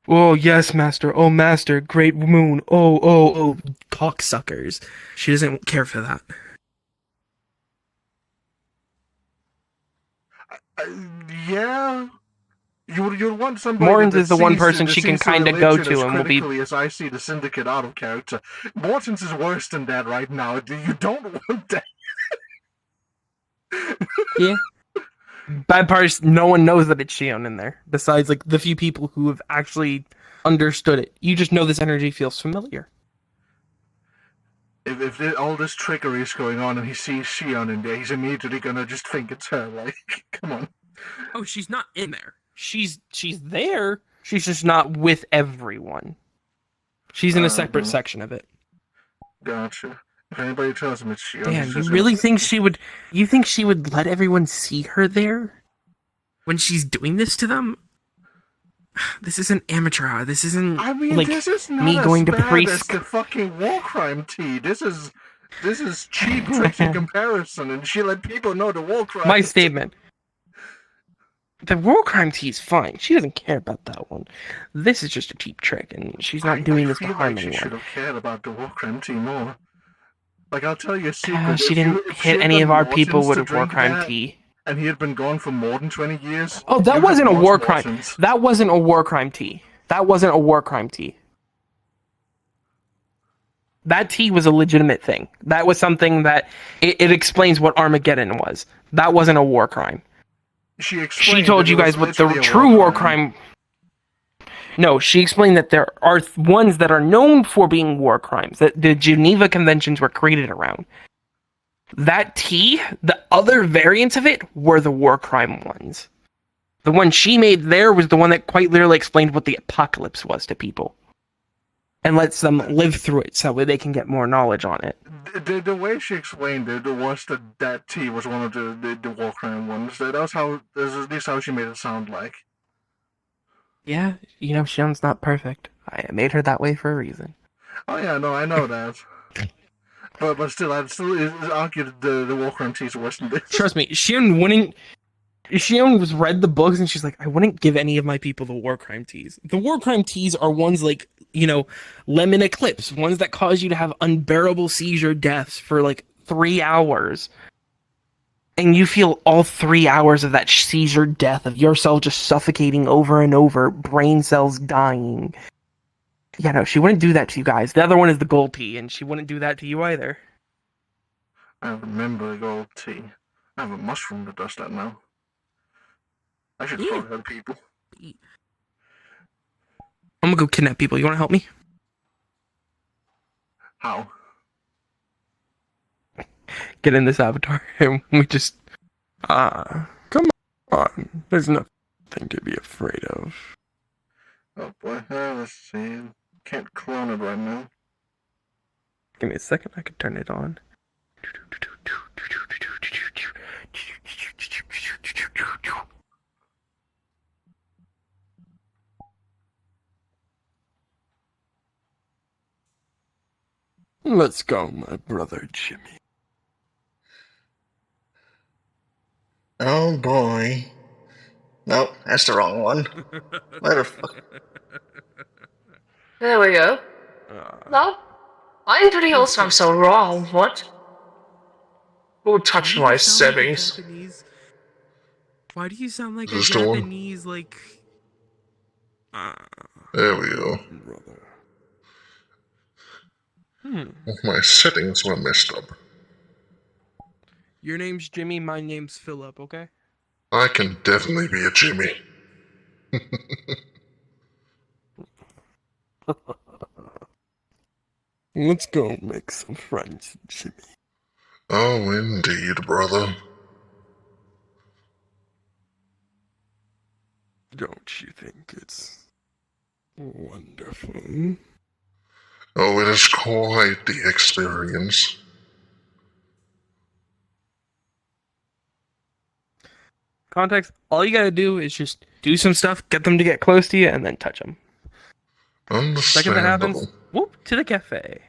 Oh yes, master. Oh master, great moon. Oh, cocksuckers. She doesn't care for that. Yeah. You'd want somebody Morton's that is the one sees person she can sees the kind of go religion to as and will be. critically as I see the Syndicate out of character. Morton's is worse than that right now. You don't want that. Yeah. Bad part is no one knows that it's Shion in there. Besides, like, the few people who have actually understood it. You just know this energy feels familiar. If all this trickery is going on and he sees Shion in there, he's immediately gonna just think it's her. Like, come on. Oh, she's not in there. She's there, She's just not with everyone. She's in a separate section of it. Gotcha. If anybody tells me it's Shion, Damn, you really think she would? You think she would let everyone see her there when she's doing this to them? This isn't amateur hour. This isn't like this is not me as going to bad as preschool. the fucking war crime tea. This is cheap tricks in comparison, and she let people know the war crime. My statement. The war crime tea is fine. She doesn't care about that one. This is just a cheap trick, and she's not doing this to harm She should anyone. have cared about the war crime tea more. Like, I'll tell you a secret. She didn't hit any of our people with a war crime tea. And he had been gone for more than 20 years. Oh, that wasn't a war crime. That wasn't a war crime tea. That wasn't a war crime tea. That tea was a legitimate thing. That was something that it explains what Armageddon was. That wasn't a war crime. She told you guys what the true war crime. No, she explained that there are ones that are known for being war crimes, that the Geneva Conventions were created around. That tea, the other variants of it, were the war crime ones. The one she made there was the one that quite literally explained what the apocalypse was to people. And lets them live through it so they can get more knowledge on it. The way she explained it was that tea was one of the war crime ones. That's at least how she made it sound like. Yeah, you know, Shion's not perfect. I made her that way for a reason. Oh yeah, no, I know that. but still, I'd still argue that the war crime tea is worse than this. Trust me, Shion was read the books and she's like, I wouldn't give any of my people the war crime teas. The war crime teas are ones like, you know, lemon eclipse, ones that cause you to have unbearable seizure deaths for like 3 hours. And you feel all 3 hours of that seizure death of yourself just suffocating over and over, brain cells dying. Yeah, no, she wouldn't do that to you guys. The other one is the gold tea, and she wouldn't do that to you either. I remember the gold tea. I have a mushroom that does that now. I should throw it at people. I'm gonna go kidnap people. You wanna help me? How? Get in this avatar and we just... come on. There's nothing to be afraid of. Oh boy, let's see. Can't clone it right now. Give me a second, I can turn it on. Let's go, my brother Jimmy. Oh boy. Nope, that's the wrong one. Motherfucker. There we go. No? I'm pretty awesome, I'm so wrong. What? Who touched my settings? Why do you sound like Is this the one? Japanese, like... There we go. My settings were messed up. Your name's Jimmy, my name's Philip, okay? I can definitely be a Jimmy. Let's go make some friends, Jimmy. Oh, indeed, brother. Don't you think it's wonderful? Oh, it is quite the experience. Context, all you gotta do is just do some stuff, get them to get close to you, and then touch them. Second that happens, whoop, to the cafe.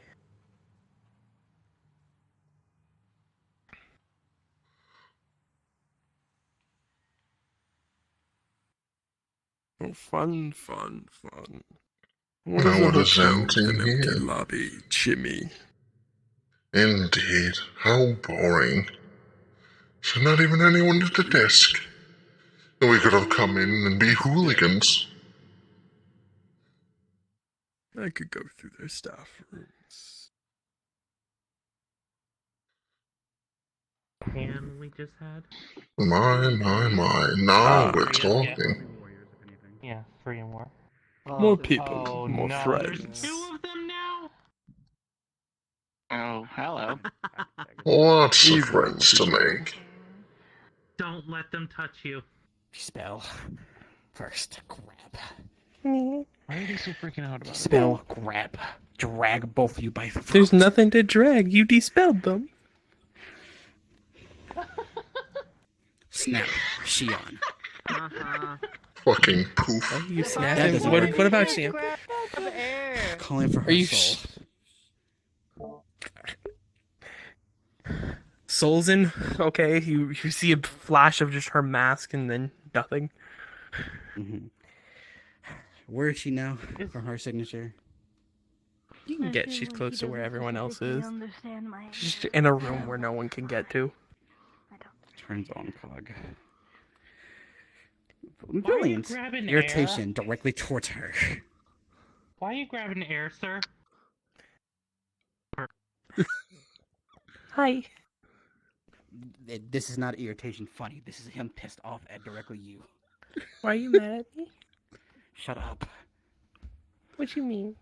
Oh, fun. Now what is empty an empty here? lobby, Jimmy? Indeed, how boring. So not even anyone at the desk. We could have come in and be hooligans. I could go through their staff rooms. Can we just had? My. Now we're talking. Yeah, 3 and more. More people, more friends. There's 2 of them now? Oh, hello. Lots of friends to make. Don't let them touch you. Spell. First, grab. Why are they so freaking out about it? Spell, grab, drag both of you by the throat. There's nothing to drag. You dispelled them. Snap, Shion. Fucking poof. Are you snapping? What about Shion? Calling for her Are you soul. Soul's in? Okay, you see a flash of just her mask and then nothing. Where is she now from her signature? You can get, she's close to where everyone else is. She's just in a room where no one can get to. Turns on cog. Brilliant. Irritation directly towards her. Why are you grabbing air, sir? Hi. This is not irritation funny. This is him pissed off at directly you. Why are you mad at me? Shut up. What you mean?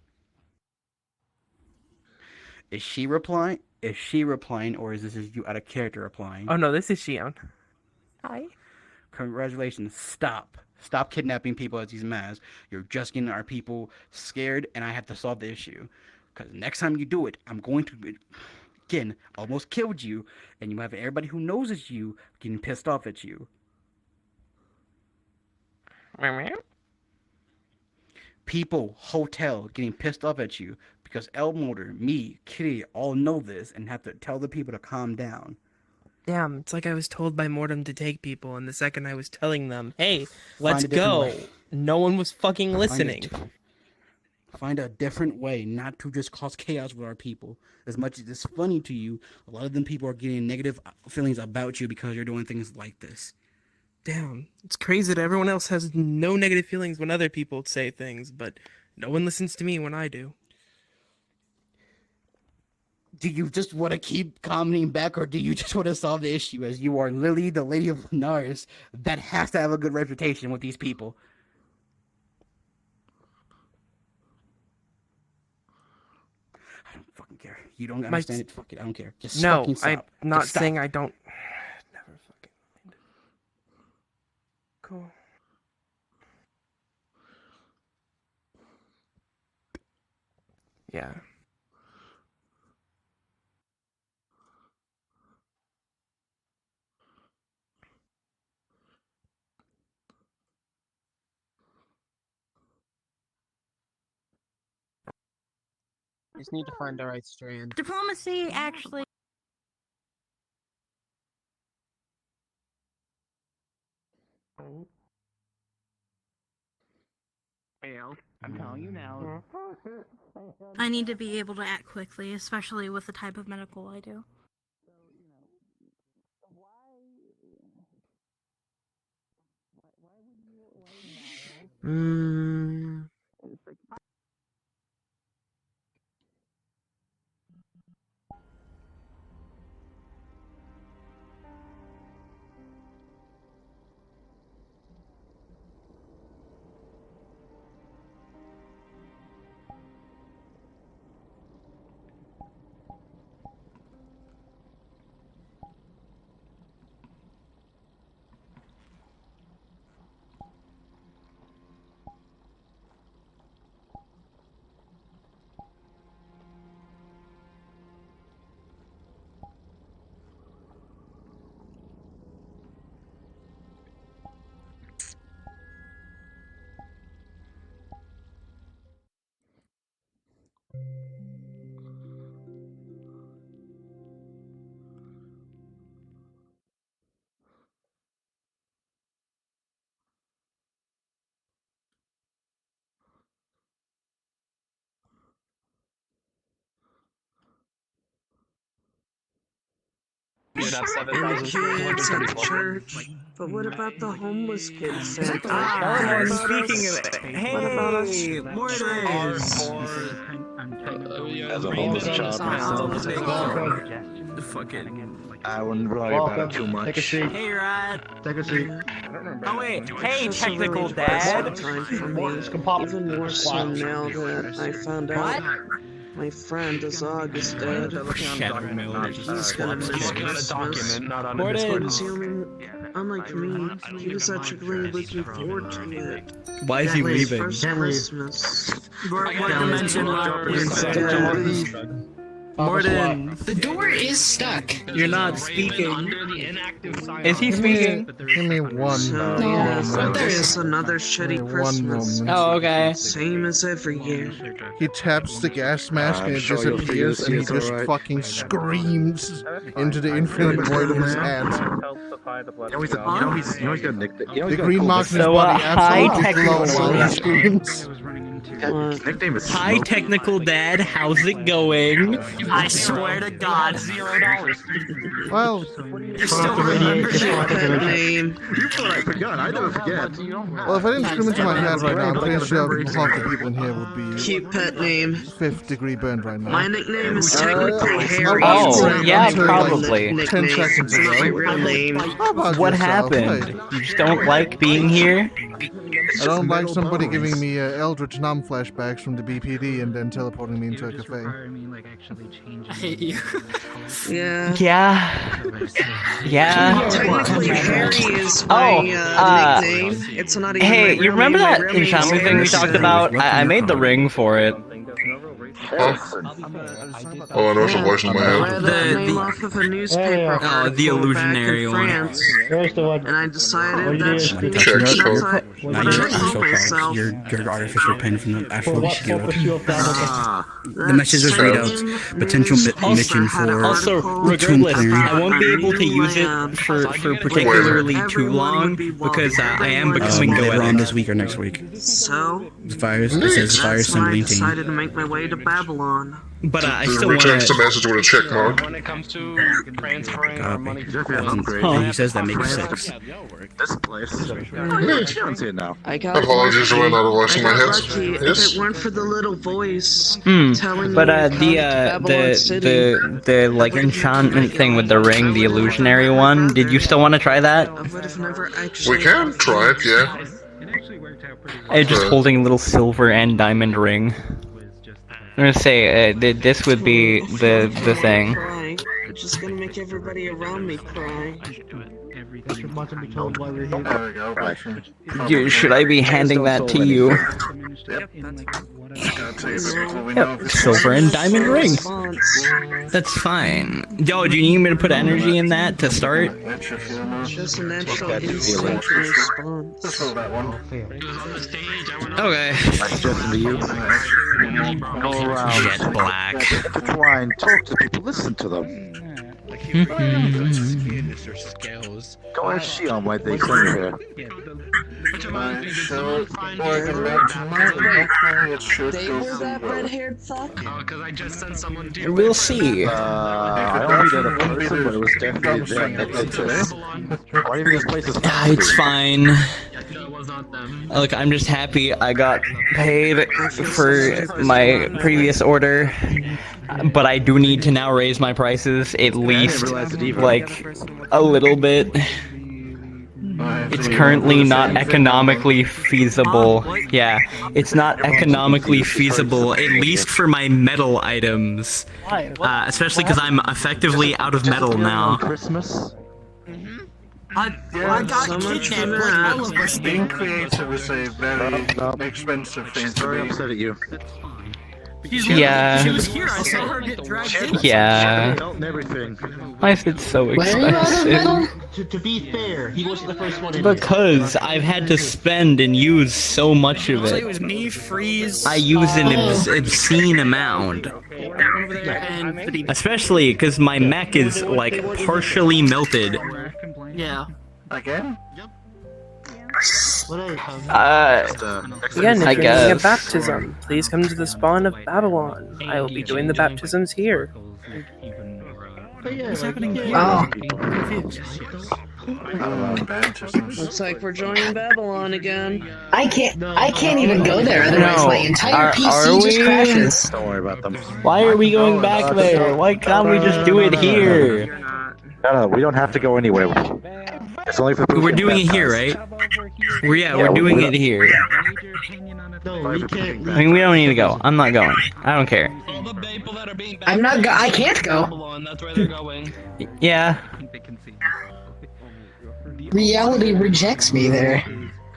Is she replying? Is she replying, or is this you out of character replying? Oh no, this is Shion. Hi. Congratulations. Stop. Stop kidnapping people as these masks. You're just getting our people scared, and I have to solve the issue. Because next time you do it, I'm going to, again, almost killed you, and you have everybody who knows it's you getting pissed off at you. People, hotel, getting pissed off at you because Elmotor, me, Kitty, all know this and have to tell the people to calm down. Damn, it's like I was told by Mortem to take people, and the second I was telling them, hey, let's go, no one was fucking listening. Find a different way not to just cause chaos with our people. As much as it's funny to you, a lot of them people are getting negative feelings about you because you're doing things like this. Damn, it's crazy that everyone else has no negative feelings when other people say things, but no one listens to me when I do. Do you just want to keep commenting back, or do you just want to solve the issue, as you are Lily, the Lady of Lunaris, that has to have a good reputation with these people? I don't fucking care. You don't understand it, fuck it, I don't care. Just fucking stop. I'm not Just stop. saying I don't... Never fucking mind. Cool. Yeah. Just need to find the right strand. Diplomacy actually. Well, I'm telling you now. I need to be able to act quickly, especially with the type of medical I do. You'd have 7,234. But what about the homeless kids? Speaking of it, hey, what about us? Mortis! As a homeless child myself, I wouldn't worry about it too much. Take a seat. Hey, Rod. Take a seat. Oh wait, hey, technical dad. Even more so now that I found out my friend Azog is dead. He's gonna miss Christmas. I'm unlike me, he was actually looking forward to it. Why is he That was leaving? First Christmas. Morton! The door is stuck. You're not speaking. Is he speaking? Give me one. So, yeah, so this is another shitty Christmas. Oh, okay. Same as every year. He taps the gas mask and it sure you'll disappears, see and he this, just alright. fucking screams into the infinite void of his hat. He's got a nickname. The green mark in his So, body high absolutely glow technical. while he screams. Nickname is Hi, technical dad. How's it going? I swear to God, $0. Well, You still remember Pet name. You thought I forgot. I never forget. well, if I didn't scream into my head right now, I'm pretty sure half the people in here would be Cute pet name. 5th degree burned right now. My nickname is technically Harry. Oh, It's not yeah, my real probably. nickname. 10 seconds It's not my ago. real name. How about What yourself? happened? Hey, You just don't like being here? I don't like somebody giving me Eldritch Numb flashbacks from the BPD and then teleporting me into a cafe. I hate you. Yeah. Yeah. Technically, Harry is my nickname. It's not even Hey, my you real remember name. My that real name is enchantment thing we Harrison. talked about? I made the ring for it. Oh, I know it's a voice in my I head. read that name off of a newspaper the article illusionary back in one. France, and I decided that's Checks what code. I told myself. Your artificial pen from the actual shield. The messages read out potential mission for Also, regardless, I won't be able to use it for particularly too long because I am becoming later on goetic. this week or next week. So, The fires. It says fire that's when I assembly team. decided to make my way to Babylon. But I We still want text the to. message with a check mark. When it comes to transferring our money to And he says that makes sense. This place. You don't see it now. I got Apologies for another voice in my head. lucky. If Yes? it weren't for the little voice telling But me to come to Babylon City, the like enchantment thing with the ring, the illusionary one. Did you still want to try that? I would have never actually. We can try it, yeah. I'm just holding a little silver and diamond ring. I'm gonna say this would be the thing. Cry. It's just gonna make everybody around me cry. Should I be handing that to you? Yep, silver and diamond ring. That's fine. Yo, do you need me to put energy in that to start? Just a natural instinct response. Okay. Suggesting to you. Go around. Jet black. Intertwine. Talk to people. Listen to them. Go and see on why they come here. They were that red-haired fuck? because I just sent someone to you. We'll see. I don't read it a person, but it was definitely them. Why do you think this place is It's fine. That was not them. Look, I'm just happy I got paid for my previous order, but I do need to now raise my prices at least, like, a little bit. It's currently not economically feasible. Yeah, it's not economically feasible, at least for my metal items. Especially because I'm effectively out of metal now. Christmas. I got kidnapped like all of us Being did. creative is a very expensive thing She's to very be. upset at you. Yeah. She was here. I saw her get dragged in. Yeah. Belt and everything. Why is it so expensive? To be fair, he wasn't the first one in. Because I've had to spend and use so much of It it. was me, Freeze. I use an obscene amount. And Especially because my mech is, like, partially melted. yeah. Again? Again, I if you're doing a guess. baptism, please come to the spawn of Babylon. I will be doing the baptisms here. What's happening here? Oh. Looks like we're joining Babylon again. I can't even go there, otherwise No, my entire are PC just we? crashes. Don't worry about them. Why are we going back there? Why can't we just do it here? No, we don't have to go anywhere. It's only for people We're who doing it get here, baptized. right? We're doing it here. I mean, we don't need to go. I'm not going. I don't care. I can't go. Babylon, that's where they're going. Yeah. Reality rejects me there.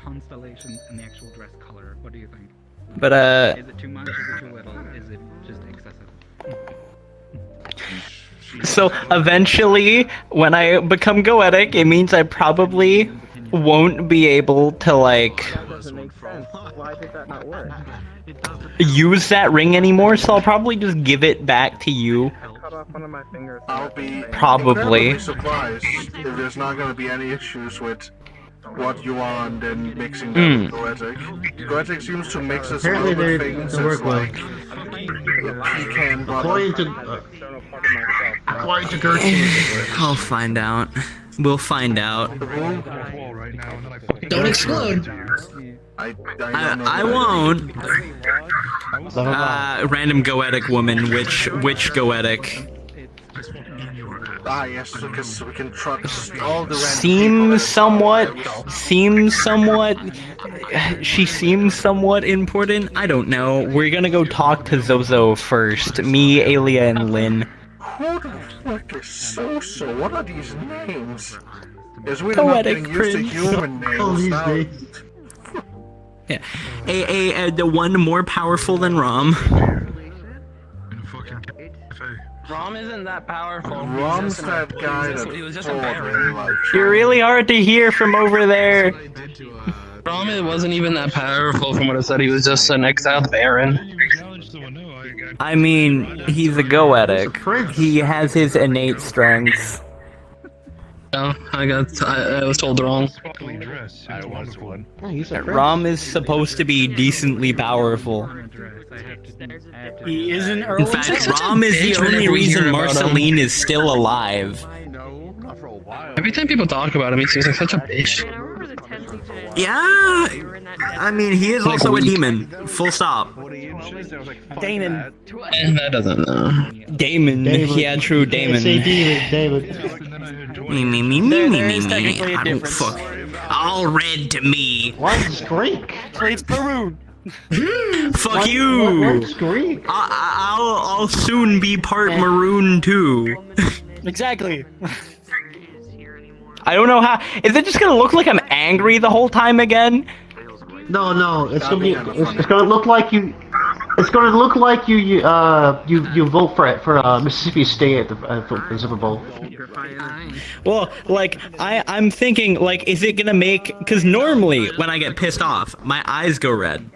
Constellations and the actual dress color. What do you think? But Is it too much? Is it too little? Is it just excessive? so eventually, when I become goetic, it means I probably won't be able to like That doesn't make sense. Why did that not work? use that ring anymore. So I'll probably just give it back to you. Cut off one of my fingers. I'll be Probably. incredibly surprised if there's not going to be any issues with what you are and then mixing them with Goetic. Goetic seems to mix us Apparently with they things work as well. like pecan According butter. to Gertrude. I'll find out. We'll find out. Don't explode. I won't. Random goetic woman. Which goetic? Ah, yes, because we can trust all the random Seems somewhat. She seems somewhat important. I don't know. We're gonna go talk to Zozo first. Me, Alia, and Lynn. Who the fuck is So? What are these names? Is we not Poetic getting used to prince. human names now? Yeah. The one more powerful than Rom. Rom isn't that powerful. Rom's that guy that He was just a told me, baron. like, You're really hard to hear from over there. Rom wasn't even that powerful from what I said. He was just an exiled baron. I mean, he's a goetic. He has his innate strengths. No, I was told wrong. Rom is supposed to be decently powerful. He is an In fact, Rom is the only reason Marceline is still alive. Every time people talk about him, he seems like such a bitch. Yeah, I mean, he is also a demon. Full stop. Damon. That doesn't know. Damon. Yeah, true, Damon. Say Damon. I don't fuck. All red to me. One's Greek. It's maroon. Fuck you. One's Greek. I'll soon be part maroon too. Exactly. I don't know how. Is it just gonna look like I'm angry the whole time again? No. It's gonna be. It's gonna look like you. It's gonna look like you vote for Mississippi State at the Super Bowl. Well, like I'm thinking, like, is it gonna make? Because normally when I get pissed off, my eyes go red.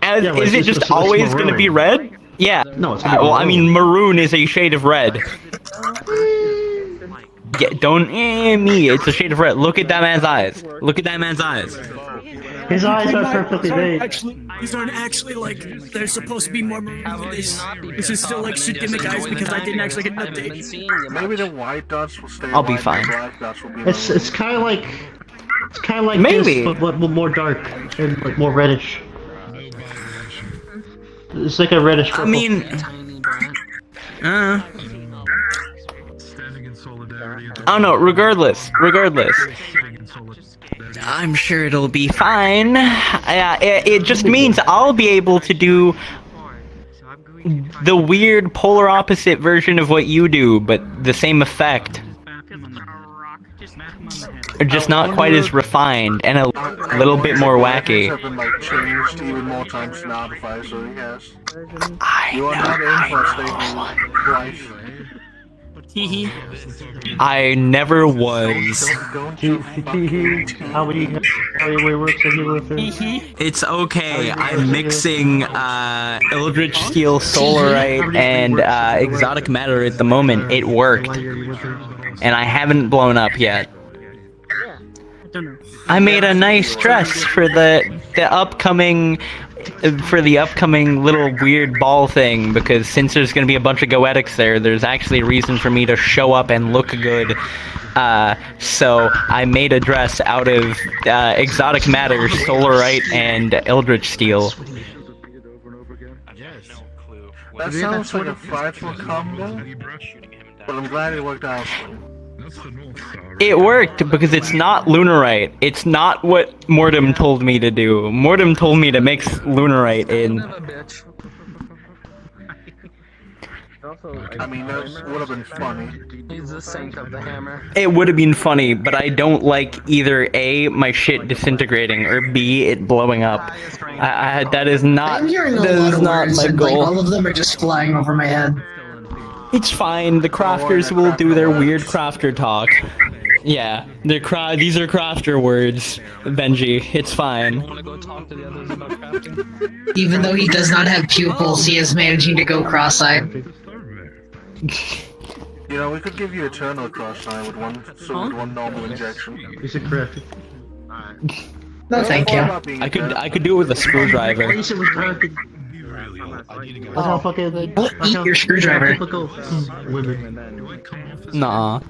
And Yeah, is it it's just always gonna be red? Yeah. No, it's gonna be well, I maroon. mean, maroon is a shade of red. Yeah, don't me. It's a shade of red. Look at that man's eyes. Look at that man's eyes. His eyes are perfectly made. These aren't actually like they're supposed to be more maroon than this. This is still like shit gimmick eyes because I didn't actually get an update. Maybe the white dots will stay I'll be white, fine. the black dots will be It's kind of like Maybe. this, but more dark and like more reddish. It's like a reddish purple. I mean, I don't know. Regardless, I'm sure it'll be fine. It just means I'll be able to do the weird polar opposite version of what you do, but the same effect. Just not quite as refined and a little bit more wacky. Have been, like, changed even more times now, the fire, so yes. You are not in for a stable life. I never was. How many works have you wrote through? It's okay. I'm mixing Eldritch Steel, Solarite, and Exotic Matter at the moment. It worked. And I haven't blown up yet. I made a nice dress for the upcoming little weird ball thing, because since there's going to be a bunch of goetics there's actually a reason for me to show up and look good. So I made a dress out of Exotic Matter, Solarite, and Eldritch Steel. That sounds like a frightful combo, but I'm glad it worked out. It worked because it's not Lunarite. It's not what Mortem told me to do. Mortem told me to mix Lunarite in. I mean, that would have been funny. He's the saint of the hammer. It would have been funny, but I don't like either A, my shit disintegrating, or B, it blowing up. That is not. I'm hearing a That lot is of not words, my and like goal. all of them are just flying over my head. It's fine. The crafters will do their weird crafter talk. Yeah, these are crafter words, Benji. It's fine. Even though he does not have pupils, he is managing to go cross-eyed. You know, we could give you eternal cross-eye with one normal injection. Is it correct? No, thank you. I could do it with a screwdriver. That's how fucking. Eat your screwdriver. Typical women. Nah.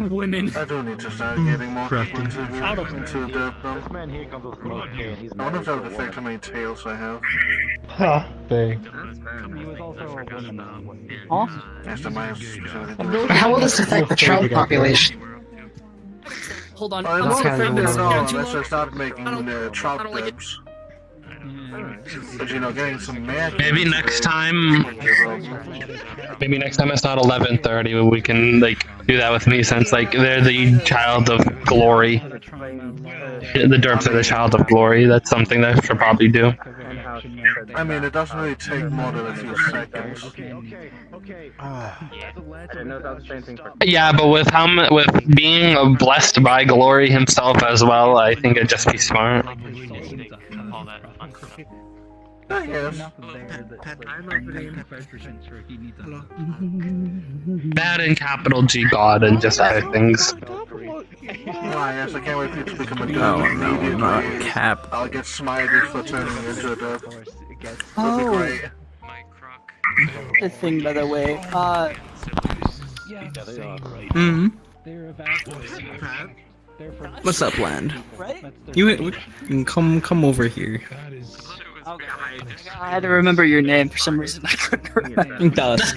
Women. I do need to start getting more into the dirt though. I wonder if that would affect how many tails I have. Ha, dang. Yes, that might How will this affect the trout population? Hold on. I won't affect it at all unless I start making trout dubs. But you know, getting some magic. Maybe next time it's not 11:30. We can like do that with me since like they're the child of glory. The derps are the child of glory. That's something that I should probably do. I mean, it doesn't really take more than a few seconds. Yeah, but with being blessed by glory himself as well, I think it'd just be smart. That and capital G God and just other things. Yes, I can't wait for you to become a dub. No, not cap. I'll get smited for turning into a dub. That'd be great. The thing, by the way, What's up, Land? You can come over here. I had to remember your name for some reason. I couldn't remember. Dusk.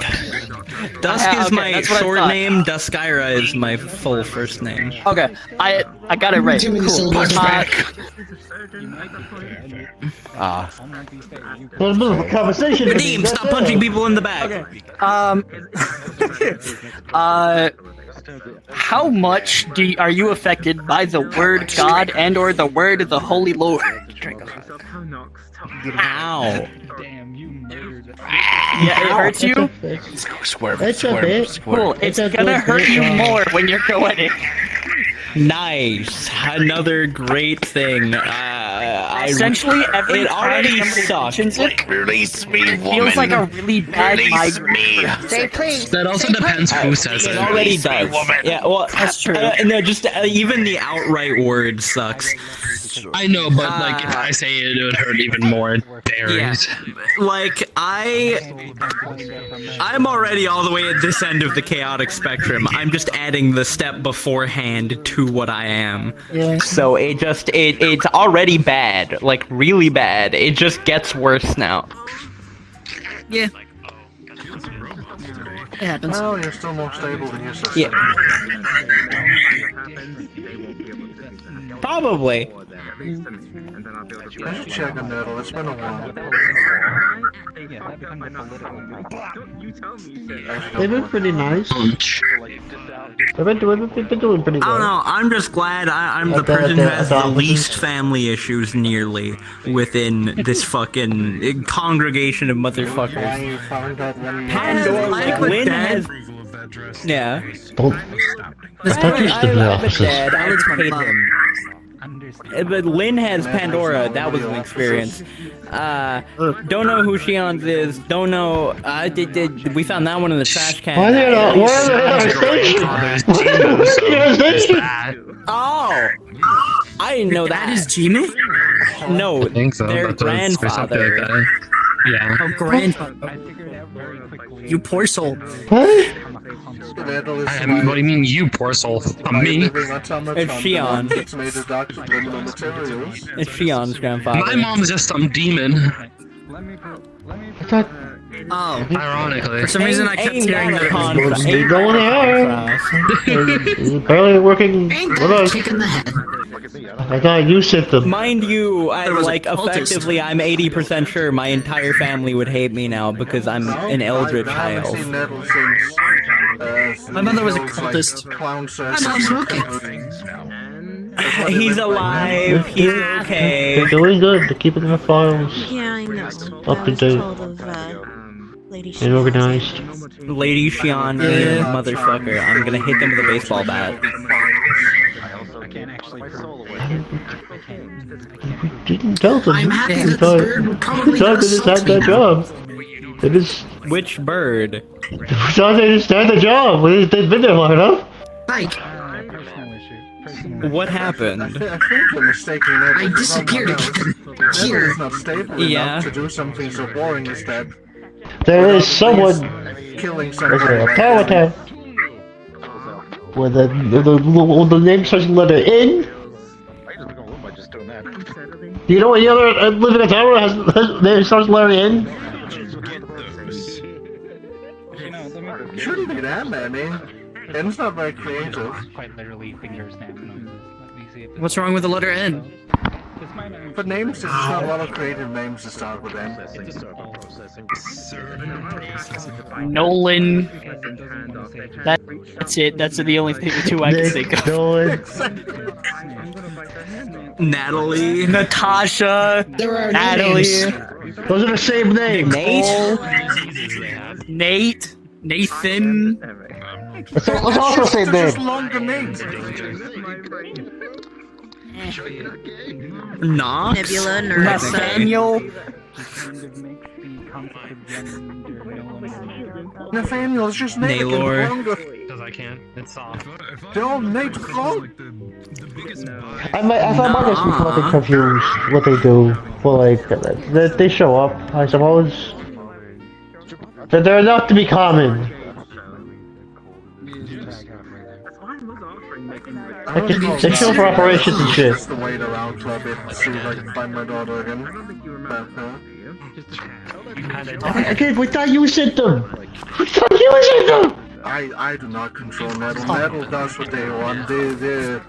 Dusk is my short name. Duskira is my full first name. Okay, I got it right. Cool. There's a bit of a conversation. Redeem, stop punching people in the back. How much are you affected by the word God and or the word the Holy Lord? Ow. Yeah, it hurts you? Swerve. Cool, it's gonna hurt you more when you're goetic. Nice. Another great thing. Essentially, every it time already sucks. sucked. Release me, It feels like a really bad migraine. Say please. That also depends who says it. It already does. Yeah, well, that's true. No, just even the outright word sucks. I know, but like if I say it, it would hurt even more. It varies. Yeah. Like I'm already all the way at this end of the chaotic spectrum. I'm just adding the step beforehand to what I am. Yeah. So it's already bad, like really bad. It just gets worse now. Yeah. It happens. Well, you're still more stable than your sister. Yeah. Probably. I should check on that. It's been a while. They've been pretty nice. They've been doing pretty well. I don't know. I'm just glad I'm the person who has the least family issues nearly within this fucking congregation of motherfuckers. Lynn has. Yeah. I thought you stood in the offices. Alex paid him. But Lynn has Pandora. That was an experience. Don't know who Shion's is. Don't know. We found that one in the trash can. Why are they not? Why are they Oh! I didn't know that. That is Jimmy? No, I think so. their grandfather. Like that. Yeah. Oh, grandfather. You poor soul. What? What do you mean, you poor soul? Me? It's Shion. It's Shion's grandfather. My mom's just some demon. I thought Oh. Ironically. For some reason, I kept hearing that They go in the air. Barely working with us. I got you sent them. Mind you, There was a effectively, I'm 80% sure my entire family would hate me now because I'm an eldritch child. My mother was a cultist. Clown My mom's okay. He's alive. He's okay. They're doing good. They're keeping their files Yeah, I know. up to date and organized. Lady Xian, you motherfucker. I'm gonna hit them with a baseball bat. We didn't tell them. I'm happy We that the bird will probably thought they just had that job. They just. Which bird? We thought they just had the job. They've been there long enough. Like, What happened? I think you're mistaking that. I disappeared again. Here. It's not stable enough to do something so boring as that. There is someone. Killing There's somebody. a power tower. Where the name starts with the letter N. Do you know any other living in a tower has name starts with the letter N? Shouldn't be that many. N's not very creative. Quite literally finger snap noises. Let me see if What's wrong with the letter N? For names, there's not a lot of creative names to start with N. Nolan. That's it. That's the only two I can think of. Natalie. Natasha. There are Natalie. names. Those are the same name. Nate. Nathan. It's also the same Just name. longer names. Knox. Nebula, Nerissa. Nathaniel. Nathaniel's just Nate again, Naylor. longer. Because I can. It's soft. They're all Nate long. I might just be fucking confused what they do. Well, like, they show up, I suppose. They're enough to be common. Like, they show for operations and shit. Just to wait around for a bit to see if I can find my daughter again. Again, we thought you sent them! We thought you sent them! I do not control Nettle. Nettle does what they want. They're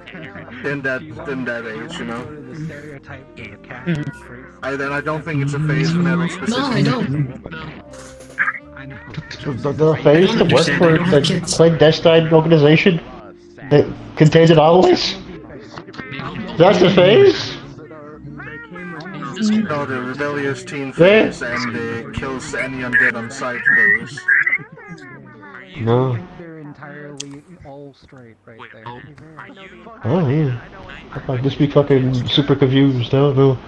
in that age, you know. I don't think it's a phase for Nettle specifically. No, I don't. The phase to work for the clandestine organization that contains anomalies? That's the phase? No, the rebellious teen phase and the kills any undead on sight phase. No. they're entirely all straight right there. Oh, yeah. I might just be fucking super confused, I don't know.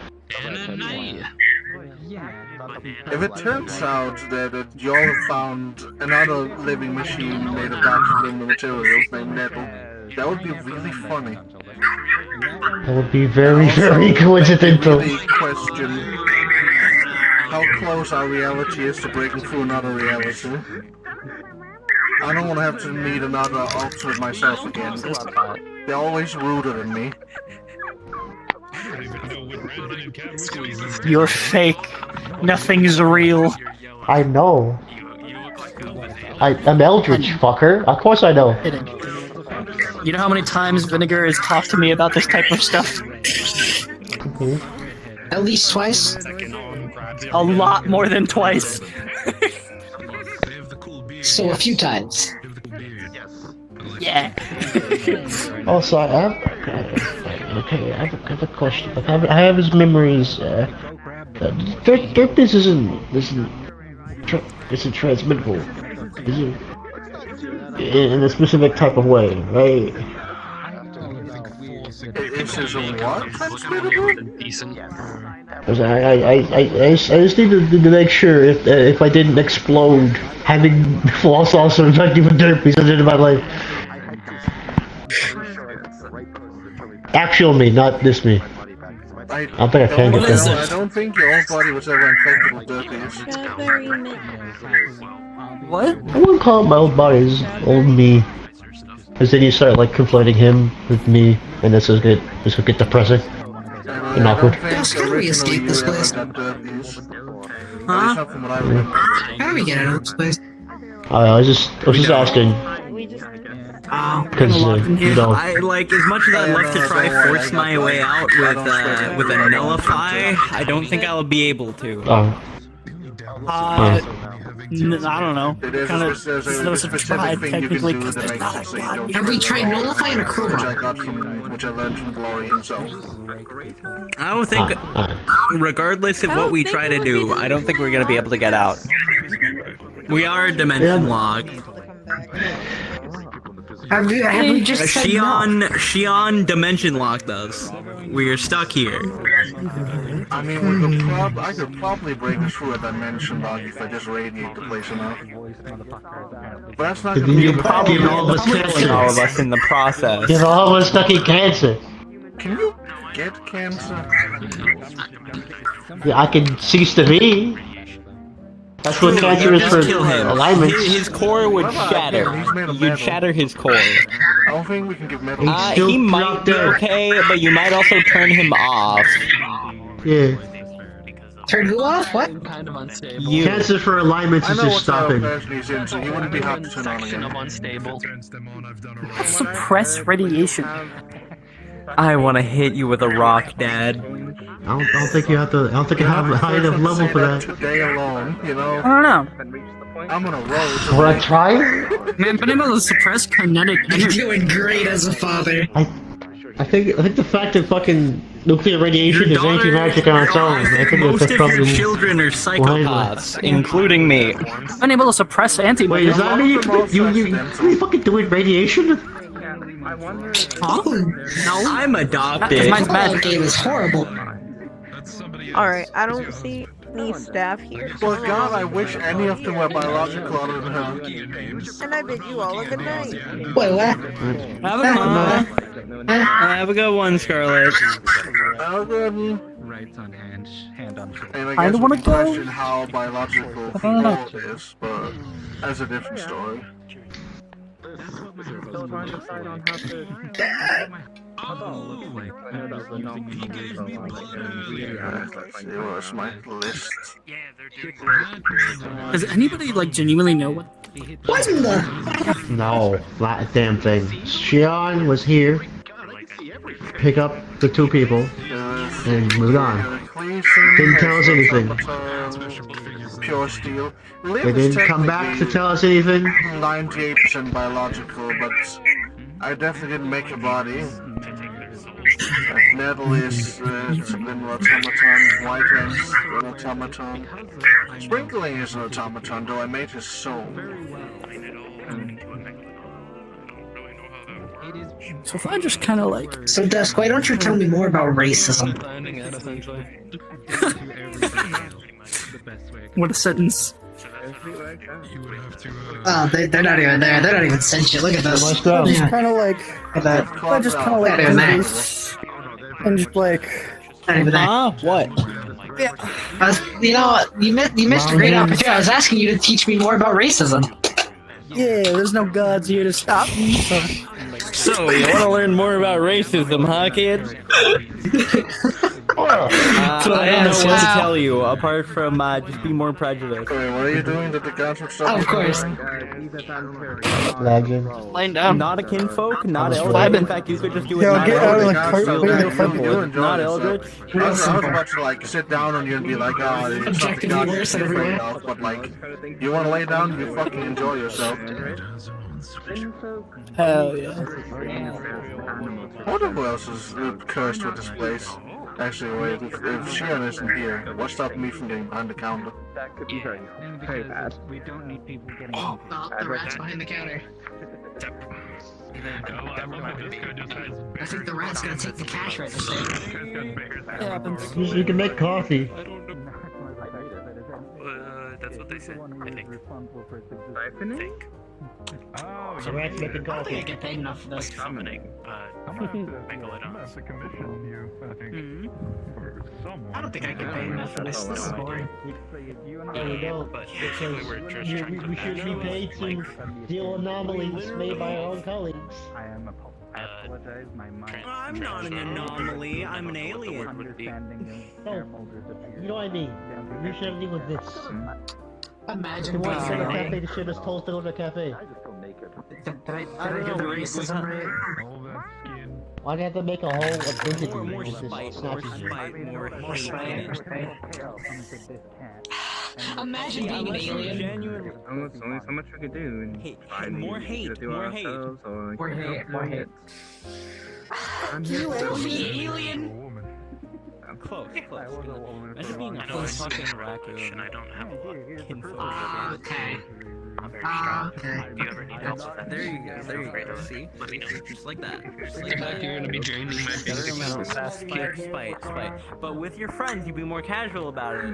If it turns out that y'all have found another living machine made of vacuum materials named Nettle, that would be really funny. That would be very, very coincidental. Really question how close our reality is to breaking through another reality. I don't want to have to meet another alternate myself again. They're always ruder than me. You're fake. Nothing's real. I know. I'm Eldritch, fucker. Of course I know. You know how many times Vinegar has talked to me about this type of stuff? At least twice. A lot more than twice. So a few times. Yeah. Also, I have a question. I have his memories. This isn't transmittable. Is it? In a specific type of way, right? Is this a what? Transmittable? I just need to make sure if I didn't explode, having lost also infected with herpes at the end of my life. Actual me, not this me. I don't think I can get that. I don't think your own body was ever infected with herpes. What? I wouldn't call my old body as old me. Because then you start like conflating him with me, and this will get depressing. Been awkward. Gus, how do we escape this place? Huh? How do we get out of this place? I was just asking. Because you know. I like as much as I'd love to try force my way out with a nullify. I don't think I'll be able to. I don't know. Kind of those have tried technically because there's not a god. Have we tried nullifying a crowbar? Which I learned from Glory himself. I don't think, regardless of what we try to do, I don't think we're gonna be able to get out. We are a dimension log. Have we just said Shion dimension locked us. We are stuck here. I mean, I could probably break through a dimension log if I just radiate the place enough. But that's not gonna You're probably killing all of us in the process. Give all of us fucking cancer. Can you get cancer? Yeah, I can cease to be. That's what cancer is for alignments. His core would shatter. You'd shatter his core. I don't think we can give metal. He might be okay, but you might also turn him off. Yeah. Turn who off? What? Kind of unstable. Cancer for alignments is just stopping. He's in, so he wouldn't be hard to turn on again. Of unstable. Suppress radiation. I want to hit you with a rock, Dad. I don't think you have to. I don't think you have a high enough level for that. Today alone, you know. I don't know. I'm gonna roll. Wanna try? Man, being able to suppress kinetic You're energy. doing great as a father. I think the fact that fucking nuclear radiation is anti-magic on its own. I think Most that's of your probably children are psychopaths, including me. Being able to suppress antibodies. Wait, does that mean you fucking doing radiation? Oh, No, I'm adopted. mine's that magic. game is horrible. Alright, I don't see any staff here. Well, God, I wish any of them were biological other than him. And I bid you all a good night. Wait, what? Have a good one, Scarlet. Oh, good. Right on hand on. And I I guess don't we wanna can go. question how biological I don't know. it is, but that's a different story. Still trying to decide on how to. Let's see, where's my list? Does anybody like genuinely know what? What in the? No, not a damn thing. Shion was here, pick up the two people, and moved on. Didn't tell us anything. Pure steel. They didn't come back to tell us anything. 98% biological, but I definitely didn't make a body. Metal is subliminal automaton, white ends an automaton. Sprinkling is an automaton, though I made his soul. So if I just kind of like. So, Dusk, why don't you tell me more about racism? What a sentence. Oh, they're not even there. They're not even sentient. Look at this. Just kind of like. that. I just kind of like. Not even that. And just like. Not even that. What? Yeah. You know, you missed a great opportunity. I was asking you to teach me more about racism. Yeah, there's no gods here to stop me. So, you want to learn more about racism, huh, kid? I don't know what to tell you, apart from just be more prejudiced. Wait, what are you doing that the gods would stop? Of course. Legend. Laying down. Not a kinfolk, not eldritch. In fact, you could just do it not get out of the eldritch. cart, wait in the cardboard. Not eldritch. I was about to like sit down on you and be like, oh, it's not the god you're afraid of, but like, you want to lay down, you fucking enjoy yourself. Hell yeah. I wonder who else is cursed with this place. Actually, wait, if Shion isn't here, what's stopping me from getting behind the counter? That could be very bad. We don't need people getting. Oh, the rat's behind the counter. I think the rat's gonna take the cash register. You can make coffee. That's what they said, I think. Oh, So rat's making I don't think I coffee. get paid enough for this. Summoning, Megalodon. To commission you, I think, for someone. I don't think I get paid enough for this. This is boring. No, we don't. Because we should be paid to deal anomalies made by our own colleagues. apologize. My mind. I'm not an anomaly. I'm an alien. You know what I mean? You should have with this. Imagine You want to being go to an a cafe, the shit is told to go to a cafe. Did I get the racism right? Why do you have to make a whole identity More with this spite, snatches you? More spite. Imagine being an alien. Genuinely. There's only so much we could do. And More hate. More hate. More hate. More hate. I'm You here are for the alien. Close. Imagine being a fucking raccoon. I don't have a lot. Okay. I'm very strong. Okay. Do you ever need help with that? There you go. See? Let me know. Just like that. Just like I feel like you're gonna be draining my bank account. Spite. But with your friends, you'd be more casual about it.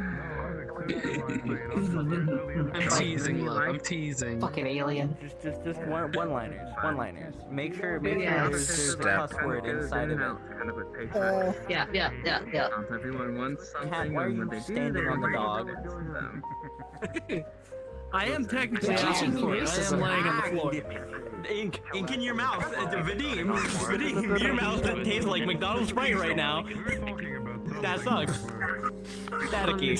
I'm teasing, love. I'm teasing. Fucking alien. Just one-liners. Make sure there's a cuss word inside of it. Yeah. Everyone wants something. Why are you standing on the dog? I am technically asking for it. I am laying on the floor. Ink in your mouth. Vadim, your mouth tastes like McDonald's Sprite right now. That sucks. Staticky.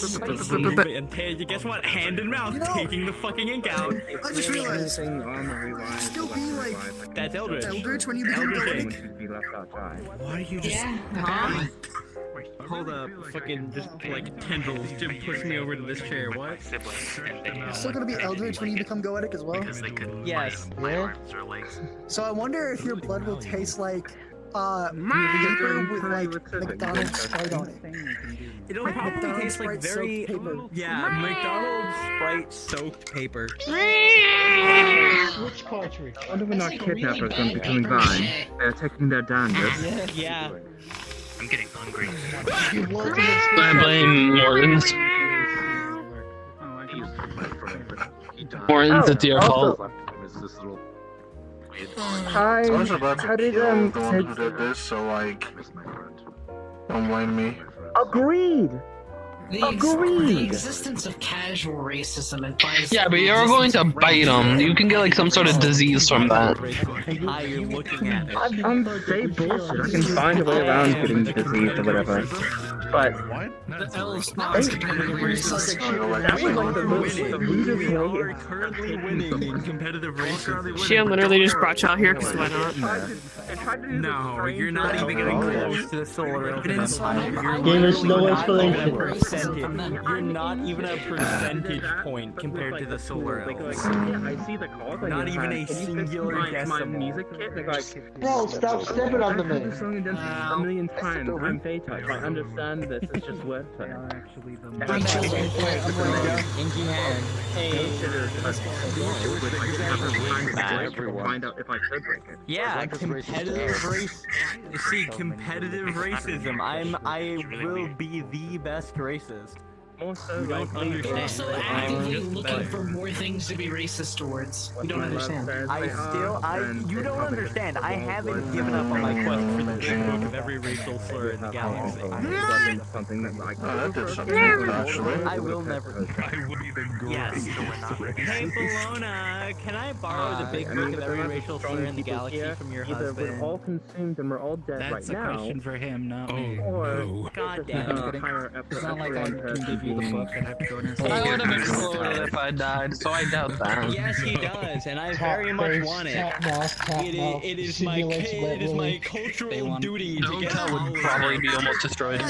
And guess what? Hand in mouth, taking the fucking ink out. I just realized. Still be like. That's Eldritch. Eldritch when you become Eldritch. Why are you just? Yeah. Hold up, fucking just like tendrils to push me over to this chair. What? Still gonna be Eldritch when you become Goetic as well? Yes. So I wonder if your blood will taste like paper with like McDonald's Sprite on it. It'll probably taste like very McDonald's Sprite soaked paper. Which cartridge? I wonder when our kidnapper is gonna be coming by. They're taking their dandruff. Yeah. I'm getting hungry. I blame Mortons. Mortons, it's your fault. I was about to kill the one who did this, so like, don't blame me. Agreed! The existence of casual racism implies. Yeah, but you're going to bite them. You can get like some sort of disease from that. You're looking at it. I'm say bullshit. I can find a way around getting disease or whatever. But the elves not competitive racist. We are currently winning in competitive races. She literally just brought y'all here because why not? No, you're not even getting close to the solar elf. Gave us no explanation. You're not even a percentage point compared to the solar elves. I see the cause. Not even a singular decimal. Music kit. Bro, stop stepping on the man. I've sung this a million times. I'm Phaeton. I understand this. It's just wordplay. Inky hand. Find out if I could break it. Yeah, competitive race. See, competitive racism. I will be the best racist. You don't understand. We're still actively looking for more things to be racist towards. You don't understand. You don't understand. I haven't given up on my quest for the big book of every racial slur in the galaxy. I will never. Yes. Hey, Bologna, can I borrow the big book of every racial slur in the galaxy from your husband? We're all consumed and we're all dead right now. That's a question for him, not me. Or God damn it. It's not like I can give you the book and have to go in his I would have exploded if I died, so I doubt that. Yes, he does, and I very much want it. It is my cultural duty to get That would probably be almost destroyed.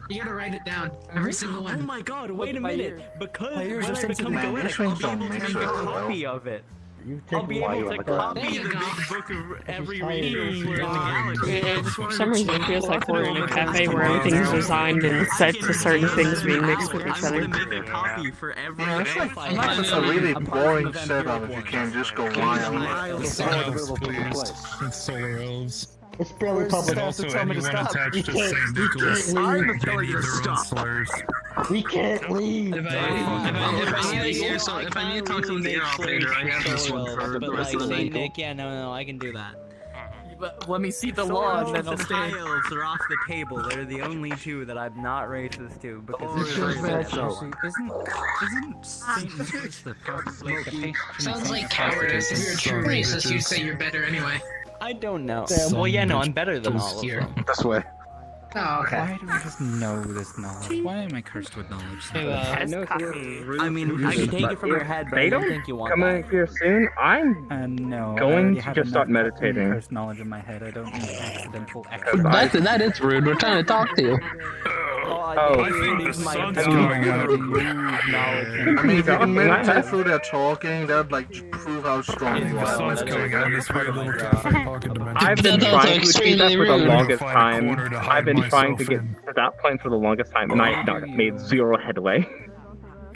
You gotta write it down. Every single one. Oh my god, wait a minute. Because when I become Goetic, I'll be able to make a copy of it. I'll be able to copy the big book of every racial slur in the galaxy. For some reason, it feels like we're in a cafe where everything is designed and set to certain things being mixed with each other. It's a really boring setup if you can't just go wild. It's solar elves. It's barely public. Also, anyone attached to St. Nicholas I'm telling you to stop. We can't leave. If I need to talk to the operator, I have this one for the rest of the night. Nick, yeah, no, I can do that. let me see the law and then I'll The stay. tiles are off the table. They're the only two that I'm not racist to because Sounds like cowardice. If you're a true racist, you'd say you're better anyway. I don't know. Well, yeah, no, I'm better than all of them. This way. Oh, okay. Why do I just know this knowledge? Why am I cursed with knowledge? I mean, I can take it from your head, but I don't think you want come that. in here soon, I'm no, going I to have just start enough meditating. Cursed knowledge in my head. I don't need accidental. That is rude. We're trying to talk to you. Oh, I think the sun's going up. I mean, if you can meditate through their talking, that'd like prove how strong you The are. sun's coming out this way, little cafe pocket dimension. I've been trying to achieve that for the longest Find a time. corner to hide I've been trying to myself get to that point for the longest time, and I have made zero headway.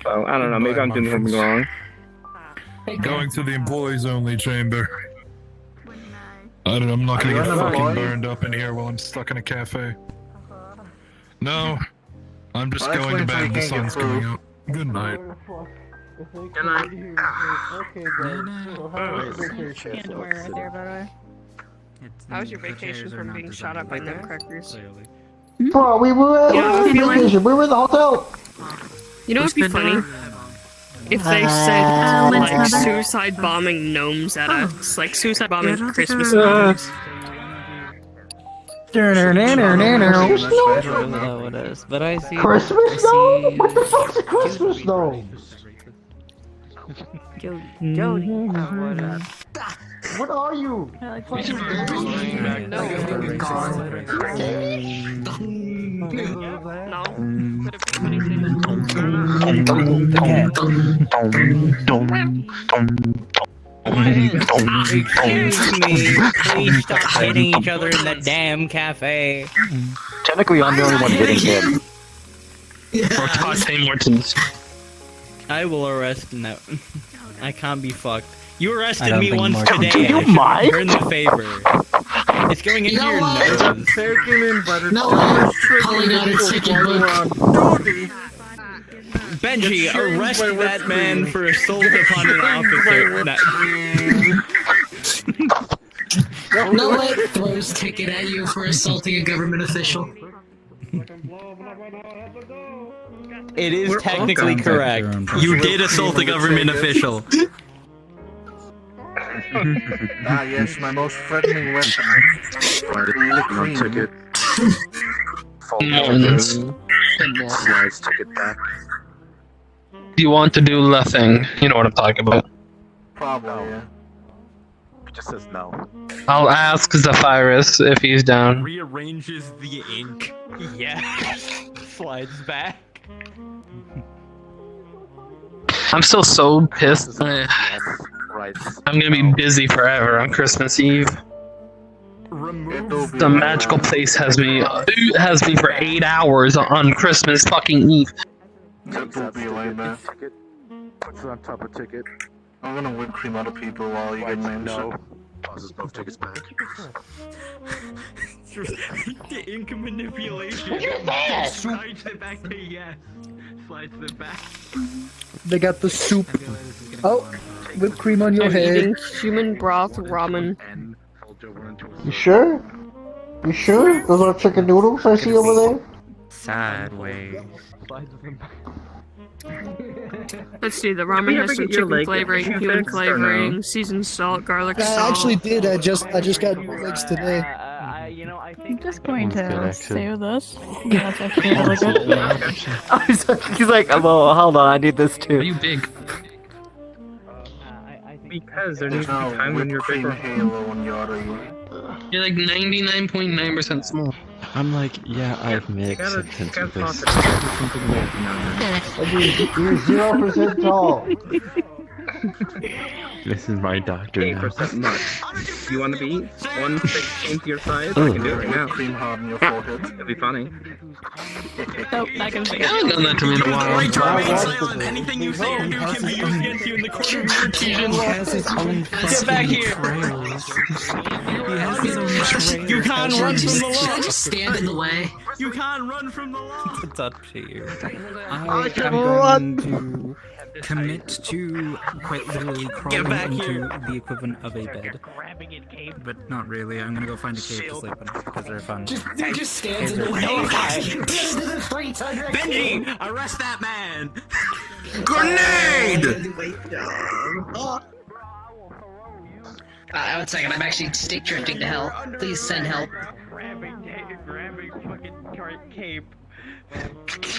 So, I don't know, maybe I'm doing something wrong. Going to the employees only chamber. I'm not gonna get fucking burned up in here while I'm stuck in a cafe. No, I'm just going to bed. The sun's coming out. Good night. Good night. How was your vacation from being shot up by nutcrackers? Bro, we were Yeah, I on feel like- vacation. We were in the hotel. You know what'd be funny? If they said, like, suicide bombing gnomes at us. Like, suicide bombing Christmas gnomes. I don't know what it is, but I see. Christmas gnome? What the fuck's a Christmas gnome? Jody. What are you? Excuse me, please stop hitting each other in the damn cafe. Technically, I'm the only one getting hit. I will arrest no. I can't be fucked. You I arrested don't me think once Martin- today. Do you I should mind? return the favor. It's going into your nose. Taken in by the No, calling out a ticket book. Benji, arrest that man for assault upon an officer. Noah throws ticket at you for assaulting a government official. It is technically correct. You did assault a government official. Ah, yes, my most threatening weapon. One ticket. Slides ticket back. Do you want to do the thing? You know what I'm talking about. Probably, yeah. It just says no. I'll ask Zephyrus if he's down. Rearranges the ink. Yeah. Slides back. I'm still so pissed. Right. I'm gonna be busy forever on Christmas Eve. The magical place has me for 8 hours on Christmas fucking Eve. That will be like that. Ticket. Puts it on top of ticket. I'm gonna whip cream other people while you get names. No. Pauses both tickets back. The ink manipulation. Look at that! Slides it back to yes. Slides it back. They got the soup. Oh, whipped cream on your I'm head. eating human broth ramen. You sure? You sure? Those are chicken noodles I see over there? Sideways. Let's see, the ramen has some chicken flavoring, human flavoring, seasoned salt, garlic I salt. actually did. I just got new legs today. I'm just going to save this. That's actually really good. He's like, well, hold on, I need this too. Are you big? Because there needs to be time when you're bigger. Halo on your other unit. You're like 99.9% small. I'm like, yeah, I've mixed gotta sense talk of this. You're 0% tall. This is my doctor now. 8% much. You want to be 1/16 to your size? I can do it right now. Cream hard on your forehead. It'll be funny. Nope, not gonna say I haven't done that to me in a while. Right to remain silent. Anything you say or do can be used against you in the court of Mortisian. Get back here! You can't run from the law! Just stand in the way. You can't run from the law. To touch you. I am going to commit to quite literally crawling into the equivalent of a bed. But not really. I'm gonna go find a cave to sleep in because they're fun. He just stands in the way. Benji, arrest that man. Grenade! One second, I'm actually stick drifting to hell. Please send help. Grabbing fucking cape. It's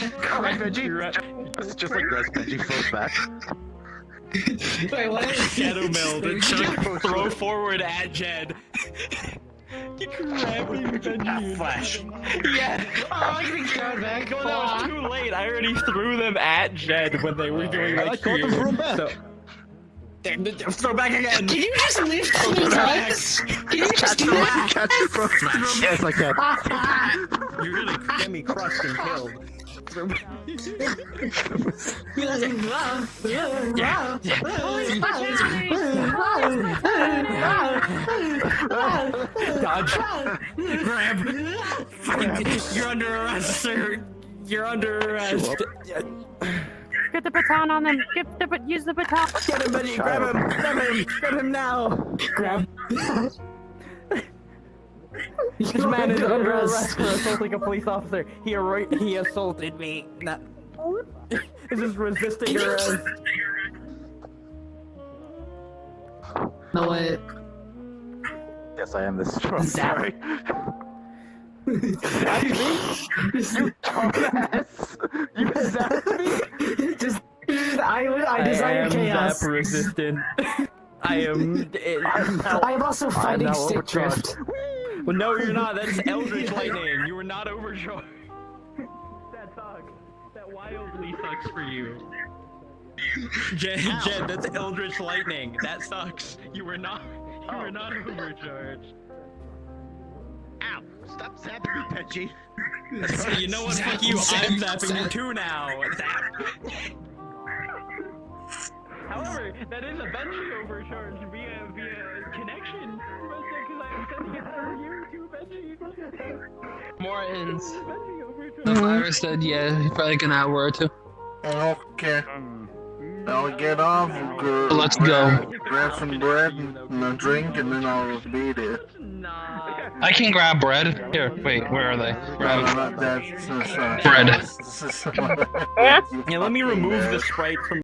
just like this. Benji floats back. Wait, what? Shadow meld and throw forward at Jed. You grabbing Benji. Flash. Yeah. Oh, I'm getting thrown back. No, that was too late. I already threw them at Jed when they were doing like here. So, throw back again. Can you just lift me times? Can you just do that? Catch it from Flash. Yes, I can. You really get me crushed and killed. Dodge. Grab. You're under arrest, sir. You're under arrest. Get the baton on them. Use the baton. Get him, Benji. Grab him. Grab him. Grab him now. Grab. This man is under arrest for assaulting a police officer. He assaulted me. This is resisting arrest. No way. Yes, I am this strong. Sorry. You dumbass! You zapped me! I designed chaos. Zap resistant. I am also fighting stick drift. Well, no, you're not. That's Eldritch Lightning. You were not overcharged. That sucks. That wildly sucks for you. Jed, that's Eldritch Lightning. That sucks. You were not overcharged. Ow! Stop zapping me, Benji. So you know what? Fuck you. I'm zapping you too now. Zap. However, that is a Benji overcharge via connection. Because I'm sending it through you to Benji. Mortons. The virus said, yeah, he's probably an hour or two. Okay. I'll get off. Let's go. Grab some bread and a drink, and then I'll be there. I can grab bread. Here, wait, where are they? Grab That's bread. Yeah, let me remove the sprite from